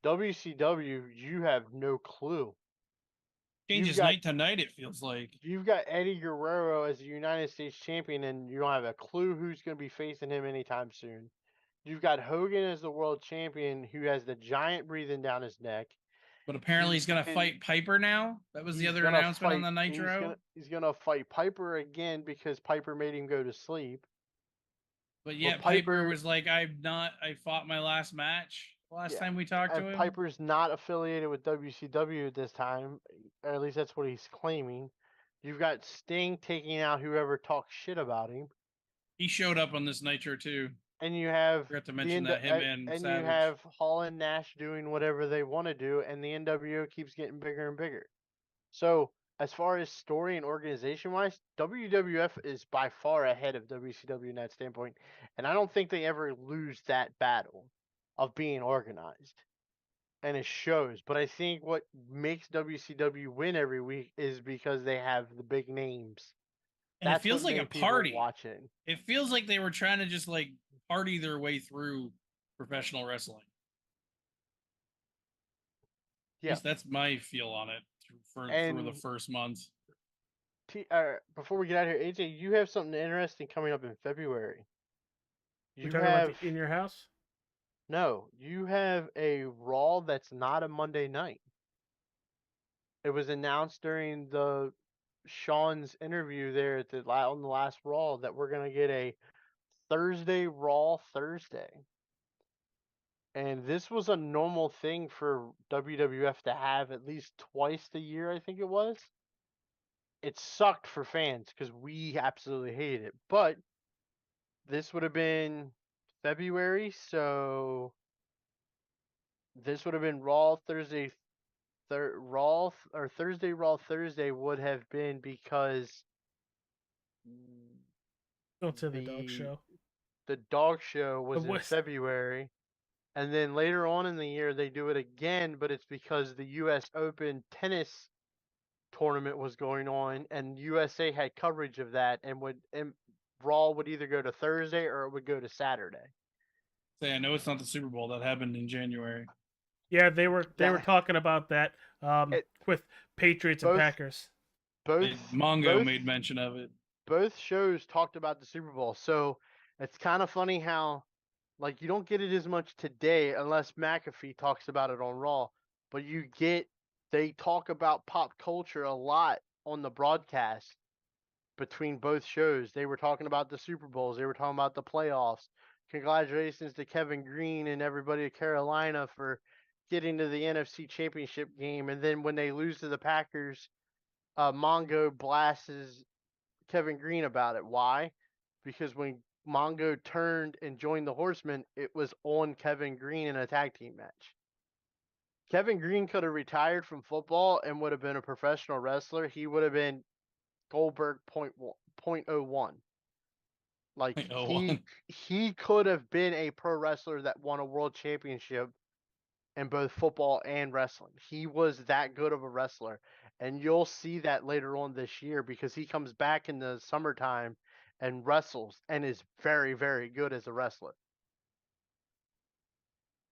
WCW, you have no clue. Changes night to night, it feels like. You've got Eddie Guerrero as the United States champion, and you don't have a clue who's going to be facing him anytime soon. You've got Hogan as the world champion who has the giant breathing down his neck. But apparently he's going to fight Piper now. That was the other announcement on the Nitro. He's going to fight Piper again because Piper made him go to sleep. But yeah, Piper was like, I fought my last match last time we talked to him. Piper's not affiliated with WCW at this time, or at least that's what he's claiming. You've got Sting taking out whoever talks shit about him. He showed up on this Nitro too. And you have forgot to mention that him and Savage. You have Hall and Nash doing whatever they want to do, and the NWO keeps getting bigger and bigger. So as far as story and organization wise, WWF is by far ahead of WCW in that standpoint, and I don't think they ever lose that battle of being organized, and it shows. But I think what makes WCW win every week is because they have the big names. And it feels like a party. Watching. It feels like they were trying to just like party their way through professional wrestling. Yeah, at least that's my feel on it through the first month. Before we get out of here, AJ, you have something interesting coming up in February. You talking about In Your House? No, you have a Raw that's not a Monday night. It was announced during the Sean's interview there at on the last Raw that we're gonna get a Thursday Raw Thursday. And this was a normal thing for WWF to have at least twice a year, I think it was. It sucked for fans because we absolutely hated it. But this would have been February, so this would have been Raw Thursday. Thursday Raw Thursday would have been because Don't say the dog the show. the dog show The was in West. February, and then later on in the year they do it again, but it's because the U.S. Open tennis tournament was going on, and USA had coverage of that, and Raw would either go to Thursday or it would go to Saturday. Say, I know it's not the Super Bowl that happened in January. Yeah, they were That- talking about that It- with Patriots and both- Packers. Mongo made mention of it. Both shows talked about the Super Bowl, so it's kind of funny how, like, you don't get it as much today unless McAfee talks about it on Raw, but they talk about pop culture a lot on the broadcast between both shows. They were talking about the Super Bowls, they were talking about the playoffs. Congratulations to Kevin Green and everybody at Carolina for getting to the NFC Championship game, and then when they lose to the Packers, Mongo blasts Kevin Green about it. Why? Because when Mongo turned and joined the Horsemen, it was on Kevin Green in a tag team match. Kevin Green could have retired from football and would have been a professional wrestler. He would have been Goldberg .01. Like he could have been a pro wrestler that won a world championship in both football and wrestling. He was that good of a wrestler. And you'll see that later on this year because he comes back in the summertime and wrestles and is very, very good as a wrestler.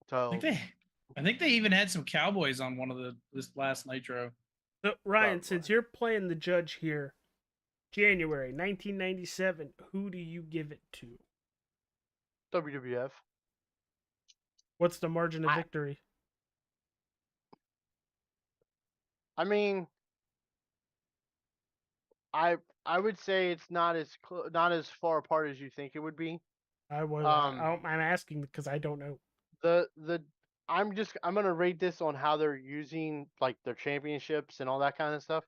So I think they even had some Cowboys on one of this last Nitro. So, Ryan, since you're playing the judge here, January 1997, who do you give it to? WWF. What's the margin of victory? I mean, I would say it's not as far apart as you think it would be. I don't mind asking because I don't know. I'm gonna rate this on how they're using like their championships and all that kind of stuff.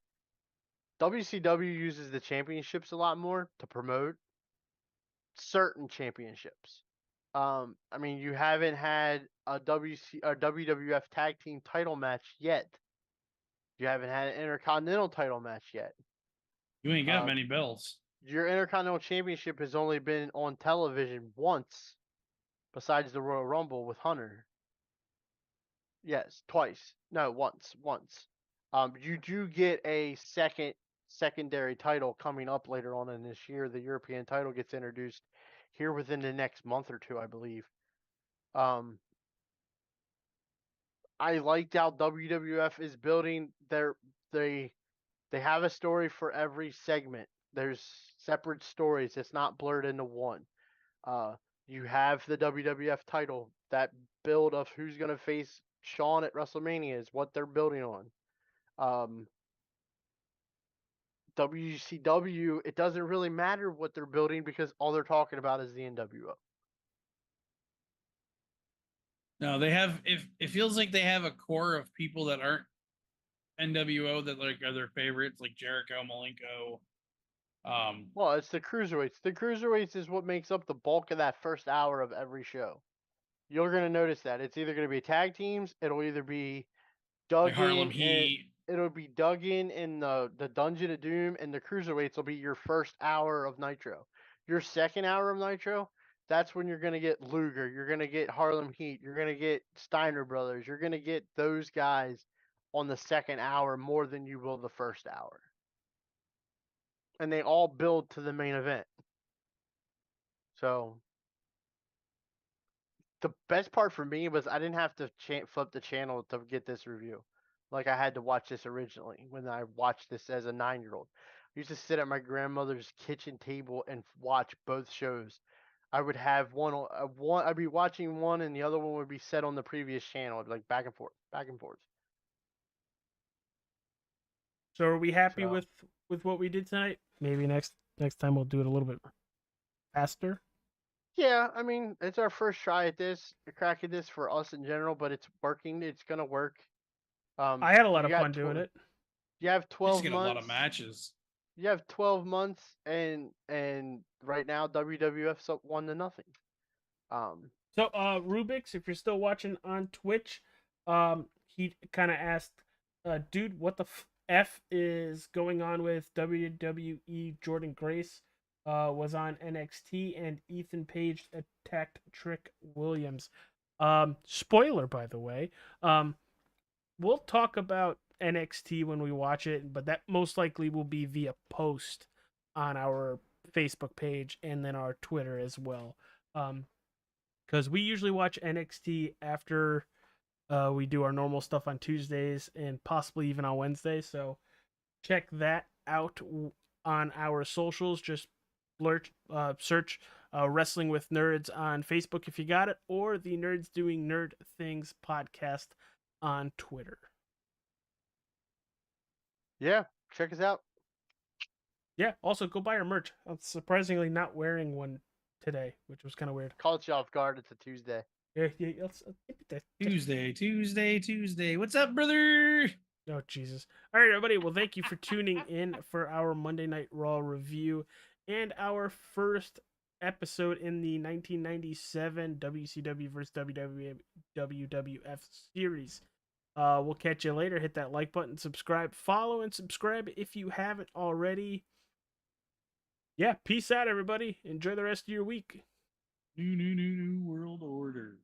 WCW uses the championships a lot more to promote certain championships. I mean, you haven't had a WWF tag team title match yet. You haven't had an Intercontinental title match yet. You ain't got many belts. Your Intercontinental Championship has only been on television once, besides the Royal Rumble with Hunter. Yes, twice. No, once. You do get a secondary title coming up later on in this year. The European title gets introduced here within the next month or two, I believe. I liked how WWF is building they have a story for every segment. There's separate stories. It's not blurred into one. You have the WWF title. That build of who's going to face Shawn at WrestleMania is what they're building on. WCW, it doesn't really matter what they're building because all they're talking about is the NWO. No, they have. It feels like they have a core of people that aren't NWO that like are their favorites, like Jericho, Malenko. Well, it's the cruiserweights. The cruiserweights is what makes up the bulk of that first hour of every show. You're gonna notice that it's either gonna be tag teams. It'll either be dug like Harlem in. Heat. It'll be dug in the Dungeon of Doom, and the cruiserweights will be your first hour of Nitro. Your second hour of Nitro, that's when you're gonna get Luger. You're gonna get Harlem Heat. You're gonna get Steiner Brothers. You're gonna get those guys on the second hour more than you will the first hour. And they all build to the main event. So the best part for me was I didn't have to flip the channel to get this review. Like I had to watch this originally when I watched this as a 9-year-old. I used to sit at my grandmother's kitchen table and watch both shows. I would have one. I'd be watching one, and the other one would be set on the previous channel. It'd be like back and forth, back and forth. So are we happy So with what we did tonight? Maybe next time we'll do it a little bit faster. yeah, I mean, it's our first try at this, a crack at this for us in general, but it's working. It's gonna work. I had a lot you of got fun doing it. You have Just 12 get a months. lot of matches. You have 12 months, and right now WWF's up 1-0. So Rubix, if you're still watching on Twitch, he kind of asked, dude, what the f is going on with WWE? Jordan Grace was on NXT and Ethan Page attacked Trick Williams. Spoiler, by the way. We'll talk about NXT when we watch it, but that most likely will be via post on our Facebook page and then our Twitter as well. Because we usually watch NXT after we do our normal stuff on Tuesdays and possibly even on Wednesdays. So check that out on our socials. Just search Wrestling with Nerds on Facebook if you got it, or the Nerds Doing Nerd Things podcast on Twitter. Yeah, check us out. Yeah, also go buy our merch. I'm surprisingly not wearing one today, which was kind of weird. Caught you off guard. It's a Tuesday. Yeah, Tuesday. What's up, brother? Oh, Jesus. All right, everybody. Well, thank you for tuning in for our Monday Night Raw review and our first episode in the 1997 WCW vs. WWF series. We'll catch you later. Hit that like button, subscribe, follow, and subscribe if you haven't already. Yeah, peace out, everybody. Enjoy the rest of your week. New world order.